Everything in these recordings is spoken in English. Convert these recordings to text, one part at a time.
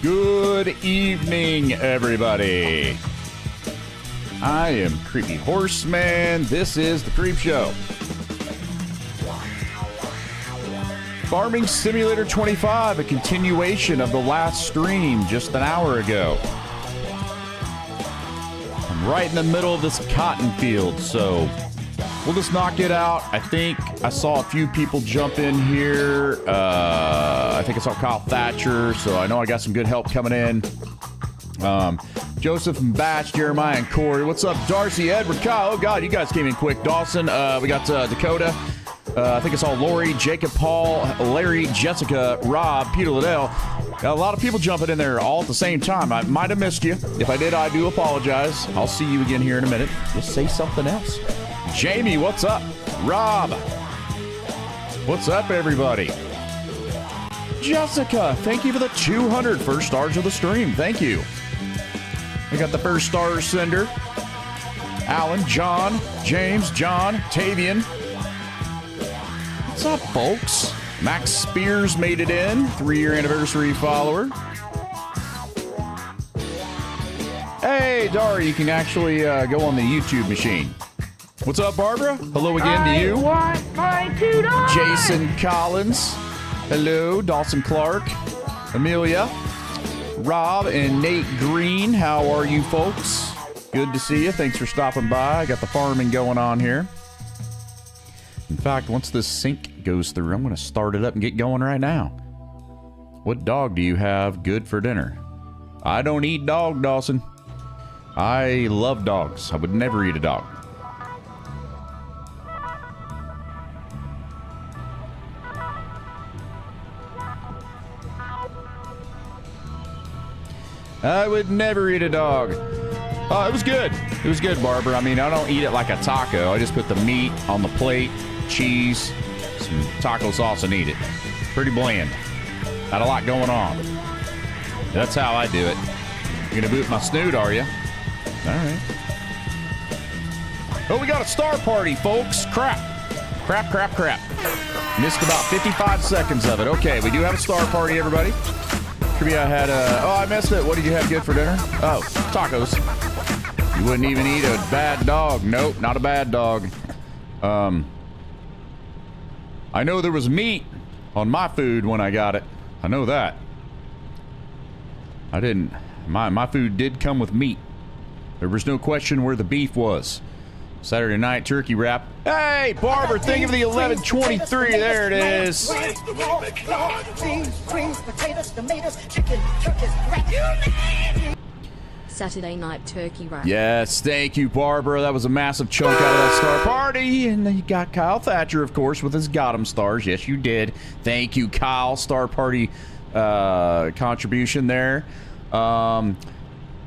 Good evening, everybody. I am Creepy Horseman. This is The Creep Show. Farming Simulator 25, a continuation of the last stream just an hour ago. I'm right in the middle of this cotton field, so we'll just knock it out. I think I saw a few people jump in here. I think I saw Kyle Thatcher, so I know I got some good help coming in. Joseph and Batch, Jeremiah and Corey. What's up, Darcy, Edward, Kyle? Oh, God, you guys came in quick. Dawson, we got Dakota. I think I saw Lori, Jacob, Paul, Larry, Jessica, Rob, Peter Liddell. Got a lot of people jumping in there all at the same time. I might have missed you. If I did, I do apologize. I'll see you again here in a minute. Just say something else. Jamie, what's up? Rob, what's up, everybody? Jessica, thank you for the 200 first stars of the stream. Thank you. We got the first star sender. Alan, John, James, John, Tavian. What's up, folks? Max Spears made it in. 3-year anniversary follower. Hey, Dari, you can actually go on the YouTube machine. What's up, Barbara? Hello again to you. I want my $2. Jason Collins. Hello, Dawson Clark. Amelia. Rob and Nate Green. How are you, folks? Good to see you. Thanks for stopping by. I got the farming going on here. In fact, once this sync goes through, I'm going to start it up and get going right now. What dog do you have good for dinner? I don't eat dog, Dawson. I love dogs. I would never eat a dog. I would never eat a dog. It was good. It was good, Barbara. I mean, I don't eat it like a taco. I just put the meat on the plate, cheese, some taco sauce, and eat it. Pretty bland. Not a lot going on. That's how I do it. You're gonna boot my snoot, are you? All right. Oh, we got a star party, folks. Crap. Missed about 55 seconds of it. Okay, we do have a star party, everybody. I had I missed it. What did you have good for dinner? Oh, tacos. You wouldn't even eat a bad dog. Nope, not a bad dog. I know there was meat on my food when I got it. I know that. I didn't. My food did come with meat. There was no question where the beef was. Saturday night turkey wrap. Hey, Barbara, think of the 1123. There it is. Saturday night turkey wrap. Yes, thank you, Barbara. That was a massive chunk out of that star party. And then you got Kyle Thatcher, of course, with his got 'em stars. Yes, you did. Thank you, Kyle. Star party contribution there.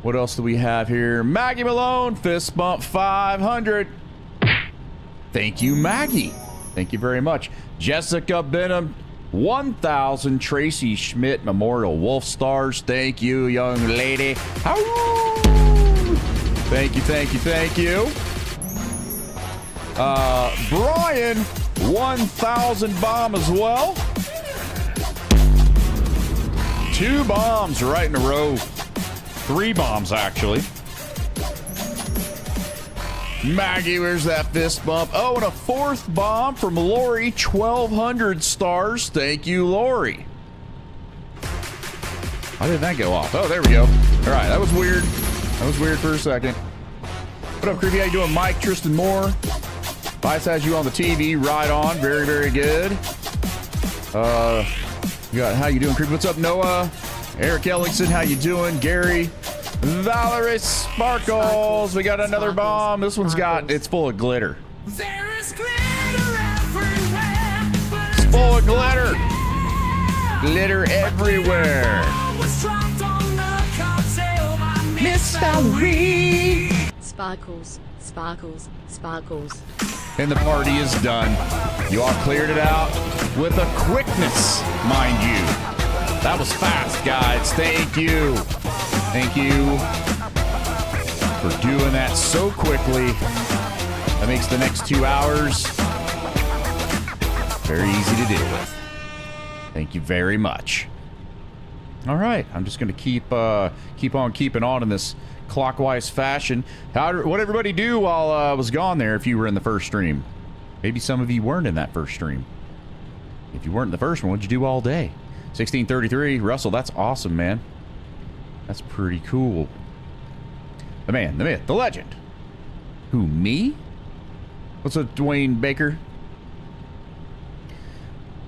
What else do we have here? Maggie Malone, fist bump 500. Thank you, Maggie. Thank you very much. Jessica Benham, 1,000. Tracy Schmidt, Memorial Wolf Stars. Thank you, young lady. Ow! Thank you. Brian, 1,000 bomb as well. 2 bombs right in a row. 3 bombs, actually. Maggie, where's that fist bump? Oh, and a 4th bomb from Lori, 1,200 stars. Thank you, Lori. Why did that go off? Oh, there we go. All right, that was weird. That was weird for a second. What up, Creepy? How you doing, Mike? Tristan Moore. Vice has you on the TV. Right on. Very, very good. How you doing, Creepy? What's up, Noah? Eric Ellingson, how you doing? Gary, Valerie Sparkles. We got another bomb. This one's it's full of glitter. There is glitter everywhere. It's full of glitter. Glitter everywhere. Mystery. Sparkles, sparkles, sparkles. And the party is done. You all cleared it out with a quickness, mind you. That was fast, guys. Thank you. Thank you for doing that so quickly. That makes the next 2 hours very easy to deal with. Thank you very much. All right, I'm just going to keep on keeping on in this clockwise fashion. What everybody do while I was gone there if you were in the first stream? Maybe some of you weren't in that first stream. If you weren't in the first one, what'd you do all day? 1633, Russell, that's awesome, man. That's pretty cool. The man, the myth, the legend. Who, me? What's up, Dwayne Baker?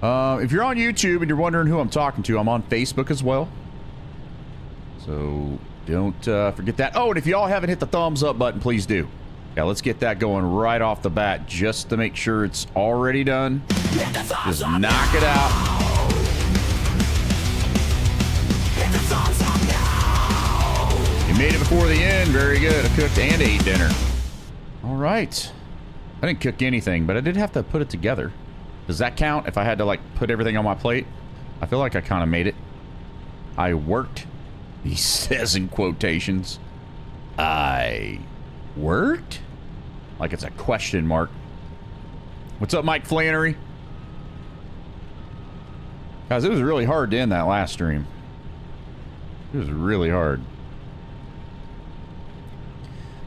If you're on YouTube and you're wondering who I'm talking to, I'm on Facebook as well. So don't forget that. Oh, and if y'all haven't hit the thumbs up button, please do. Yeah, let's get that going right off the bat just to make sure it's already done. Just knock it out. You made it before the end. Very good. I cooked and ate dinner. All right. I didn't cook anything, but I did have to put it together. Does that count if I had to, like, put everything on my plate? I feel like I kind of made it. I worked. He says in quotations. I worked? Like it's a question mark. What's up, Mike Flannery? Guys, it was really hard to end that last stream. It was really hard.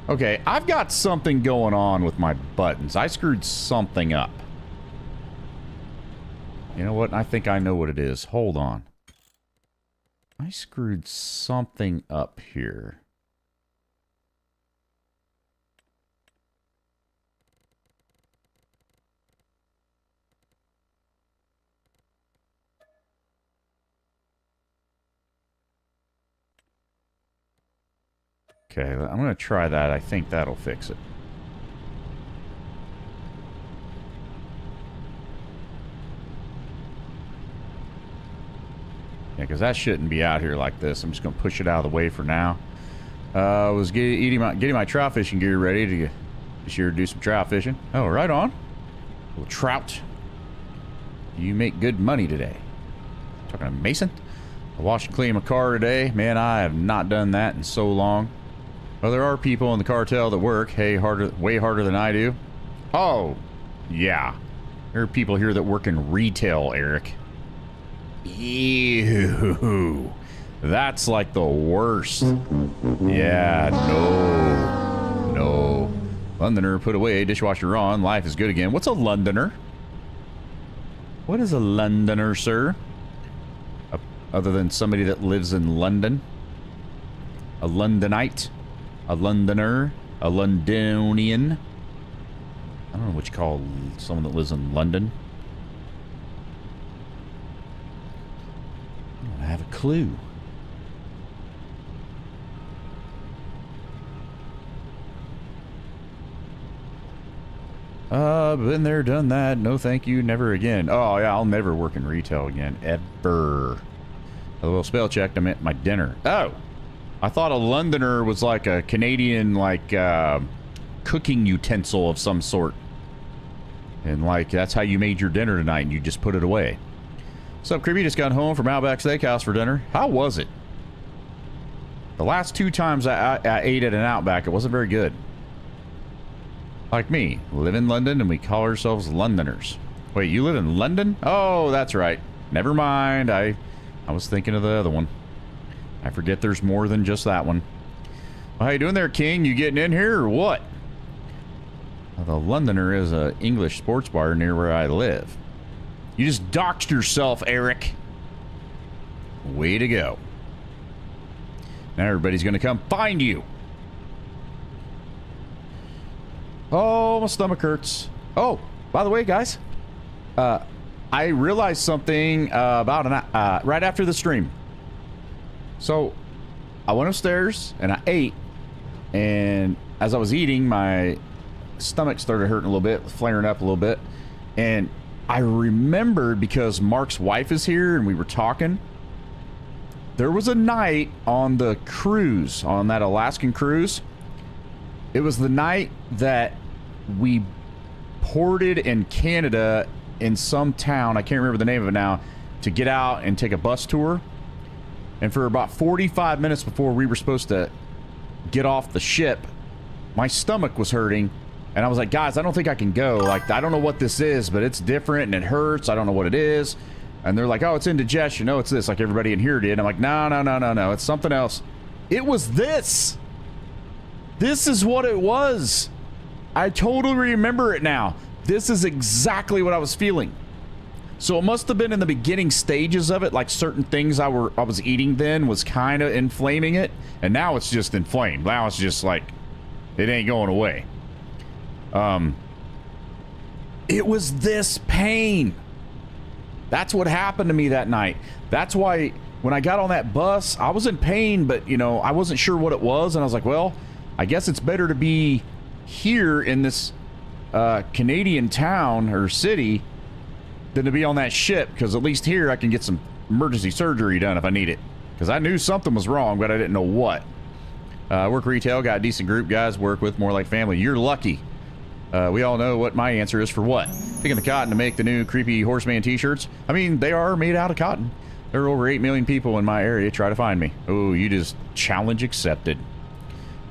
Okay, I've got something going on with my buttons. I screwed something up. You know what? I think I know what it is. Hold on. I screwed something up here. Okay, I'm going to try that. I think that'll fix it. Yeah, because that shouldn't be out here like this. I'm just going to push it out of the way for now. I was getting my trout fishing gear ready to this year do some trout fishing. Oh, right on. A little trout. You make good money today. Talking to Mason. I washed and cleaned my car today. Man, I have not done that in so long. Well, there are people in the cartel that work, hey, way harder than I do. Oh, yeah. There are people here that work in retail, Eric. Ew. That's like the worst. Yeah, no. No. Londoner put away, dishwasher on, life is good again. What's a Londoner? What is a Londoner, sir? Other than somebody that lives in London? A Londonite? A Londoner? A Londonian? I don't know what you call someone that lives in London. I don't have a clue. Been there, done that. No thank you, never again. Oh yeah, I'll never work in retail again. Ever. A little spell checked, I meant my dinner. Oh! I thought a Londoner was like a Canadian, like, cooking utensil of some sort. And, like, that's how you made your dinner tonight, and you just put it away. What's up, Creepy? Just got home from Outback Steakhouse for dinner. How was it? The last 2 times I ate at an Outback, it wasn't very good. Like me, live in London, and we call ourselves Londoners. Wait, you live in London? Oh, that's right. Never mind. I was thinking of the other one. I forget there's more than just that one. Well, how you doing there, King? You getting in here or what? Well, the Londoner is a English sports bar near where I live. You just doxed yourself, Eric. Way to go. Now everybody's going to come find you. Oh, my stomach hurts. Oh, by the way, guys, I realized something about right after the stream. So, I went upstairs and I ate, and as I was eating, my stomach started hurting a little bit, flaring up a little bit, and I remembered because Mark's wife is here and we were talking. There was a night on the cruise, on that Alaskan cruise. It was the night that we ported in Canada in some town, I can't remember the name of it now, to get out and take a bus tour. And for about 45 minutes before we were supposed to get off the ship, my stomach was hurting. And I was like, guys, I don't think I can go. Like, I don't know what this is, but it's different and it hurts. I don't know what it is. And they're like, oh, it's indigestion. No, it's this, like everybody in here did. I'm like, no. It's something else. It was this. This is what it was. I totally remember it now. This is exactly what I was feeling. So it must have been in the beginning stages of it, like certain things I was eating then was kind of inflaming it, and now it's just inflamed. Now it's just like, it ain't going away. It was this pain. That's what happened to me that night. That's why when I got on that bus, I was in pain, but, you know, I wasn't sure what it was, and I was like, well, I guess it's better to be here in this Canadian town or city than to be on that ship, because at least here I can get some emergency surgery done if I need it. Because I knew something was wrong, but I didn't know what. Work retail, got a decent group, guys. Work with, more like family. You're lucky. We all know what my answer is for what. Picking the cotton to make the new creepy horseman t-shirts. I mean, they are made out of cotton. There are over 8 million people in my area. Try to find me. Oh, you just challenge accepted.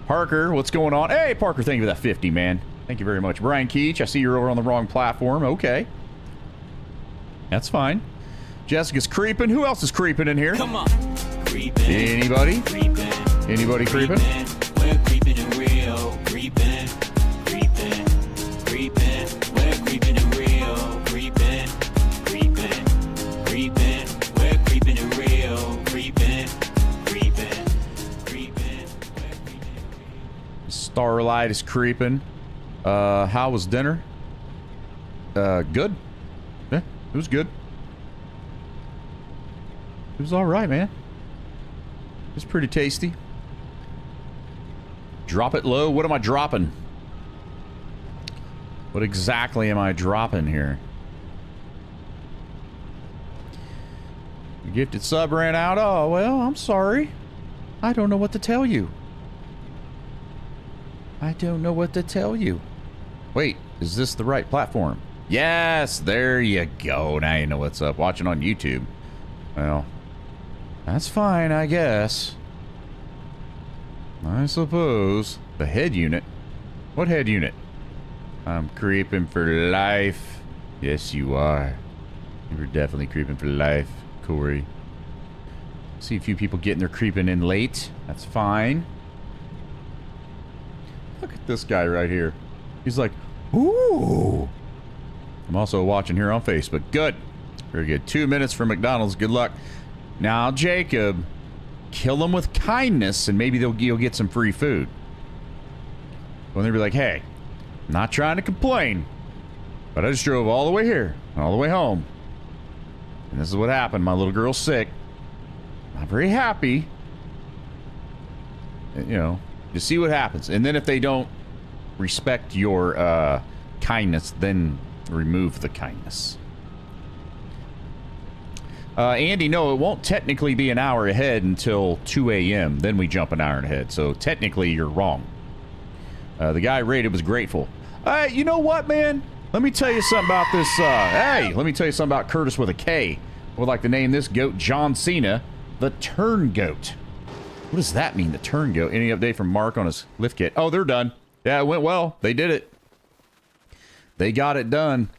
Parker, what's going on? Hey, Parker, thank you for that 50, man. Thank you very much. Brian Keach, I see you're over on the wrong platform. Okay. That's fine. Jessica's creeping. Who else is creeping in here? Come on. Creeping. Anybody? Creeping. Anybody creeping? We're creeping and real. Creeping. Creeping. Creeping. We're creeping and real. Creeping. Creeping. Creeping. We're creeping and real. Creeping. Creeping. Creeping. We're creeping and real. Starlight is creeping. How was dinner? Good. Yeah, it was good. It was all right, man. It was pretty tasty. Drop it low. What am I dropping? What exactly am I dropping here? The gifted sub ran out. Oh, well, I'm sorry. I don't know what to tell you. I don't know what to tell you. Wait, is this the right platform? Yes, there you go. Now you know what's up. Watching on YouTube. Well, that's fine, I guess. I suppose. The head unit? What head unit? I'm creeping for life. Yes, you are. You were definitely creeping for life, Corey. See a few people getting their creeping in late. That's fine. Look at this guy right here. He's like, ooh. I'm also watching here on Facebook. Good. Very good. 2 minutes from McDonald's. Good luck. Now, Jacob, kill him with kindness, and maybe you'll get some free food. When they'll be like, hey, I'm not trying to complain, but I just drove all the way here, all the way home. And this is what happened. My little girl's sick. Not very happy. You know, just see what happens. And then if they don't respect your kindness, then remove the kindness. Andy, no, it won't technically be an hour ahead until 2 a.m. Then we jump an hour ahead. So technically, you're wrong. The guy rated was grateful. You know what, man? Let me tell you something about this. Hey, let me tell you something about Curtis with a K. I would like to name this goat John Cena, the Turn Goat. What does that mean, the Turn Goat? Any update from Mark on his lift kit? Oh, they're done. Yeah, it went well. They did it. They got it done.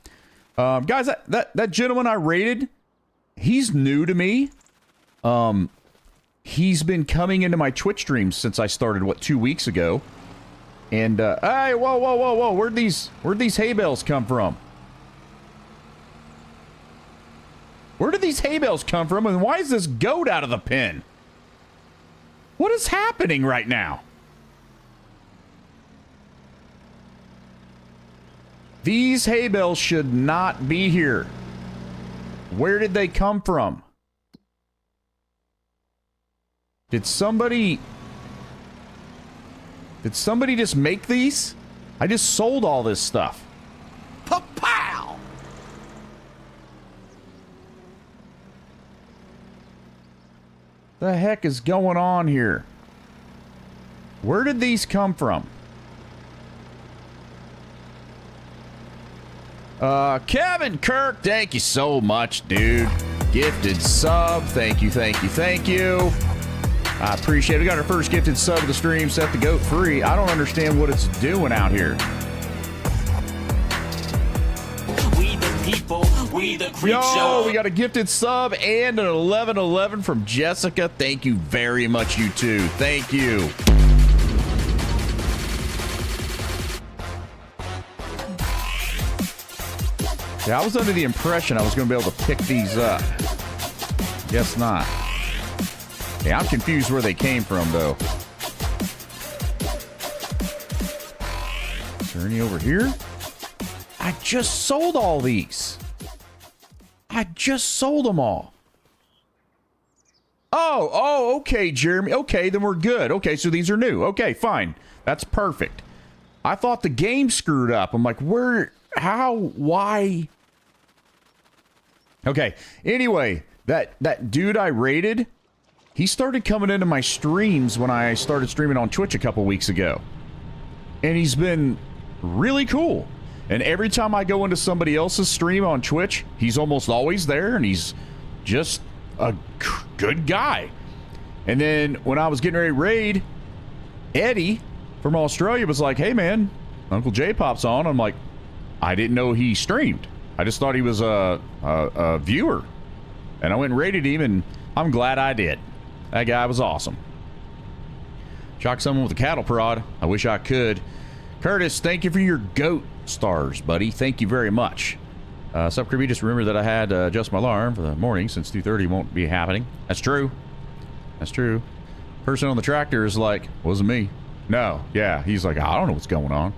Guys, that gentleman I rated, he's new to me. He's been coming into my Twitch streams since I started, what, 2 weeks ago. And, hey, whoa. Where'd these hay bales come from? Where did these hay bales come from? And why is this goat out of the pen? What is happening right now? These hay bales should not be here. Where did they come from? Did somebody just make these? I just sold all this stuff. Pa-pow! The heck is going on here? Where did these come from? Kevin Kirk, thank you so much, dude. Gifted sub, thank you. I appreciate it. We got our first gifted sub of the stream, set the goat free. I don't understand what it's doing out here. We the people, We the Creep Yo, Show. we got a gifted sub and an 1111 from Jessica. Thank you very much, you two. Thank you. Yeah, I was under the impression I was going to be able to pick these up. Guess not. Yeah, I'm confused where they came from, though. Is there any over here? I just sold all these. I just sold them all. Oh, okay, Jeremy. Okay, then we're good. Okay, so these are new. Okay, fine. That's perfect. I thought the game screwed up. I'm like, where, how, why? Okay, anyway, that dude I raided, he started coming into my streams when I started streaming on Twitch a couple weeks ago. And he's been really cool. And every time I go into somebody else's stream on Twitch, he's almost always there, and he's just a good guy. And then when I was getting ready to raid, Eddie from Australia was like, hey, man, Uncle J pops on. I'm like, I didn't know he streamed. I just thought he was a viewer. And I went and raided him, and I'm glad I did. That guy was awesome. Shock someone with a cattle prod. I wish I could. Curtis, thank you for your goat stars, buddy. Thank you very much. Sup, Kirby? Just remember that I had to adjust my alarm for the morning since 2:30 won't be happening. That's true. That's true. Person on the tractor is like, wasn't me. No. Yeah. He's like, I don't know what's going on.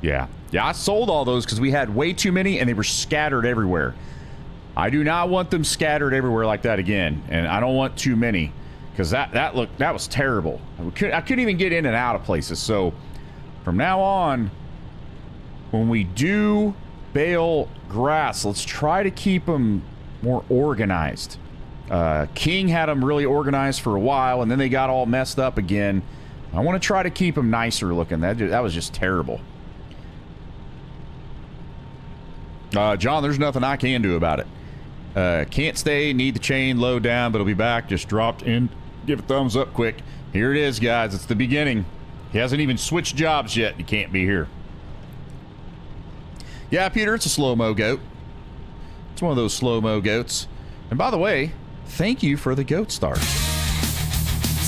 Yeah. Yeah, I sold all those because we had way too many and they were scattered everywhere. I do not want them scattered everywhere like that again. And I don't want too many because that was terrible. I couldn't even get in and out of places. So from now on, when we do bale grass, let's try to keep them more organized. King had them really organized for a while, and then they got all messed up again. I want to try to keep them nicer looking. That was just terrible. John, there's nothing I can do about it. Can't stay, need the chain, low down, but it'll be back. Just dropped in. Give a thumbs up quick. Here it is, guys. It's the beginning. He hasn't even switched jobs yet. He can't be here. Yeah, Peter, it's a slow-mo goat. It's one of those slow-mo goats. And by the way, thank you for the goat stars.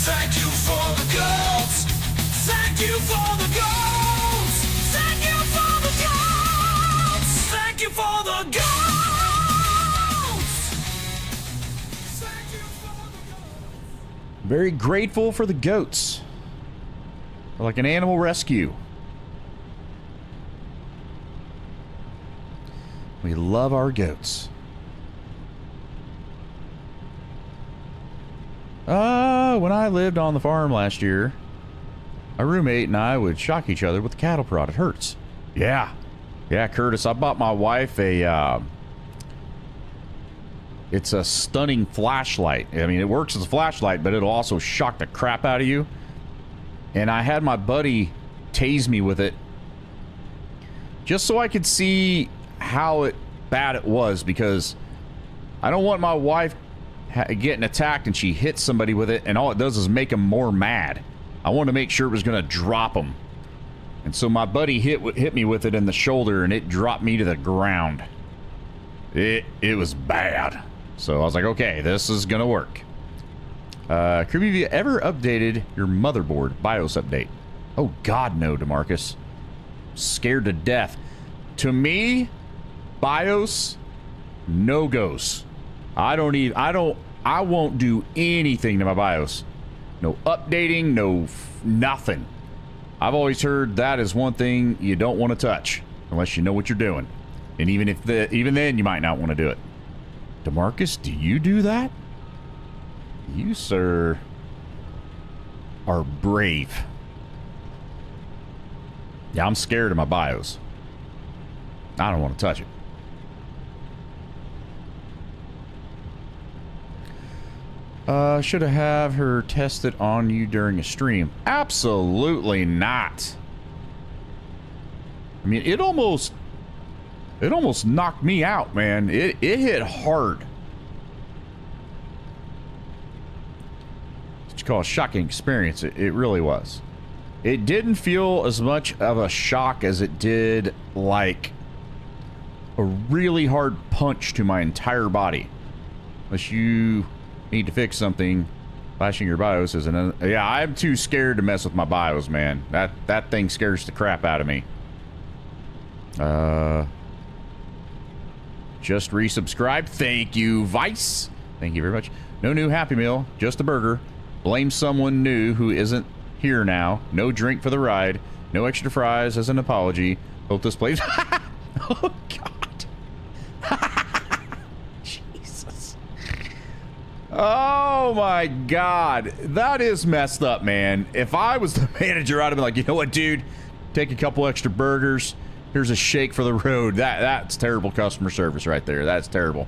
Thank you for the goats. Thank you for the goats. Thank you for the goats. Thank you for the goats. Thank you for the goats. Very grateful for the goats. They're like an animal rescue. We love our goats. When I lived on the farm last year, my roommate and I would shock each other with the cattle prod. It hurts. Yeah. Yeah, Curtis, I bought my wife it's a stunning flashlight. I mean, it works as a flashlight, but it'll also shock the crap out of you. And I had my buddy tase me with it just so I could see how bad it was, because I don't want my wife getting attacked and she hits somebody with it and all it does is make them more mad. I wanted to make sure it was going to drop them. And so my buddy hit me with it in the shoulder and it dropped me to the ground. It was bad. So I was like, okay, this is going to work. Kirby, have you ever updated your motherboard BIOS update? Oh, God, no, DeMarcus. Scared to death. To me, BIOS, no goes. I won't do anything to my BIOS. No updating, nothing. I've always heard that is one thing you don't want to touch unless you know what you're doing. And even then, you might not want to do it. DeMarcus, do you do that? You, sir, are brave. Yeah, I'm scared of my BIOS. I don't want to touch it. Should I have her test it on you during a stream? Absolutely not. I mean, it almost knocked me out, man. It hit hard. It's what you call a shocking experience. It really was. It didn't feel as much of a shock as it did, like, a really hard punch to my entire body. Unless you need to fix something, flashing your BIOS is an... Yeah, I'm too scared to mess with my BIOS, man. That thing scares the crap out of me. Just resubscribed. Thank you, Vice. Thank you very much. No new Happy Meal, just a burger. Blame someone new who isn't here now. No drink for the ride. No extra fries as an apology. Hope this place... Oh, God. Jesus. Oh, my God. That is messed up, man. If I was the manager, I'd have been like, you know what, dude? Take a couple extra burgers. Here's a shake for the road. That's terrible customer service right there. That's terrible.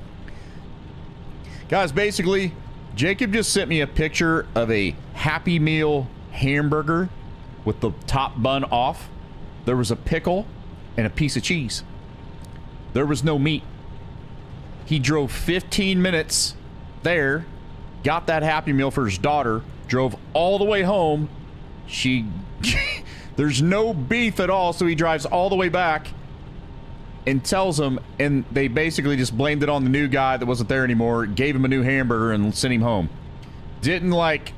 Guys, basically, Jacob just sent me a picture of a Happy Meal hamburger with the top bun off. There was a pickle and a piece of cheese. There was no meat. He drove 15 minutes there, got that Happy Meal for his daughter, drove all the way home. There's no beef at all, so he drives all the way back and tells them, and they basically just blamed it on the new guy that wasn't there anymore, gave him a new hamburger and sent him home. Didn't, like,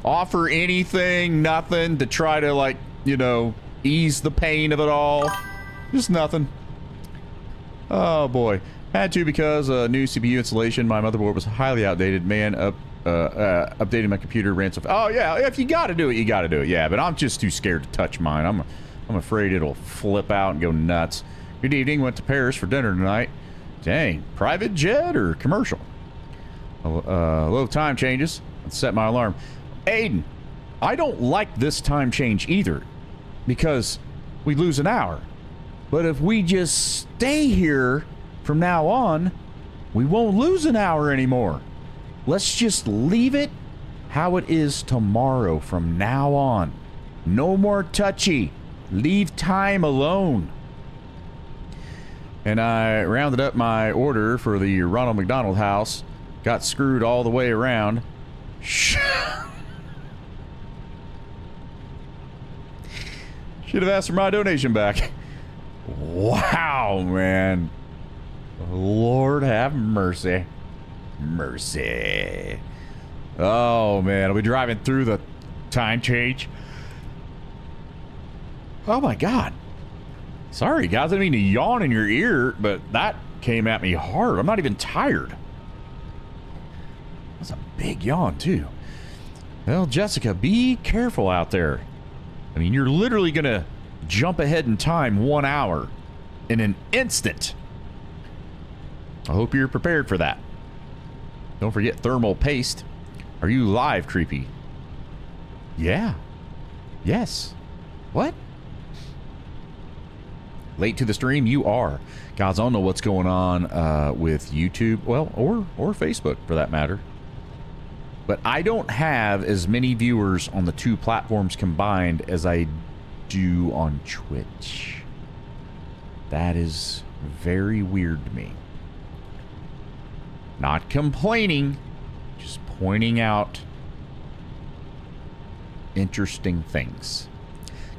offer anything, nothing to try to, like, you know, ease the pain of it all. Just nothing. Oh, boy. Had to because new CPU installation. My motherboard was highly outdated. Man, updating my computer ran so fast. Oh, yeah. If you got to do it, you got to do it. Yeah, but I'm just too scared to touch mine. I'm afraid it'll flip out and go nuts. Good evening. Went to Paris for dinner tonight. Dang. Private jet or commercial? Low time changes. Let's set my alarm. Aiden, I don't like this time change either because we lose an hour. But if we just stay here from now on, we won't lose an hour anymore. Let's just leave it how it is tomorrow from now on. No more touchy. Leave time alone. And I rounded up my order for the Ronald McDonald House. Got screwed all the way around. Should have asked for my donation back. Wow, man. Lord have mercy. Mercy. Oh, man. Are we driving through the time change? Oh, my God. Sorry, guys. I didn't mean to yawn in your ear, but that came at me hard. I'm not even tired. That's a big yawn, too. Well, Jessica, be careful out there. I mean, you're literally going to jump ahead in time 1 hour in an instant. I hope you're prepared for that. Don't forget thermal paste. Are you live, Creepy? Yeah. Yes. What? Late to the stream? You are. Guys, I don't know what's going on with YouTube. Well, or Facebook, for that matter. But I don't have as many viewers on the two platforms combined as I do on Twitch. That is very weird to me. Not complaining, just pointing out interesting things.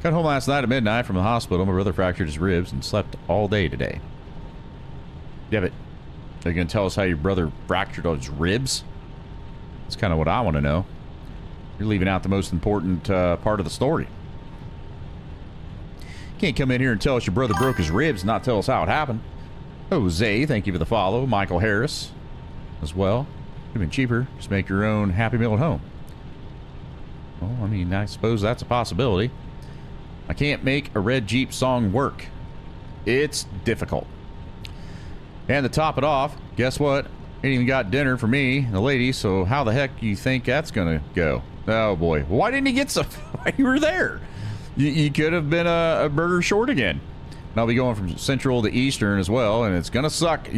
Got home last night at midnight from the hospital. My brother fractured his ribs and slept all day today. Yeah, but are you going to tell us how your brother fractured his ribs? That's kind of what I want to know. You're leaving out the most important part of the story. Can't come in here and tell us your brother broke his ribs and not tell us how it happened. Jose, thank you for the follow. Michael Harris as well. Would have been cheaper. Just make your own Happy Meal at home. Well, I mean, I suppose that's a possibility. I can't make a Red Jeep song work. It's difficult. And to top it off, guess what? Ain't even got dinner for me and the ladies, so how the heck do you think that's gonna go? Oh boy. Why didn't you get some? You were there. You could have been a burger short again. And I'll be going from Central to Eastern as well, and it's gonna suck.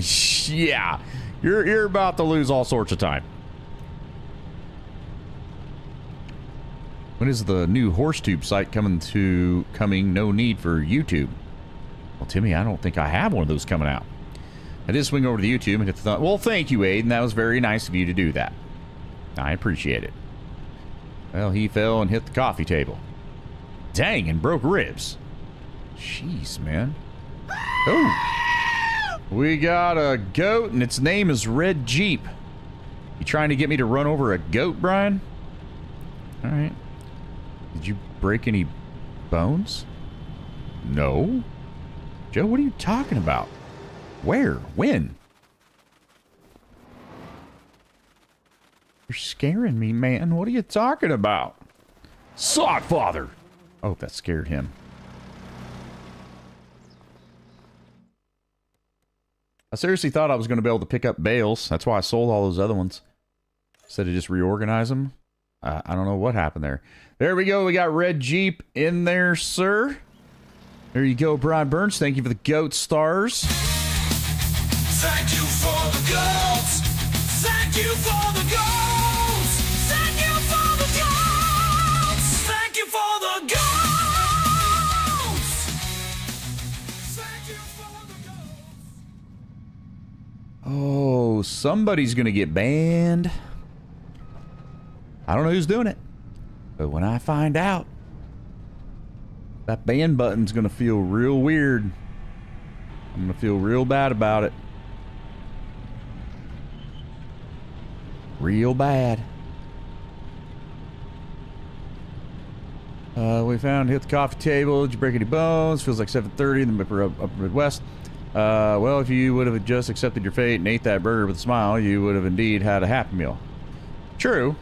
Yeah. You're about to lose all sorts of time. When is the new HorseTube site coming? No need for YouTube. Well, Timmy, I don't think I have one of those coming out. I did swing over to the YouTube and hit the thumb. Well, thank you, Aiden. That was very nice of you to do that. I appreciate it. Well, he fell and hit the coffee table. Dang, and broke ribs. Jeez, man. Oh, we got a goat, and its name is Red Jeep. You trying to get me to run over a goat, Brian? All right. Did you break any bones? No. Joe, what are you talking about? Where? When? You're scaring me, man. What are you talking about? Sod father! Oh, that scared him. I seriously thought I was going to be able to pick up bales. That's why I sold all those other ones. Instead of just reorganize them. I don't know what happened there. There we go. We got Red Jeep in there, sir. There you go, Brian Burns. Thank you for the goat stars. Thank you for the goats. Thank you for the goats. Thank you for the goats. Thank you for the goats. Thank you for the goats. Oh, somebody's going to get banned. I don't know who's doing it. But when I find out, that ban button's going to feel real weird. I'm going to feel real bad about it. Real bad. We found hit the coffee table. Did you break any bones? Feels like 7:30 in the upper Midwest. Well, if you would have just accepted your fate and ate that burger with a smile, you would have indeed had a happy meal. True.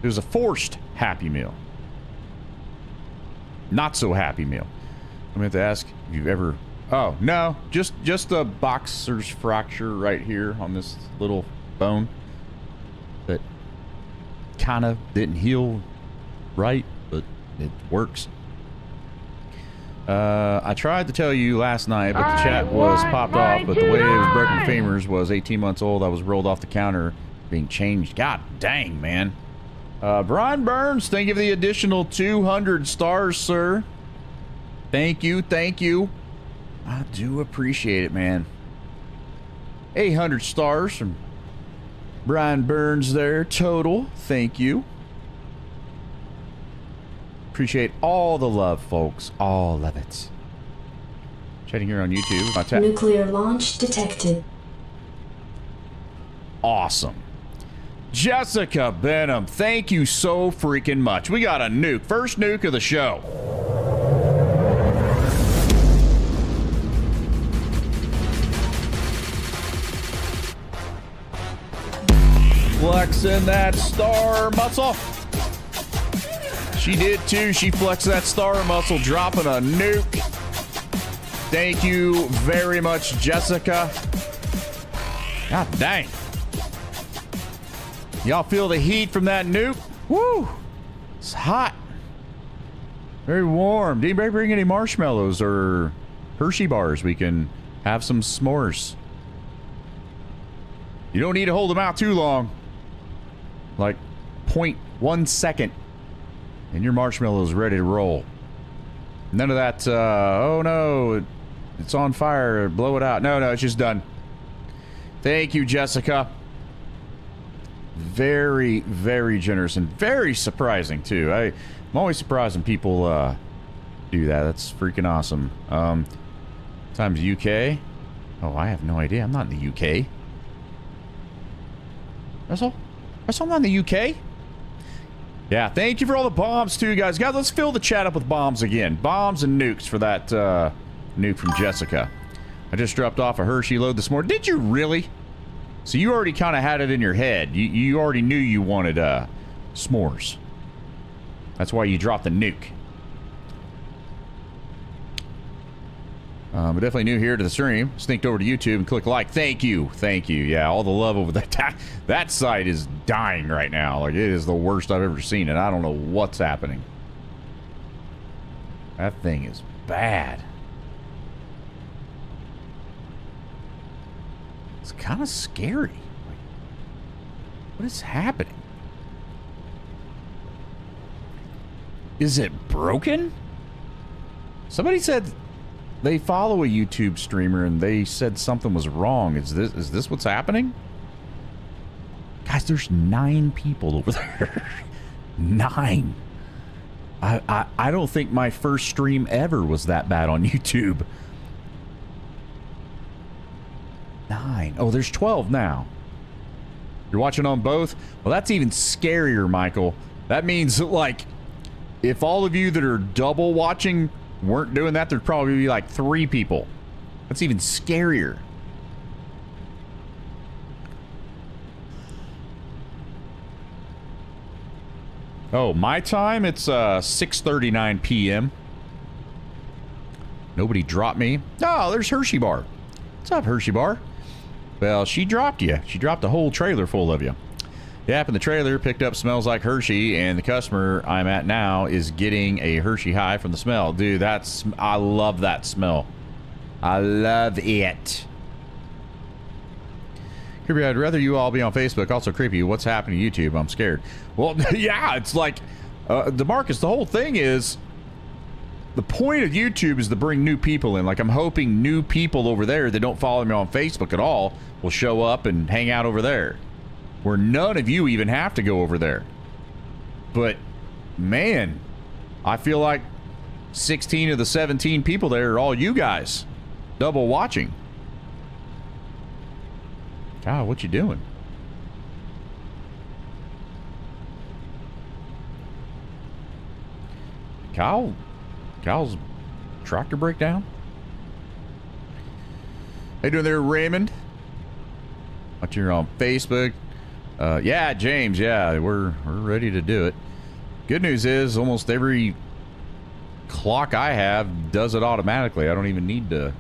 It was a forced happy meal. Not so happy meal. I'm going to have to ask if you've ever... Oh, no. Just a boxer's fracture right here on this little bone. That kind of didn't heal right, but it works. I tried to tell you last night, but the chat was popped off. But the way it was broken femurs was 18 months old. I was rolled off the counter being changed. God dang, man. Brian Burns, thank you for the additional 200 stars, sir. Thank you, thank you. I do appreciate it, man. 800 stars from Brian Burns there, total. Thank you. Appreciate all the love, folks. All of it. Chatting here on YouTube. Nuclear launch detected. Awesome. Jessica Benham, thank you so freaking much. We got a nuke. First nuke of the show. Flexing that star muscle. She did too. She flexed that star muscle, dropping a nuke. Thank you very much, Jessica. God dang. Y'all feel the heat from that nuke? Woo! It's hot. Very warm. Did anybody bring any marshmallows or Hershey bars? We can have some s'mores. You don't need to hold them out too long. Like 0.1 second. And your marshmallow is ready to roll. None of that, oh no, it's on fire, blow it out. No, it's just done. Thank you, Jessica. Very, very generous and very surprising, too. I'm always surprised when people do that. That's freaking awesome. Times UK. Oh, I have no idea. I'm not in the UK. Russell, I'm not in the UK. Yeah, thank you for all the bombs, too, guys. Guys, let's fill the chat up with bombs again. Bombs and nukes for that nuke from Jessica. I just dropped off a Hershey load this morning. Did you really? So you already kind of had it in your head. You already knew you wanted s'mores. That's why you dropped the nuke. But definitely new here to the stream. Sneaked over to YouTube and clicked like. Thank you. Thank you. Yeah, all the love over that. That site is dying right now. Like, it is the worst I've ever seen it. I don't know what's happening. That thing is bad. It's kind of scary. Like, what is happening? Is it broken? Somebody said they follow a YouTube streamer and they said something was wrong. Is this what's happening? Guys, there's 9 people over there. 9. I don't think my first stream ever was that bad on YouTube. 9. Oh, there's 12 now. You're watching on both? Well, that's even scarier, Michael. That means, like, if all of you that are double watching weren't doing that, there'd probably be like 3 people. That's even scarier. Oh, my time, it's 6:39 p.m. Nobody dropped me. Oh, there's Hershey Bar. What's up, Hershey Bar? Well, she dropped you. She dropped a whole trailer full of you. Yep, and the trailer picked up Smells Like Hershey, and the customer I'm at now is getting a Hershey high from the smell. Dude, I love that smell. I love it. Creepy, I'd rather you all be on Facebook. Also, Creepy, what's happening to YouTube? I'm scared. Well, yeah, it's like, DeMarcus, the whole thing is, the point of YouTube is to bring new people in. Like, I'm hoping new people over there that don't follow me on Facebook at all will show up and hang out over there, where none of you even have to go over there. But, man, I feel like 16 of the 17 people there are all you guys double watching. God, what you doing? Kyle's tractor breakdown? How you doing there, Raymond? Watching here on Facebook. Yeah, James, yeah, we're ready to do it. Good news is almost every clock I have does it automatically. I don't even need to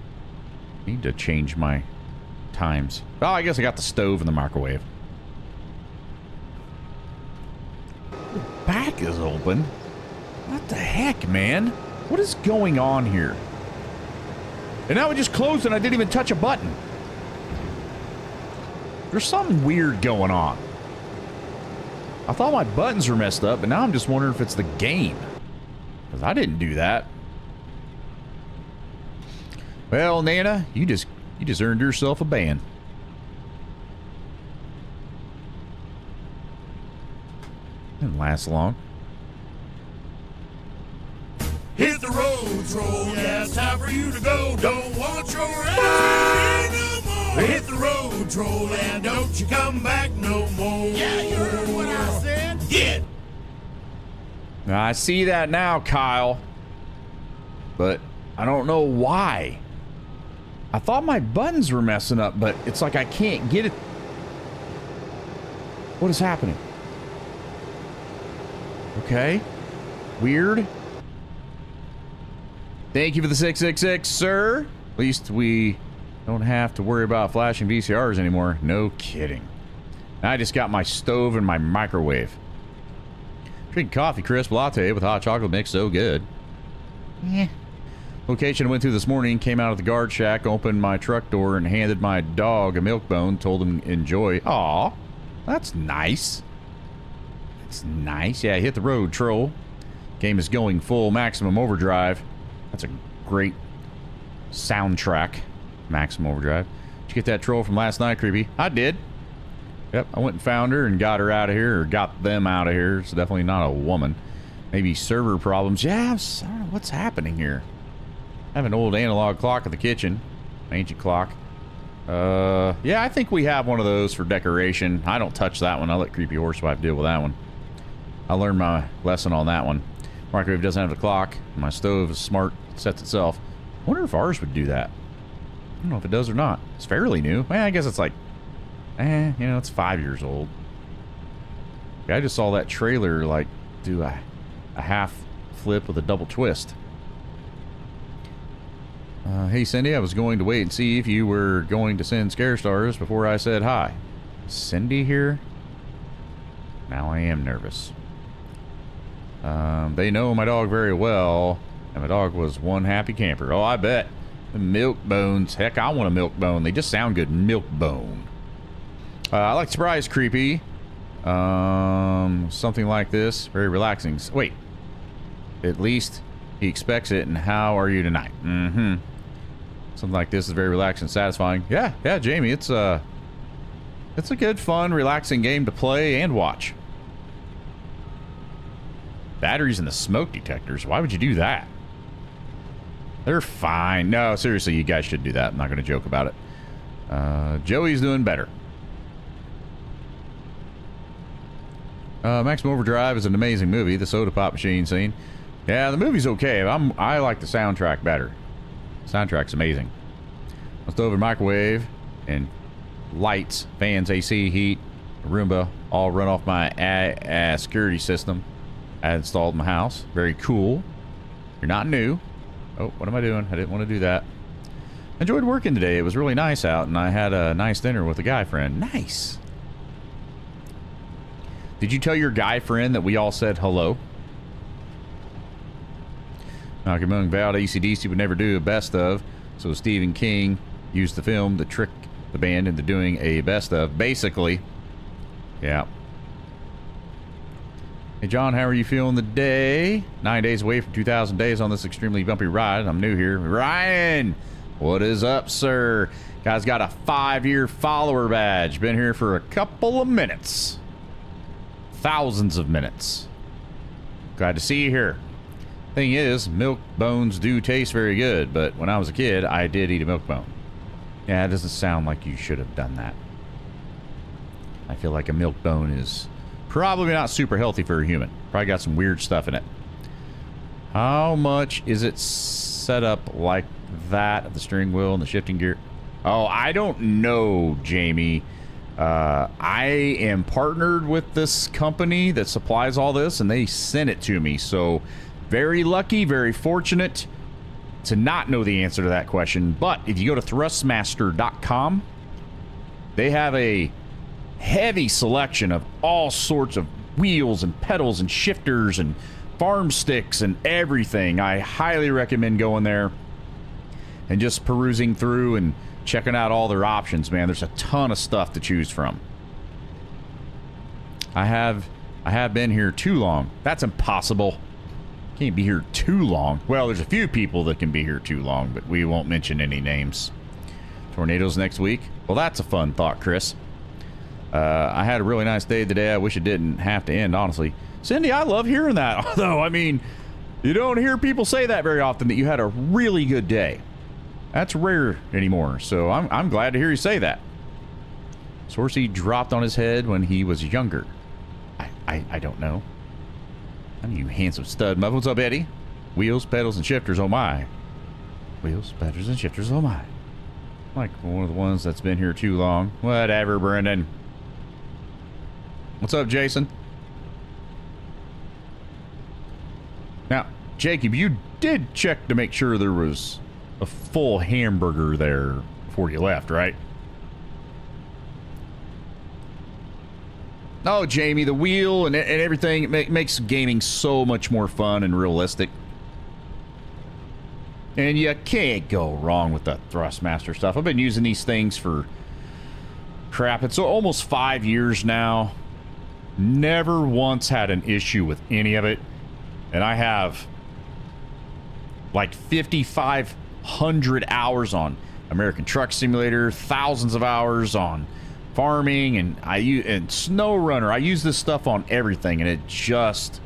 change my times. Oh, I guess I got the stove and the microwave. The back is open. What the heck, man? What is going on here? And now it just closed and I didn't even touch a button. There's something weird going on. I thought my buttons were messed up, but now I'm just wondering if it's the game. Because I didn't do that. Well, Nana, you just earned yourself a ban. Didn't last long. Hit the road, troll, yeah, it's time for you to go. Don't want your ass no more. Hit the road, troll, and don't you come back no more. Yeah, you heard what I said. Get. I see that now, Kyle. But I don't know why. I thought my buttons were messing up, but it's like I can't get it. What is happening? Okay. Weird. Thank you for the 666, sir. At least we don't have to worry about flashing VCRs anymore. No kidding. I just got my stove and my microwave. Drink coffee crisp latte with hot chocolate mix. So good. Yeah. Location I went to this morning, came out of the guard shack, opened my truck door, and handed my dog a milk bone, told him enjoy. Aw, that's nice. That's nice. Yeah, hit the road, troll. Game is going full maximum overdrive. That's a great soundtrack. Maximum overdrive. Did you get that troll from last night, Creepy? I did. Yep, I went and found her and got her out of here, or got them out of here. It's definitely not a woman. Maybe server problems. Yeah, I don't know what's happening here. I have an old analog clock in the kitchen. Ancient clock. Yeah, I think we have one of those for decoration. I don't touch that one. I'll let Creepy Horsewife deal with that one. I learned my lesson on that one. Microwave doesn't have a clock. My stove is smart. It sets itself. I wonder if ours would do that. I don't know if it does or not. It's fairly new. Well, I guess it's like, you know, it's 5 years old. I just saw that trailer, like, do a half flip with a double twist. Hey, Cindy, I was going to wait and see if you were going to send scare stars before I said hi. Cindy here? Now I am nervous. They know my dog very well, and my dog was one happy camper. Oh, I bet. The milk bones. Heck, I want a milk bone. They just sound good. Milk bone. I like surprise creepy. Something like this. Very relaxing. Wait. At least he expects it, and how are you tonight? Mm-hmm. Something like this is very relaxing and satisfying. Yeah, Jamie, it's a good, fun, relaxing game to play and watch. Batteries in the smoke detectors. Why would you do that? They're fine. No, seriously, you guys should do that. I'm not going to joke about it. Joey's doing better. Maximum Overdrive is an amazing movie. The soda pop machine scene. Yeah, the movie's okay. I like the soundtrack better. Soundtrack's amazing. Left over microwave and lights, fans, AC, heat, Roomba, all run off my security system I installed in my house. Very cool. You're not new. Oh, what am I doing? I didn't want to do that. Enjoyed working today. It was really nice out, and I had a nice dinner with a guy friend. Nice. Did you tell your guy friend that we all said hello? Malcolm Young vowed AC/DC would never do a best of, so Stephen King used the film to trick the band into doing a best of. Basically, yeah. Hey John, how are you feeling today? 9 days away from 2,000 days on this extremely bumpy ride. I'm new here. Ryan, what is up, sir? Guy's got a 5-year follower badge. Been here for a couple of minutes. Thousands of minutes. Glad to see you here. Thing is, milk bones do taste very good, but when I was a kid, I did eat a milk bone. Yeah, it doesn't sound like you should have done that. I feel like a milk bone is probably not super healthy for a human. Probably got some weird stuff in it. How much is it set up like that of the steering wheel and the shifting gear? Oh, I don't know, Jamie. I am partnered with this company that supplies all this, and they sent it to me. So very lucky, very fortunate to not know the answer to that question. But if you go to thrustmaster.com, they have a heavy selection of all sorts of wheels and pedals and shifters and farm sticks and everything. I highly recommend going there and just perusing through and checking out all their options, man. There's a ton of stuff to choose from. I have been here too long. That's impossible. Can't be here too long. Well, there's a few people that can be here too long, but we won't mention any names. Tornadoes next week? Well, that's a fun thought, Chris. I had a really nice day today. I wish it didn't have to end, honestly. Cindy, I love hearing that. Although, I mean, you don't hear people say that very often, that you had a really good day. That's rare anymore, so I'm glad to hear you say that. Sourcey dropped on his head when he was younger. I don't know. You handsome stud muff. What's up, Eddie? Wheels, pedals, and shifters, oh my. Wheels, pedals, and shifters, oh my. Like one of the ones that's been here too long. Whatever, Brendan. What's up, Jason? Now, Jacob, you did check to make sure there was a full hamburger there before you left, right? Oh, Jamie, the wheel and everything makes gaming so much more fun and realistic. And you can't go wrong with the Thrustmaster stuff. I've been using these things for crap. It's almost 5 years now. Never once had an issue with any of it. And I have like 5,500 hours on American Truck Simulator, thousands of hours on farming, and Snow Runner. I use this stuff on everything, and it just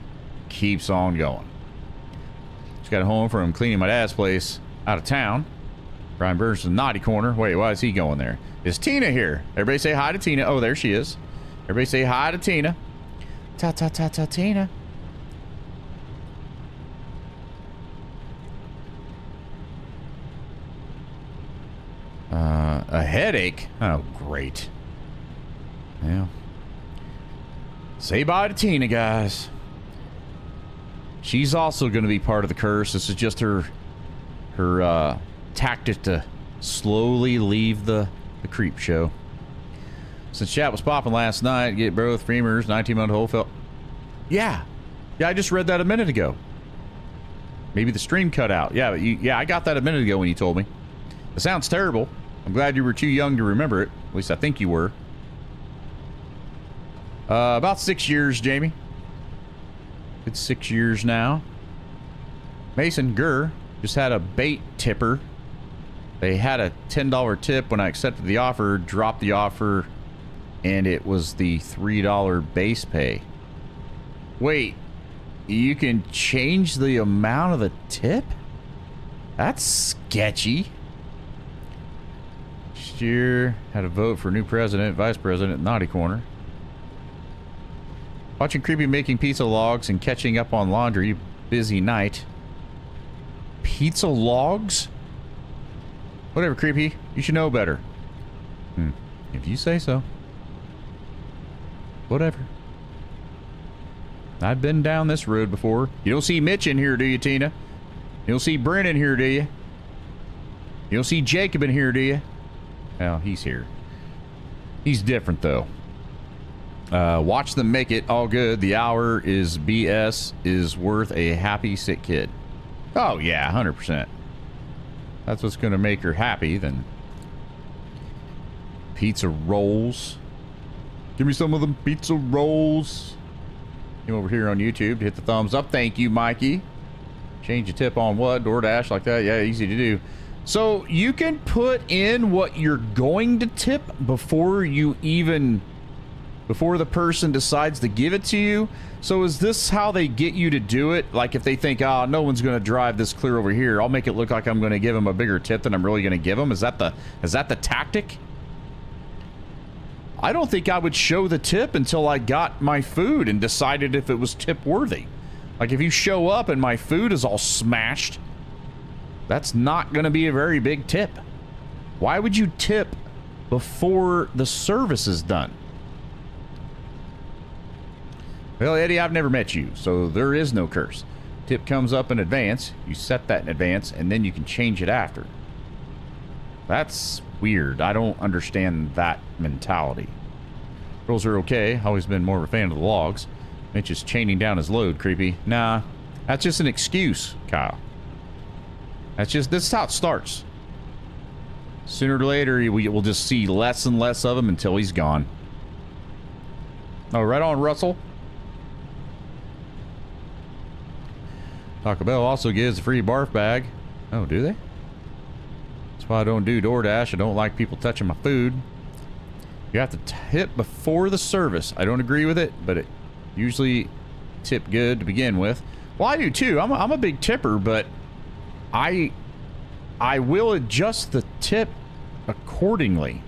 keeps on going. Just got home from cleaning my dad's place out of town. Brian Burns in the naughty corner. Wait, why is he going there? Is Tina here? Everybody say hi to Tina. Oh, there she is. Everybody say hi to Tina. Ta-ta-ta-ta, Tina. A headache? Oh, great. Yeah. Say bye to Tina, guys. She's also going to be part of the curse. This is just her tactic to slowly leave the creep show. Since chat was popping last night, get both femurs, 19-month-old felt. Yeah, I just read that a minute ago. Maybe the stream cut out. Yeah, but I got that a minute ago when you told me. It sounds terrible. I'm glad you were too young to remember it. At least I think you were. About 6 years, Jamie. It's 6 years now. Mason Gurr just had a bait tipper. They had a $10 tip when I accepted the offer, dropped the offer, and it was the $3 base pay. Wait, you can change the amount of the tip? That's sketchy. Last year, had a vote for new president, vice president, Naughty Corner. Watching Creepy making pizza logs and catching up on laundry. Busy night. Pizza logs? Whatever, Creepy. You should know better. If you say so. Whatever. I've been down this road before. You don't see Mitch in here, do you, Tina? You don't see Brent in here, do you? You don't see Jacob in here, do you? Well, he's here. He's different, though. Watch them make it all good. The hour is BS is worth a happy sick kid. Oh, yeah, 100%. That's what's going to make her happy, then. Pizza rolls. Give me some of them pizza rolls. Came over here on YouTube to hit the thumbs up. Thank you, Mikey. Change the tip on what? DoorDash like that? Yeah, easy to do. So you can put in what you're going to tip before the person decides to give it to you. So is this how they get you to do it? Like if they think, oh, no one's going to drive this clear over here, I'll make it look like I'm going to give them a bigger tip than I'm really going to give them. Is that the tactic? I don't think I would show the tip until I got my food and decided if it was tip worthy. Like if you show up and my food is all smashed, that's not going to be a very big tip. Why would you tip before the service is done? Well, Eddie, I've never met you, so there is no curse. Tip comes up in advance, you set that in advance, and then you can change it after. That's weird. I don't understand that mentality. Rolls are okay. Always been more of a fan of the logs. Mitch is chaining down his load, Creepy. Nah, that's just an excuse, Kyle. This is how it starts. Sooner or later, we'll just see less and less of him until he's gone. Oh, right on, Russell. Taco Bell also gives a free barf bag. Oh, do they? That's why I don't do DoorDash. I don't like people touching my food. You have to tip before the service. I don't agree with it, but it usually tip good to begin with. Well, I do too. I'm a big tipper, but I will adjust the tip accordingly.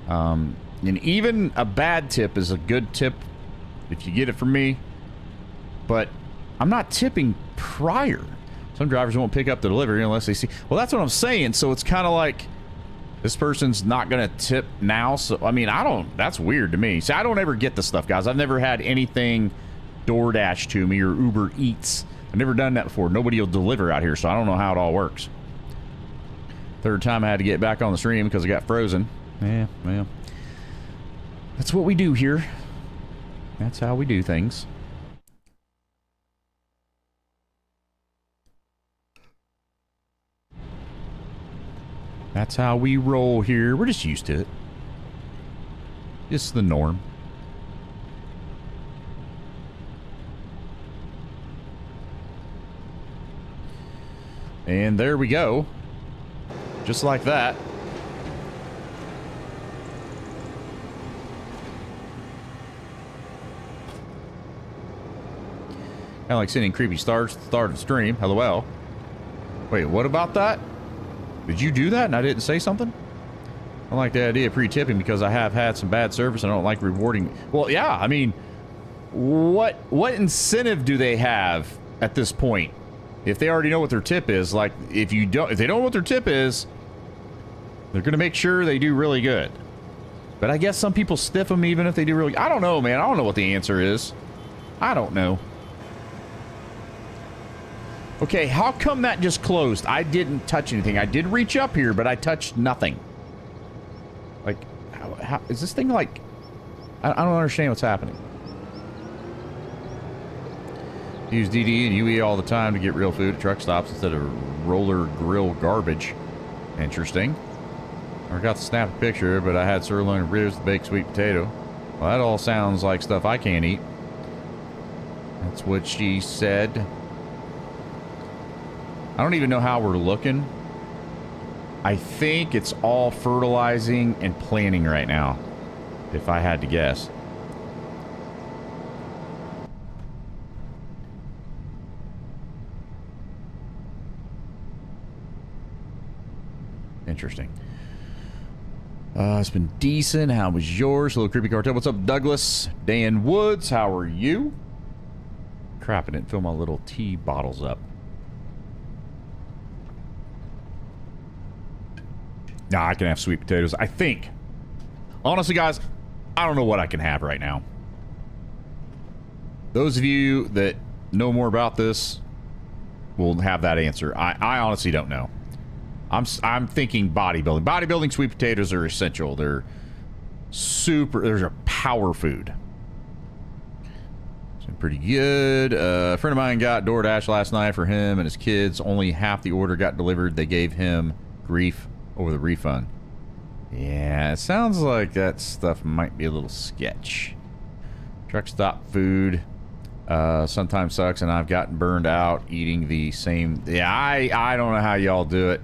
And even a bad tip is a good tip if you get it from me. But I'm not tipping prior. Some drivers won't pick up the delivery unless they see. Well, that's what I'm saying. So it's kind of like this person's not going to tip now. So, I mean, that's weird to me. See, I don't ever get this stuff, guys. I've never had anything DoorDash to me or Uber Eats. I've never done that before. Nobody will deliver out here, so I don't know how it all works. Third time I had to get back on the stream because I got frozen. Yeah, well, that's what we do here. That's how we do things. That's how we roll here. We're just used to it. It's the norm. And there we go. Just like that. Kind of like sending creepy stars at the start of the stream. LOL. Wait, what about that? Did you do that and I didn't say something? I don't like the idea of pre-tipping because I have had some bad service and I don't like rewarding. Well, yeah, I mean, what incentive do they have at this point? If they already know what their tip is, like if they don't know what their tip is, they're going to make sure they do really good. But I guess some people stiff them even if they do really. I don't know, man. I don't know what the answer is. I don't know. Okay, how come that just closed? I didn't touch anything. I did reach up here, but I touched nothing. Like, how is this thing like? I don't understand what's happening. Use DD and UE all the time to get real food at truck stops instead of roller grill garbage. Interesting. I forgot to snap a picture, but I had sirloin and ribs with baked sweet potato. Well, that all sounds like stuff I can't eat. That's what she said. I don't even know how we're looking. I think it's all fertilizing and planting right now, if I had to guess. Interesting. It's been decent. How was yours? Little Creepy Cartel. What's up, Douglas? Dan Woods, how are you? Crap, I didn't fill my little tea bottles up. Nah, I can have sweet potatoes. I think. Honestly, guys, I don't know what I can have right now. Those of you that know more about this will have that answer. I honestly don't know. I'm thinking bodybuilding. Bodybuilding sweet potatoes are essential. They're a power food. It's been pretty good. A friend of mine got DoorDash last night for him and his kids. Only half the order got delivered. They gave him grief over the refund. Yeah, it sounds like that stuff might be a little sketch. Truck stop food sometimes sucks, and I've gotten burned out eating the same. Yeah, I don't know how y'all do it.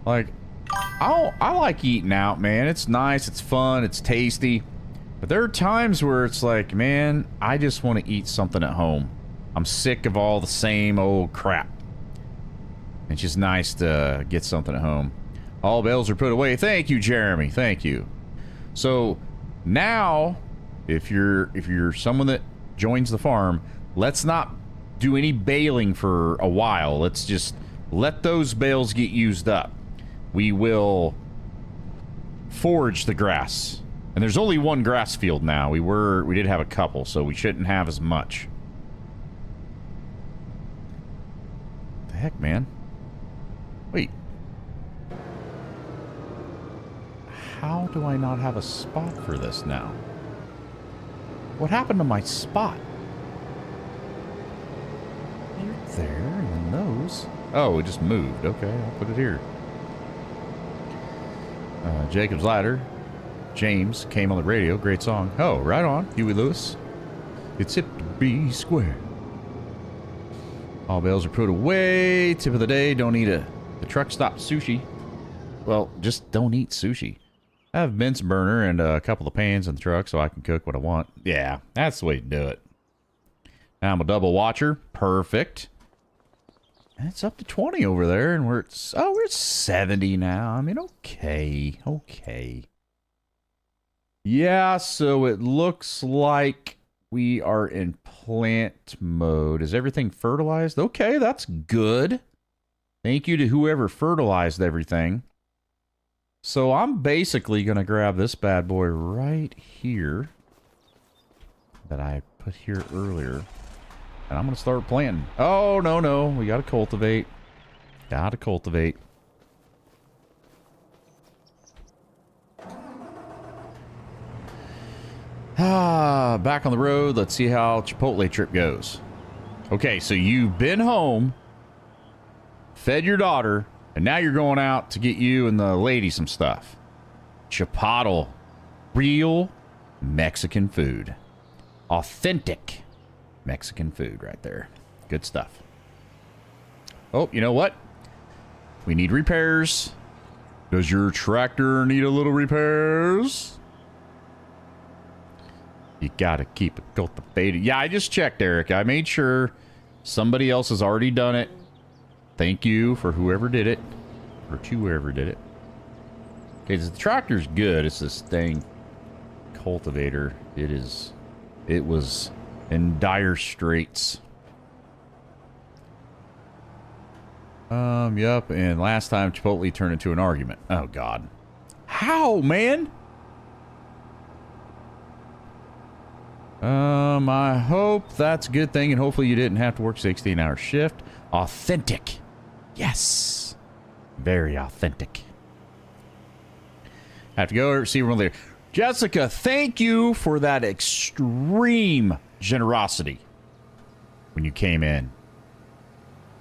Like, I like eating out, man. It's nice, it's fun, it's tasty. But there are times where it's like, man, I just want to eat something at home. I'm sick of all the same old crap. It's just nice to get something at home. All bales are put away. Thank you, Jeremy. Thank you. So now, if you're someone that joins the farm, let's not do any baling for a while. Let's just let those bales get used up. We will forage the grass. And there's only one grass field now. We did have a couple, so we shouldn't have as much. The heck, man? Wait. How do I not have a spot for this now? What happened to my spot? You're there, and then those. Oh, it just moved. Okay, I'll put it here. Jacob's Ladder. James came on the radio. Great song. Oh, right on. Huey Lewis. It's hip to be square. All bales are put away. Tip of the day, don't eat the truck stop sushi. Well, just don't eat sushi. I have a Bunsen burner and a couple of pans in the truck so I can cook what I want. Yeah, that's the way to do it. Now I'm a double watcher. Perfect. And it's up to 20 over there, and we're at 70 now. I mean, okay. Okay. Yeah, so it looks like we are in plant mode. Is everything fertilized? Okay, that's good. Thank you to whoever fertilized everything. So I'm basically going to grab this bad boy right here that I put here earlier. And I'm going to start planting. Oh, no. We got to cultivate. Got to cultivate. Back on the road. Let's see how Chipotle trip goes. Okay, so you've been home, fed your daughter, and now you're going out to get you and the lady some stuff. Chipotle. Real Mexican food. Authentic Mexican food right there. Good stuff. Oh, you know what? We need repairs. Does your tractor need a little repairs? You gotta keep it cultivated. Yeah, I just checked, Eric. I made sure somebody else has already done it. Thank you for whoever did it. Or to whoever did it. Okay, the tractor's good. It's this dang cultivator. It was in dire straits. Yep, and last time Chipotle turned into an argument. Oh, God. How, man? I hope that's a good thing, and hopefully you didn't have to work 16-hour shift. Authentic. Yes. Very authentic. Have to go see everyone later. Jessica, thank you for that extreme generosity when you came in.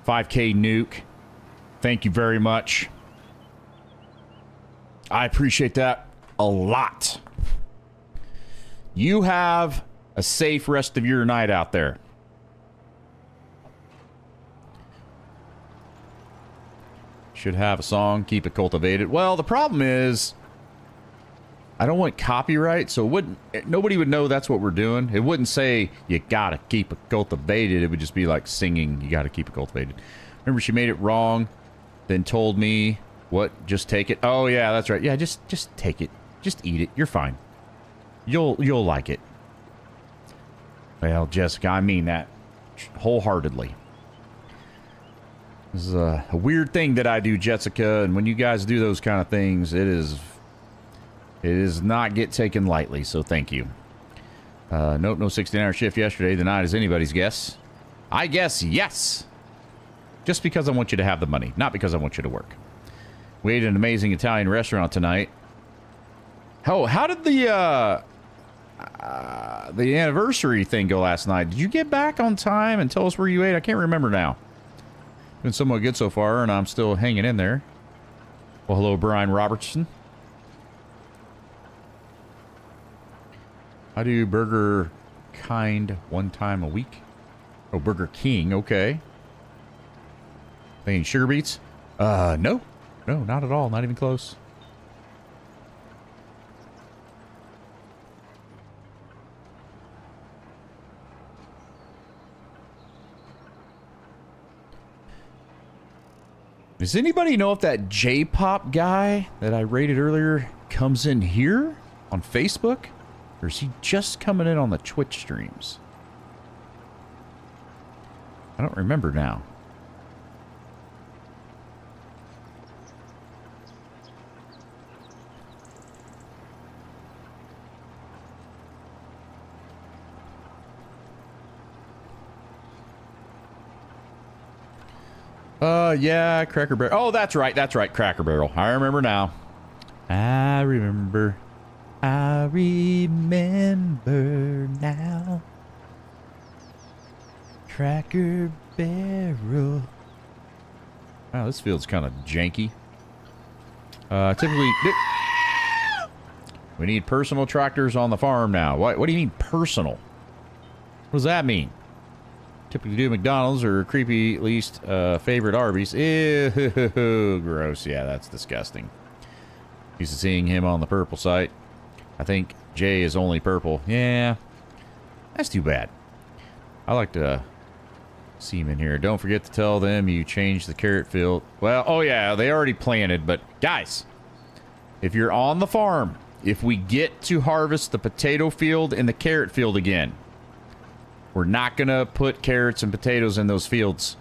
5K nuke. Thank you very much. I appreciate that a lot. You have a safe rest of your night out there. Should have a song, keep it cultivated. Well, the problem is I don't want copyright, so nobody would know that's what we're doing. It wouldn't say you gotta keep it cultivated. It would just be like singing, you gotta keep it cultivated. Remember, she made it wrong, then told me What? Just take it? Oh, yeah, that's right. Yeah, just take it. Just eat it. You're fine. You'll like it. Well, Jessica, I mean that wholeheartedly. This is a weird thing that I do, Jessica, and when you guys do those kind of things, it is not get taken lightly, so thank you. Nope, no 16-hour shift yesterday. The night is anybody's guess. I guess yes. Just because I want you to have the money, not because I want you to work. We ate at an amazing Italian restaurant tonight. Oh, how did the anniversary thing go last night? Did you get back on time and tell us where you ate? I can't remember now. Been somewhat good so far, and I'm still hanging in there. Well, hello, Brian Robertson. I do Burger Kind one time a week. Oh, Burger King, okay. Any sugar beets? No. No, not at all. Not even close. Does anybody know if that J-pop guy that I rated earlier comes in here on Facebook? Or is he just coming in on the Twitch streams? I don't remember now. Yeah, Cracker Barrel. Oh, that's right, Cracker Barrel. I remember now. I remember now. Cracker Barrel. Wow, this feels kind of janky. Typically... We need personal tractors on the farm now. What do you mean, personal? What does that mean? Typically do McDonald's or creepy least favorite Arby's. Ew, gross. Yeah, that's disgusting. Used to seeing him on the purple site. I think Jay is only purple. Yeah, that's too bad. I like to see him in here. Don't forget to tell them you changed the carrot field. Well, oh yeah, they already planted. But guys, if you're on the farm, if we get to harvest the potato field and the carrot field again, we're not going to put carrots and potatoes in those fields.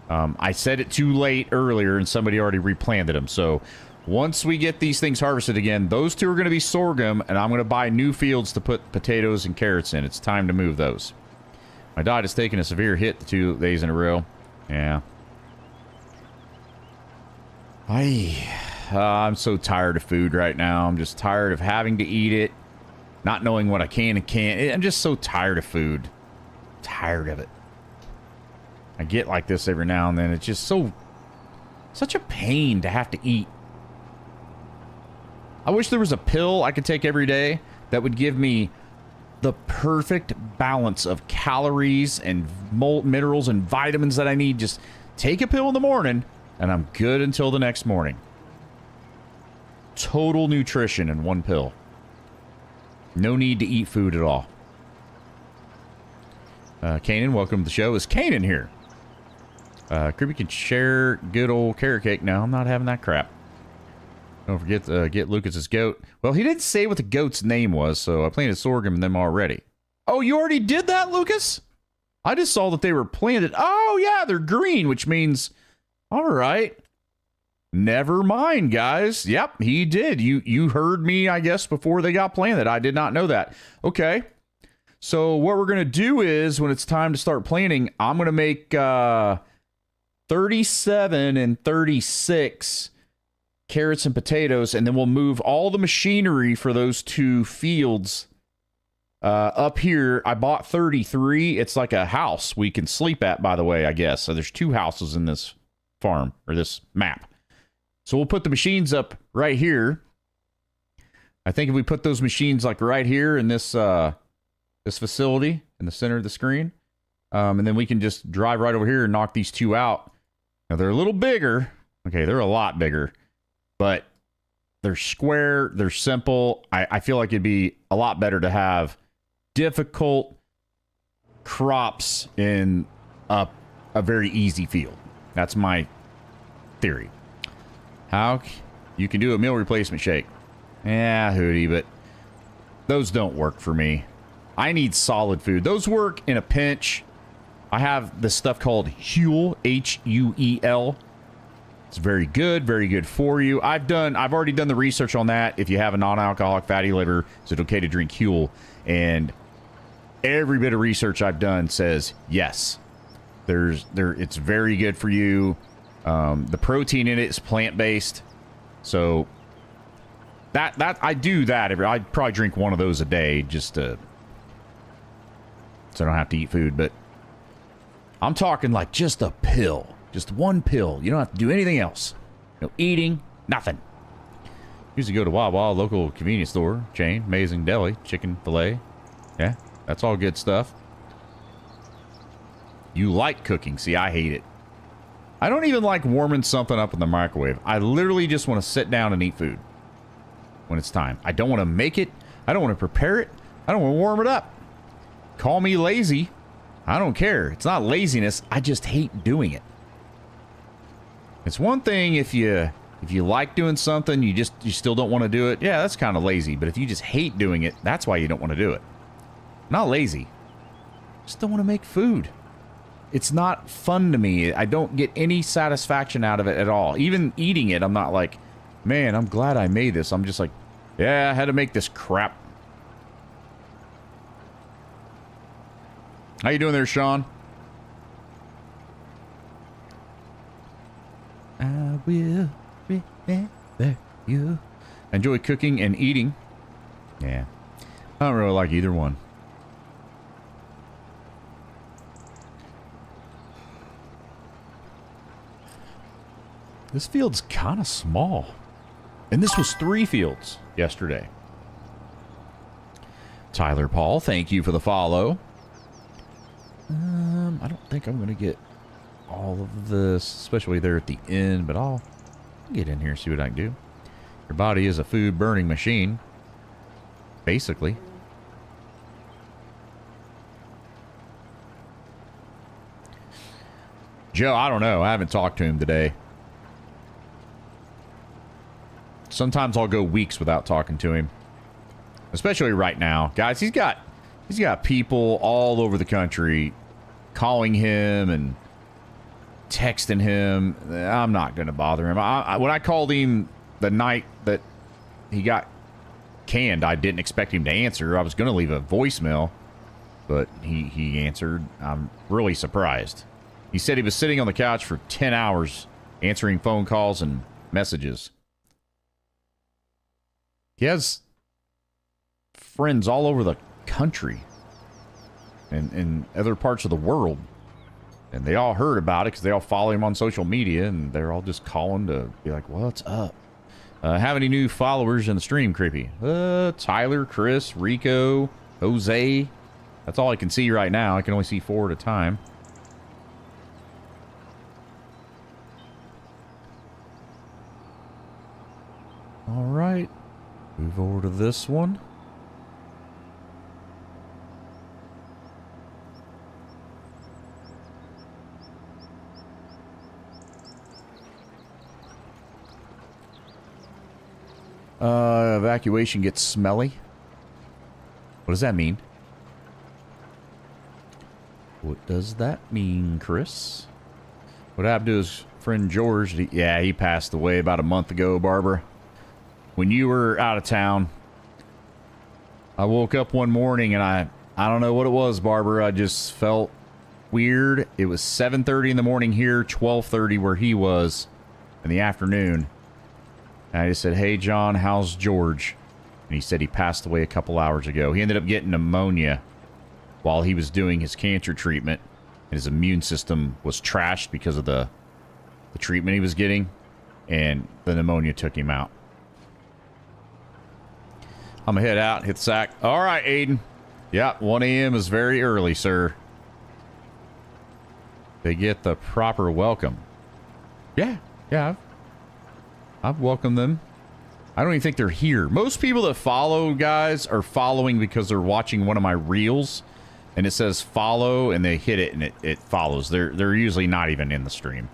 I said it too late earlier, and somebody already replanted them. So once we get these things harvested again, those two are going to be sorghum, and I'm going to buy new fields to put potatoes and carrots in. It's time to move those. My diet has taken a severe hit the 2 days in a row. Yeah. I'm so tired of food right now. I'm just tired of having to eat it, not knowing what I can and can't. I'm just so tired of food. Tired of it. I get like this every now and then. It's just such a pain to have to eat. I wish there was a pill I could take every day that would give me the perfect balance of calories and minerals and vitamins that I need. Just take a pill in the morning and I'm good until the next morning. Total nutrition in one pill. No need to eat food at all. Kanan, welcome to the show. Is Kanan here? Creepy can share good old carrot cake. No, I'm not having that crap. Don't forget to get Lucas's goat. Well, he didn't say what the goat's name was, so I planted sorghum in them already. Oh, you already did that, Lucas? I just saw that they were planted. Oh, yeah, they're green, which means... All right. Never mind, guys. Yep, he did. You heard me, I guess, before they got planted. I did not know that. Okay. So what we're going to do is, when it's time to start planting, I'm going to make 37 and 36 carrots and potatoes, and then we'll move all the machinery for those 2 fields up here. I bought 33. It's like a house we can sleep at, by the way, I guess. So there's 2 houses in this farm, or this map. So we'll put the machines up right here. I think if we put those machines like right here in this... this facility in the center of the screen. And then we can just drive right over here and knock these 2 out. Now, they're a little bigger. Okay, they're a lot bigger. But they're square. They're simple. I feel like it'd be a lot better to have difficult crops in a very easy field. That's my theory. You can do a meal replacement shake. Yeah, Hootie, but those don't work for me. I need solid food. Those work in a pinch. I have this stuff called Huel, Huel. It's very good for you. I've already done the research on that. If you have a non-alcoholic fatty liver, is it okay to drink Huel? And every bit of research I've done says yes. It's very good for you. The protein in it is plant-based, so that I do that. I'd probably drink one of those a day just so I don't have to eat food. But I'm talking like just a pill, just one pill. You don't have to do anything else. No eating, nothing. Used to go to Wawa, local convenience store chain, amazing deli, chicken fillet. Yeah, that's all good stuff. You like cooking. See, I hate it. I don't even like warming something up in the microwave. I literally just want to sit down and eat food when it's time. I don't want to make it. I don't want to prepare it. I don't want to warm it up. Call me lazy. I don't care. It's not laziness. I just hate doing it. It's one thing if you like doing something, you still don't want to do it. Yeah, that's kind of lazy. But if you just hate doing it, that's why you don't want to do it. Not lazy. Just don't want to make food. It's not fun to me. I don't get any satisfaction out of it at all. Even eating it, I'm not like, man, I'm glad I made this. I'm just like, yeah, I had to make this crap. How you doing there, Sean? I will remember you. I enjoy cooking and eating. Yeah. I don't really like either one. This field's kind of small. And this was 3 fields yesterday. Tyler Paul, thank you for the follow. I don't think I'm going to get all of this, especially there at the end, but I'll get in here and see what I can do. Your body is a food burning machine, basically. Joe, I don't know. I haven't talked to him today. Sometimes I'll go weeks without talking to him. Especially right now. Guys, he's got people all over the country calling him and texting him. I'm not going to bother him. When I called him the night that he got canned, I didn't expect him to answer. I was going to leave a voicemail, but he answered. I'm really surprised. He said he was sitting on the couch for 10 hours answering phone calls and messages. He has friends all over the country and in other parts of the world. And they all heard about it because they all follow him on social media, and they're all just calling to be like, what's up? Have any new followers in the stream, Creepy? Tyler, Chris, Rico, Jose. That's all I can see right now. I can only see 4 at a time. All right. Move over to this one. Evacuation gets smelly. What does that mean? What does that mean, Chris? What happened to his friend George? He passed away about a month ago, Barbara. When you were out of town, I woke up one morning and I don't know what it was, Barbara. I just felt weird. It was 7:30 in the morning here, 12:30 where he was in the afternoon. And I just said, hey, John, how's George? And he said he passed away a couple hours ago. He ended up getting pneumonia while he was doing his cancer treatment. And his immune system was trashed because of the treatment he was getting. And the pneumonia took him out. I'm going to head out, hit the sack. All right, Aiden. Yeah, 1 a.m. is very early, sir. They get the proper welcome. Yeah, I've welcomed them. I don't even think they're here. Most people that follow, guys, are following because they're watching one of my reels. And it says follow, and they hit it, and it follows. They're usually not even in the stream.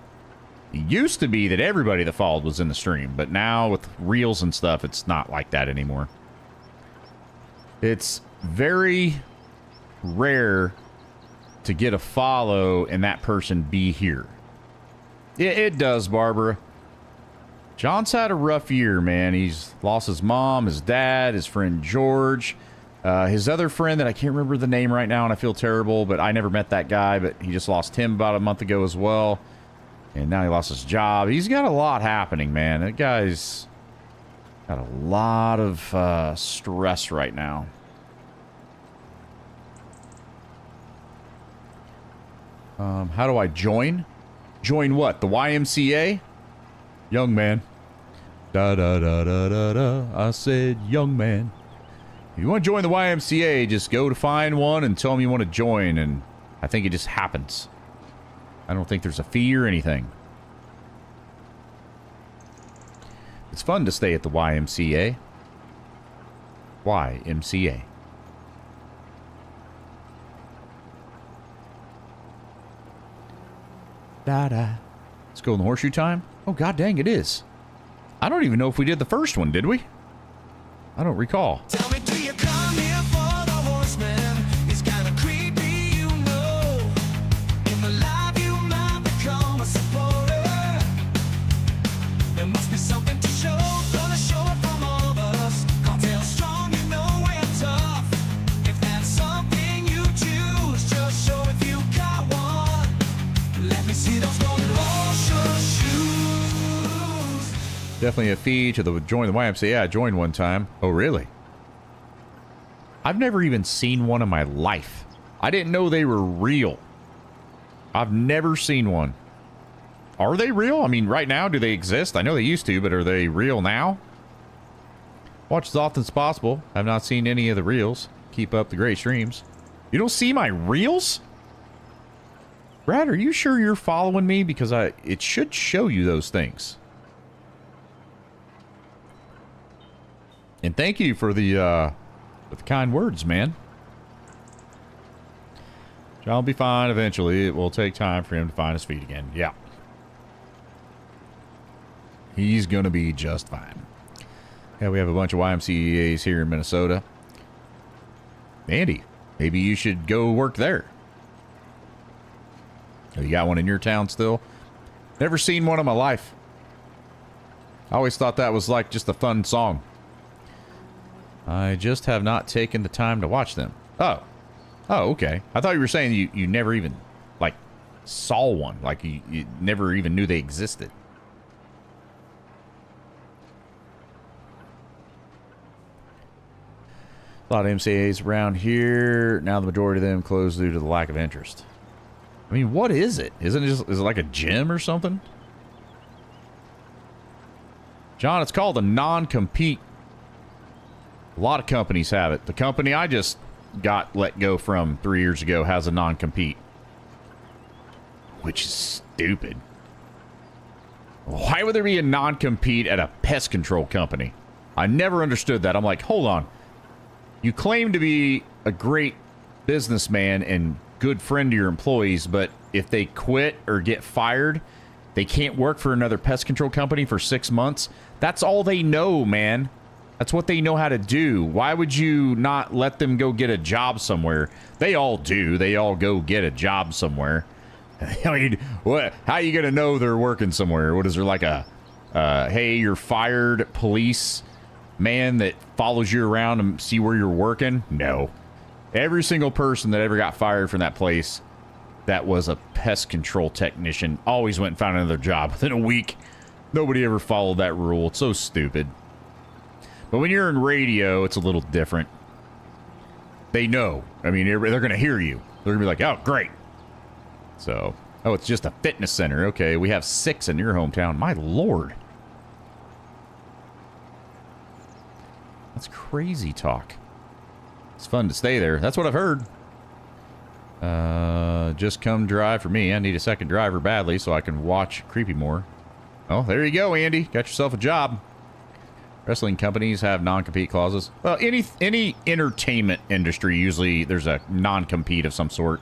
It used to be that everybody that followed was in the stream, but now with reels and stuff, it's not like that anymore. It's very rare to get a follow and that person be here. It does, Barbara. John's had a rough year, man. He's lost his mom, his dad, his friend George, his other friend that I can't remember the name right now, and I feel terrible, but I never met that guy, but he just lost him about a month ago as well. And now he lost his job. He's got a lot happening, man. That guy's got a lot of stress right now. How do I join? Join what? The YMCA? Young man. Da da da da da da. I said young man. If you want to join the YMCA, just go to find one and tell them you want to join, and I think it just happens. I don't think there's a fee or anything. It's fun to stay at the YMCA. YMCA. Da-da. Let's go in the horseshoe time. Oh, god dang, it is. I don't even know if we did the first one, did we? I don't recall. Tell me, do you come here for the horseman? It's kind of creepy, you know. In the life you might become a supporter. There must be something to show, gonna show it from all of us. Cocktail strong, you know we're tough. If that's something you choose, just show if you got one. Let me see those golden horseshoe shoes. Definitely a fee to the join the YMCA. I joined one time. Oh, really? I've never even seen one in my life. I didn't know they were real. I've never seen one. Are they real? I mean, right now, do they exist? I know they used to, but are they real now? Watch as often as possible. I've not seen any of the reels. Keep up the great streams. You don't see my reels? Brad, are you sure you're following me? Because it should show you those things. And thank you for the kind words, man. John will be fine eventually. It will take time for him to find his feet again. Yeah. He's going to be just fine. Yeah, we have a bunch of YMCAs here in Minnesota. Andy, maybe you should go work there. Oh, you got one in your town still? Never seen one in my life. I always thought that was like just a fun song. I just have not taken the time to watch them. Oh. Oh, okay. I thought you were saying you never even, like, saw one. Like, you never even knew they existed. A lot of MCAs around here. Now the majority of them closed due to the lack of interest. I mean, what is it? Isn't it just, is it like a gym or something? John, it's called a non-compete. A lot of companies have it. The company I just got let go from 3 years ago has a non-compete. Which is stupid. Why would there be a non-compete at a pest control company? I never understood that. I'm like, hold on. You claim to be a great businessman and good friend to your employees, but if they quit or get fired, they can't work for another pest control company for 6 months. That's all they know, man. That's what they know how to do. Why would you not let them go get a job somewhere? They all do. They all go get a job somewhere. I mean, what? How are you going to know they're working somewhere? What is there, like a, hey, you're fired police man that follows you around and see where you're working? No. Every single person that ever got fired from that place that was a pest control technician always went and found another job within a week. Nobody ever followed that rule. It's so stupid. But when you're in radio, it's a little different. They know. I mean, they're going to hear you. They're going to be like, oh, great. So, oh, it's just a fitness center. Okay, we have 6 in your hometown. My lord. That's crazy talk. It's fun to stay there. That's what I've heard. Just come drive for me. I need a second driver badly so I can watch Creepy more. Oh, there you go, Andy. Got yourself a job. Wrestling companies have non-compete clauses. Well, any entertainment industry, usually there's a non-compete of some sort.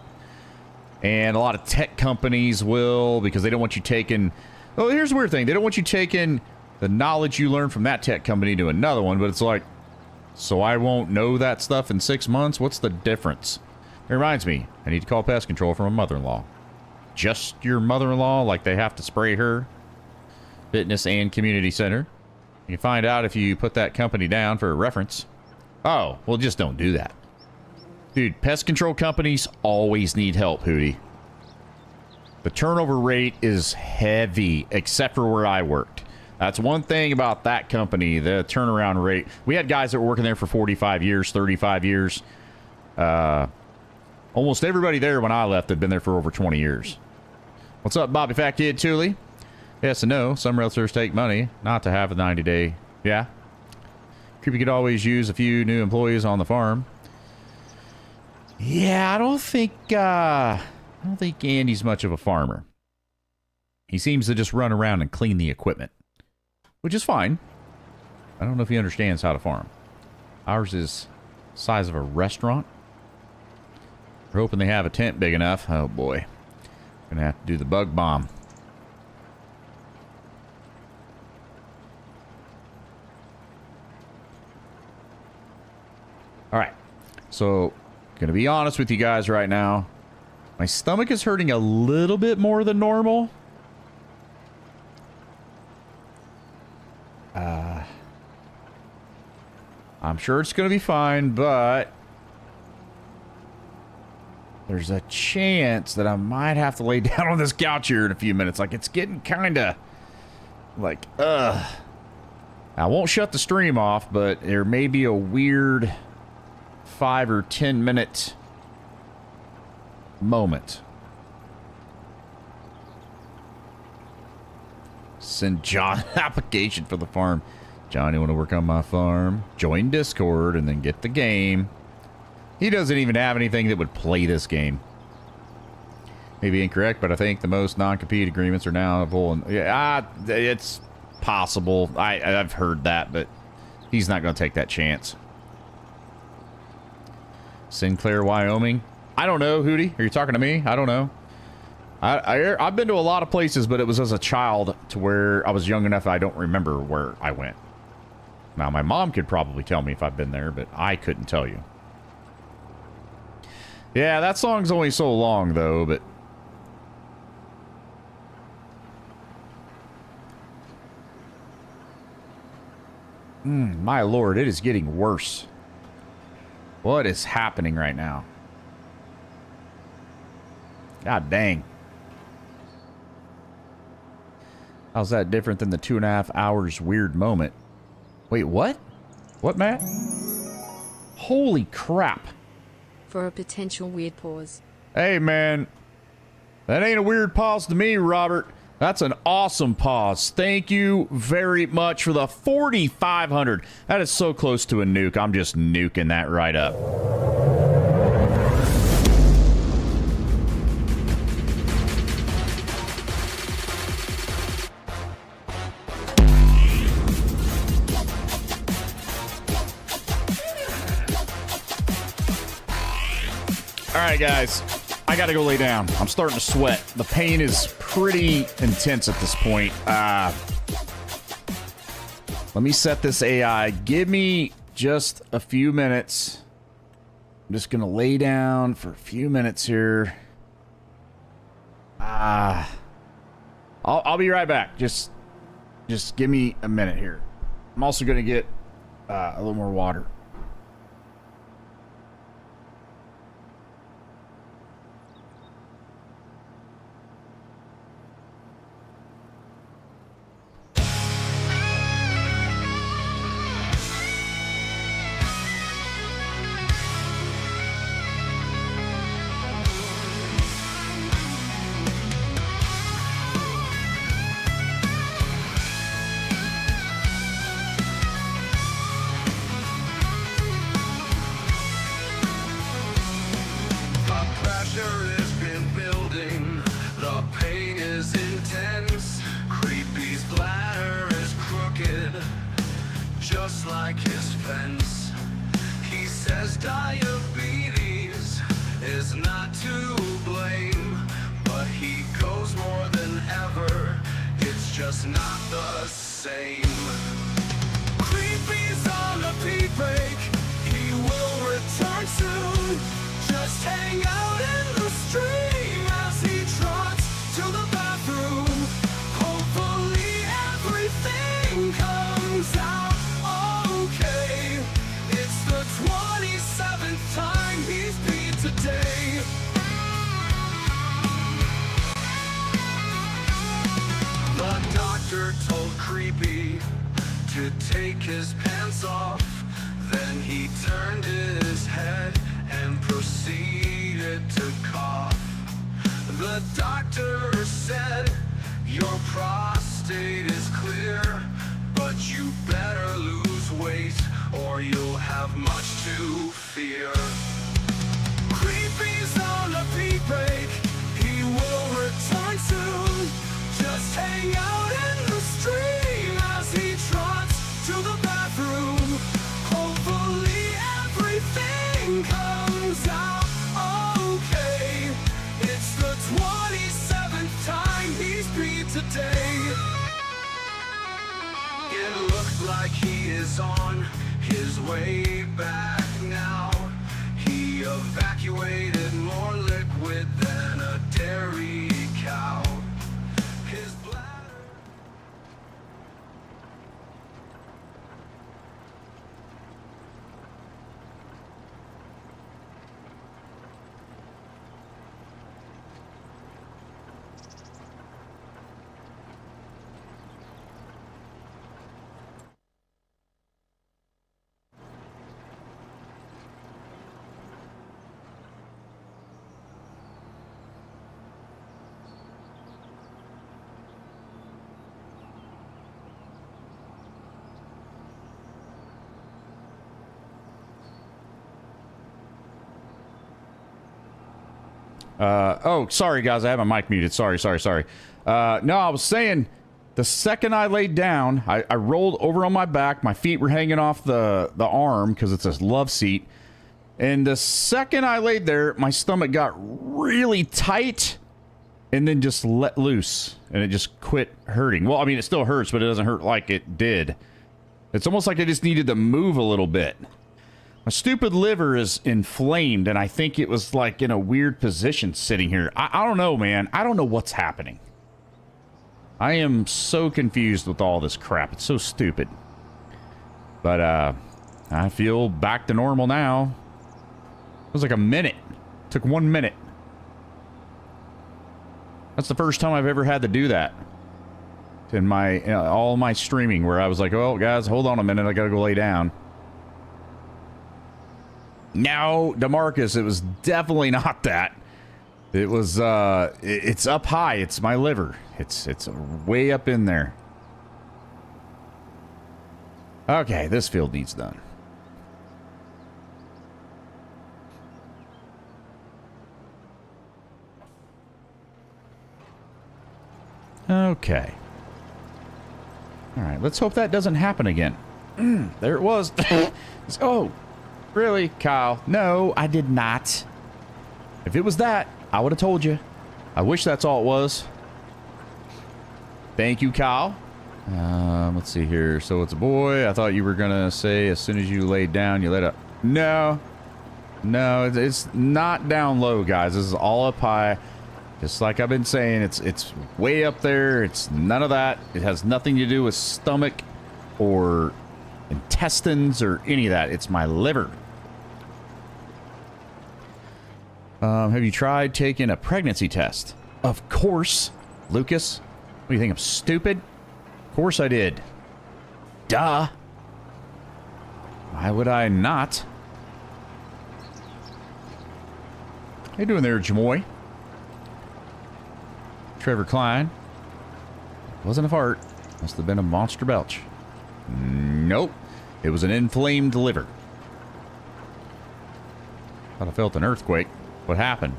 And a lot of tech companies will, because they don't want you taking Well, here's the weird thing. They don't want you taking the knowledge you learned from that tech company to another one, but it's like, so I won't know that stuff in 6 months? What's the difference? It reminds me, I need to call pest control from a mother-in-law. Just your mother-in-law? Like they have to spray her? Fitness and community center. You can find out if you put that company down for a reference. Oh, well, just don't do that. Dude, pest control companies always need help, Hootie. The turnover rate is heavy, except for where I worked. That's one thing about that company, the turnaround rate. We had guys that were working there for 45 years, 35 years. Almost everybody there when I left had been there for over 20 years. What's up, Bobby Fat Kid Thule? Yes and no. Some realtors take money not to have a 90-day. Yeah. Creepy could always use a few new employees on the farm. Yeah, I don't think Andy's much of a farmer. He seems to just run around and clean the equipment, which is fine. I don't know if he understands how to farm. Ours is the size of a restaurant. We're hoping they have a tent big enough. Oh boy. Gonna have to do the bug bomb. Alright. So, gonna be honest with you guys right now. My stomach is hurting a little bit more than normal. I'm sure it's gonna be fine, but there's a chance that I might have to lay down on this couch here in a few minutes. Like, it's getting kinda like, I won't shut the stream off, but there may be a weird 5 or 10 minute moment. Send John an application for the farm. John, you want to work on my farm? Join Discord and then get the game. He doesn't even have anything that would play this game. Maybe incorrect, but I think the most non-compete agreements are now full. Yeah, it's possible. I've heard that, but he's not going to take that chance. Sinclair, Wyoming. I don't know, Hootie. Are you talking to me? I don't know. I've been to a lot of places, but it was as a child to where I was young enough I don't remember where I went. Now, my mom could probably tell me if I've been there, but I couldn't tell you. Yeah, that song's only so long, though, but... my lord, it is getting worse. What is happening right now? God dang. How's that different than the 2.5 hours weird moment? Wait, what? What, Matt? Holy crap. For a potential weird pause. Hey, man. That ain't a weird pause to me, Robert. That's an awesome pause. Thank you very much for the 4,500. That is so close to a nuke. I'm just nuking that right up. All right, guys. I gotta go lay down. I'm starting to sweat. The pain is pretty intense at this point. Let me set this AI. Give me just a few minutes. I'm just gonna lay down for a few minutes here. I'll be right back. Just give me a minute here. I'm also gonna get a little more water. Just like his fence, he says diabetes is not to blame, but he goes more than ever. It's just not the same. Creepy's on a pee break, he will return soon. Just hang out in the stream as he trots to the bathroom. Hopefully everything comes out okay. It's the 27th time he's peed today. The doctor told Creepy to take his pants off. Then he turned his head and proceeded to cough. The doctor said, your prostate is clear, but you better lose weight or you'll have much to fear. Creepy's on a pee break, he will return soon. Just hang out in the stream as he trots to the bathroom. Hopefully everything comes out okay. It's the 27th time he's peed today. It looked like he is on his way back now. He evacuated more liquid than a dairy cow. His bladder... Oh, sorry, guys. I have my mic muted. Sorry. No, I was saying the second I laid down, I rolled over on my back. My feet were hanging off the arm because it's a love seat. And the second I laid there, my stomach got really tight and then just let loose. And it just quit hurting. Well, I mean, it still hurts, but it doesn't hurt like it did. It's almost like I just needed to move a little bit. My stupid liver is inflamed, and I think it was like in a weird position sitting here. I don't know, man. I don't know what's happening. I am so confused with all this crap. It's so stupid. But I feel back to normal now. It was like a minute. It took 1 minute. That's the first time I've ever had to do that in my all my streaming, where I was like, "Oh, guys, hold on a minute. I gotta go lay down." No, DeMarcus, it was definitely not that. It was, it's up high. It's my liver. It's way up in there. Okay, this field needs done. Okay. All right, let's hope that doesn't happen again. There it was. Oh. Really, Kyle? No, I did not. If it was that, I would have told you. I wish that's all it was. Thank you, Kyle. Let's see here. So it's a boy. I thought you were going to say as soon as you laid down, you let up. No. No, it's not down low, guys. This is all up high. Just like I've been saying, it's way up there. It's none of that. It has nothing to do with stomach or intestines or any of that. It's my liver. Have you tried taking a pregnancy test? Of course, Lucas. What do you think, I'm stupid? Of course I did. Duh. Why would I not? How you doing there, Jamoy? Trevor Klein. Wasn't a fart. Must have been a monster belch. Nope. It was an inflamed liver. Thought I felt an earthquake. What happened?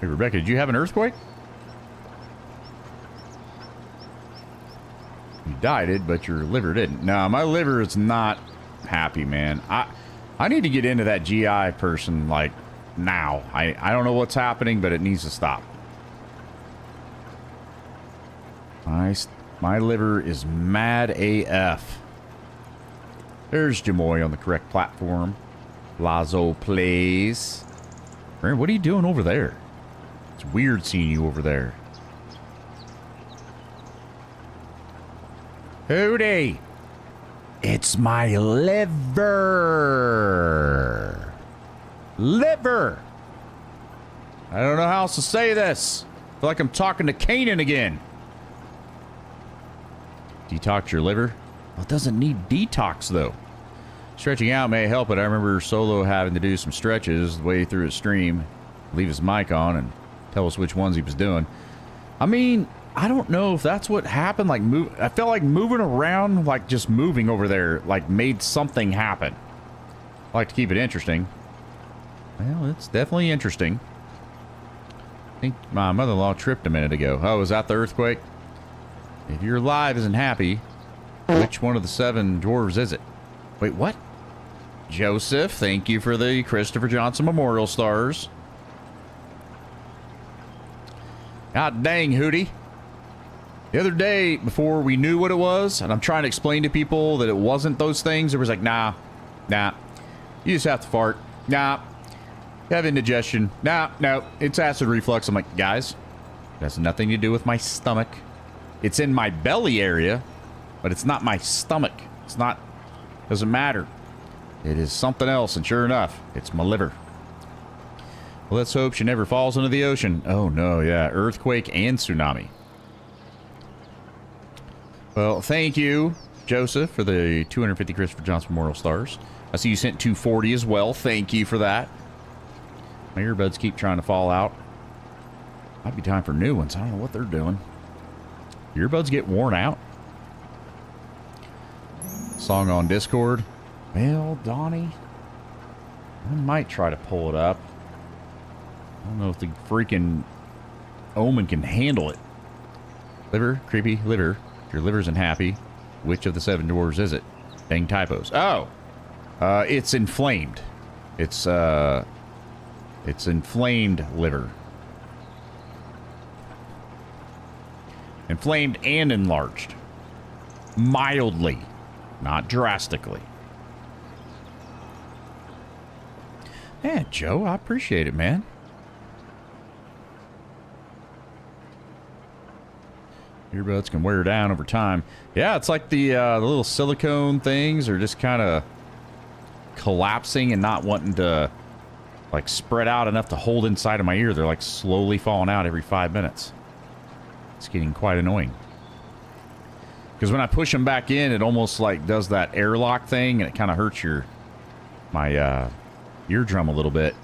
Hey, Rebecca, did you have an earthquake? You died it, but your liver didn't. No, my liver is not happy, man. I need to get into that GI person, like, now. I don't know what's happening, but it needs to stop. My liver is mad AF. There's Jamoy on the correct platform. Lazo plays. Aaron, what are you doing over there? It's weird seeing you over there. Hootie! It's my liver! Liver! I don't know how else to say this. I feel like I'm talking to Kanan again. Detox your liver? Well, it doesn't need detox, though. Stretching out may help it. I remember Solo having to do some stretches the way through his stream, leave his mic on, and tell us which ones he was doing. I mean, I don't know if that's what happened. Like, I felt like moving around, like just moving over there, like made something happen. I like to keep it interesting. Well, it's definitely interesting. I think my mother-in-law tripped a minute ago. Oh, is that the earthquake? If your live isn't happy, which one of the 7 dwarves is it? Wait, what? Joseph, thank you for the Christopher Johnson Memorial Stars. God dang, Hootie. The other day, before we knew what it was, and I'm trying to explain to people that it wasn't those things, it was like, nah, you just have to fart. Nah, you have indigestion. Nah, no, it's acid reflux. I'm like, guys, it has nothing to do with my stomach. It's in my belly area, but it's not my stomach. It's not, doesn't matter. It is something else, and sure enough, it's my liver. Well, let's hope she never falls into the ocean. Oh, no, yeah, earthquake and tsunami. Well, thank you, Joseph, for the 250 Christopher Johnson Memorial Stars. I see you sent 240 as well. Thank you for that. My earbuds keep trying to fall out. Might be time for new ones. I don't know what they're doing. Earbuds get worn out. Song on Discord. Well, Donnie, I might try to pull it up. I don't know if the freaking Omen can handle it. Liver, creepy liver. If your liver isn't happy, which of the 7 dwarves is it? Dang typos. Oh, it's inflamed. It's inflamed liver. Inflamed and enlarged. Mildly, not drastically. Yeah, Joe, I appreciate it, man. Earbuds can wear down over time. Yeah, it's like the little silicone things are just kind of collapsing and not wanting to like spread out enough to hold inside of my ear. They're like slowly falling out every 5 minutes. It's getting quite annoying. Because when I push them back in, it almost like does that airlock thing, and it kind of hurts my eardrum a little bit.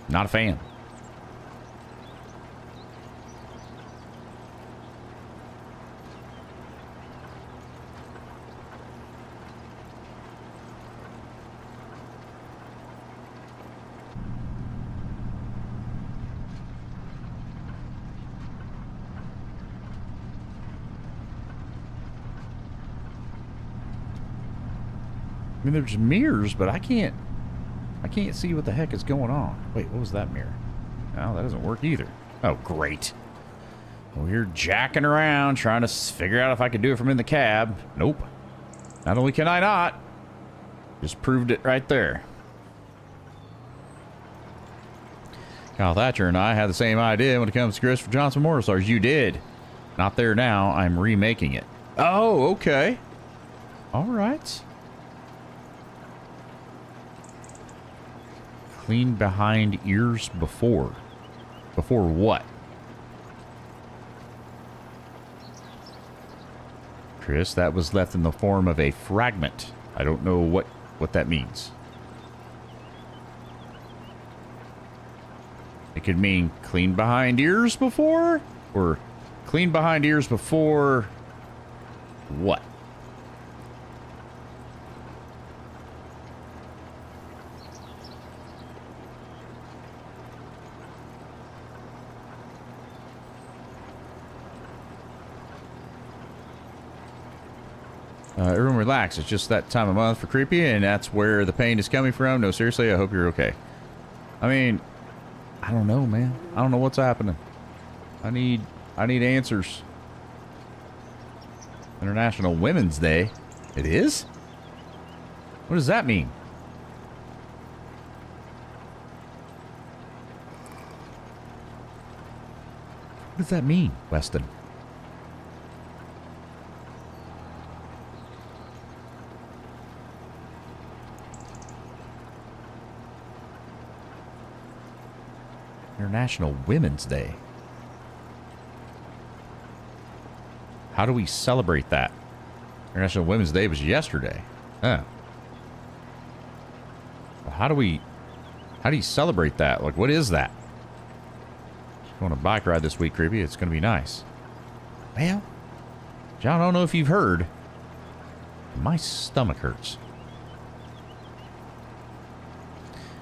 Not a fan. I mean, there's mirrors, but I can't see what the heck is going on. Wait, what was that mirror? No, that doesn't work either. Oh, great. We're jacking around, trying to figure out if I could do it from in the cab. Nope. Not only can I not, just proved it right there. Kyle Thatcher and I had the same idea when it comes to Christopher Johnson Memorial Stars. You did. Not there now. I'm remaking it. Oh, okay. All right. Clean behind ears before. Before what? Chris, that was left in the form of a fragment. I don't know what that means. It could mean clean behind ears before? Or clean behind ears before what? Everyone relax. It's just that time of month for creepy, and that's where the pain is coming from. No, seriously, I hope you're okay. I mean, I don't know, man. I don't know what's happening. I need answers. International Women's Day. It is? What does that mean? What does that mean, Weston? International Women's Day. How do we celebrate that? International Women's Day was yesterday. Huh. Well, how do you celebrate that? Like, what is that? Going on a bike ride this week, Creepy. It's going to be nice. Well, John, I don't know if you've heard. My stomach hurts.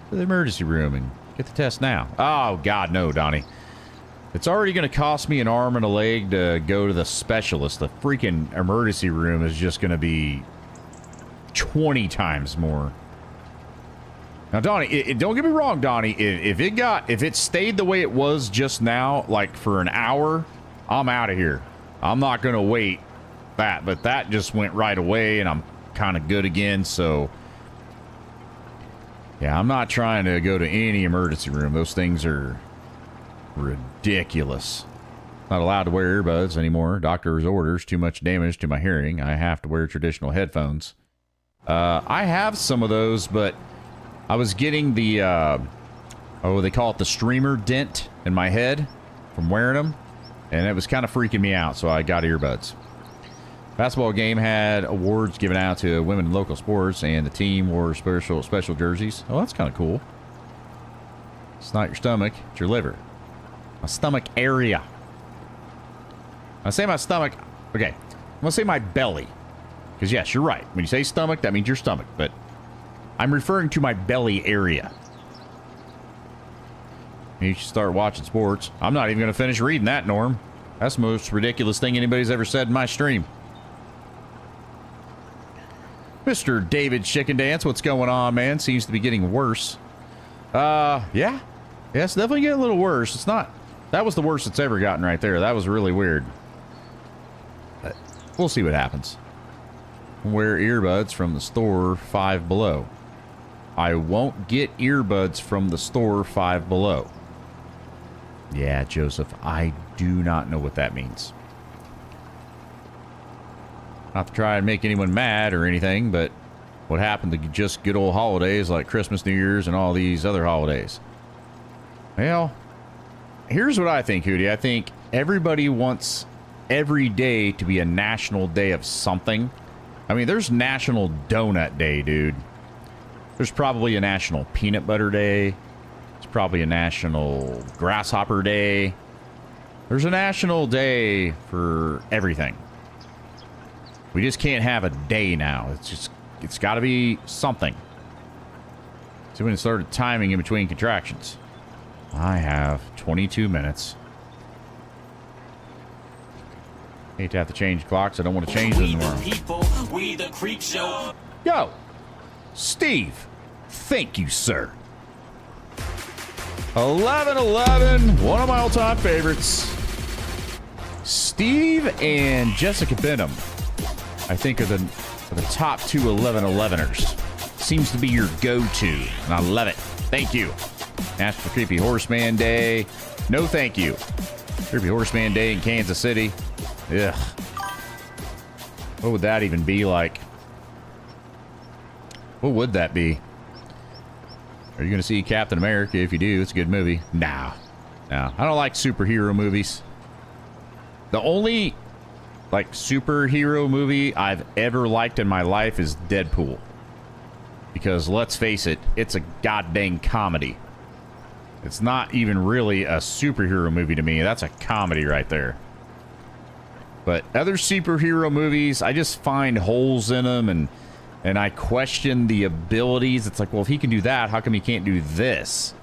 Go to the emergency room and get the test now. Oh, God, no, Donnie. It's already going to cost me an arm and a leg to go to the specialist. The freaking emergency room is just going to be 20 times more. Now, Donnie, don't get me wrong, Donnie. If it stayed the way it was just now, like for an hour, I'm out of here. I'm not going to wait that. But that just went right away, and I'm kind of good again. So, yeah, I'm not trying to go to any emergency room. Those things are ridiculous. Not allowed to wear earbuds anymore. Doctor's orders. Too much damage to my hearing. I have to wear traditional headphones. I have some of those, but I was getting the, they call it the streamer dent in my head from wearing them, and it was kind of freaking me out, so I got earbuds. Basketball game had awards given out to women in local sports, and the team wore special jerseys. Oh, that's kind of cool. It's not your stomach, it's your liver. My stomach area. I say my stomach, okay, I'm going to say my belly. Because, yes, you're right. When you say stomach, that means your stomach, but I'm referring to my belly area. You should start watching sports. I'm not even going to finish reading that, Norm. That's the most ridiculous thing anybody's ever said in my stream. Mr. David Chicken Dance, what's going on, man? Seems to be getting worse. Yeah, it's definitely getting a little worse. It's not... That was the worst it's ever gotten right there. That was really weird. But we'll see what happens. Wear earbuds from the store Five Below. I won't get earbuds from the store Five Below. Yeah, Joseph, I do not know what that means. Not to try and make anyone mad or anything, but what happened to just good old holidays like Christmas, New Year's, and all these other holidays? Well, here's what I think, Hootie. I think everybody wants every day to be a national day of something. I mean, there's National Donut Day, dude. There's probably a National Peanut Butter Day. There's probably a National Grasshopper Day. There's a national day for everything. We just can't have a day now. It's got to be something. So when it started timing in between contractions. I have 22 minutes. Hate to have to change clocks. I don't want to change them tomorrow. We the Creep Show. Yo, Steve, thank you, sir. 1111, one of my all-time favorites. Steve and Jessica Benham, I think, are the top two 1111ers. Seems to be your go-to, and I love it. Thank you. National Creepy Horseman Day. No, thank you. Creepy Horseman Day in Kansas City. Ugh. What would that even be like? What would that be? Are you going to see Captain America? If you do, it's a good movie. No. I don't like superhero movies. The only, like, superhero movie I've ever liked in my life is Deadpool. Because, let's face it, it's a goddamn comedy. It's not even really a superhero movie to me. That's a comedy right there. But other superhero movies, I just find holes in them, and I question the abilities. It's like, well, if he can do that, how come he can't do this?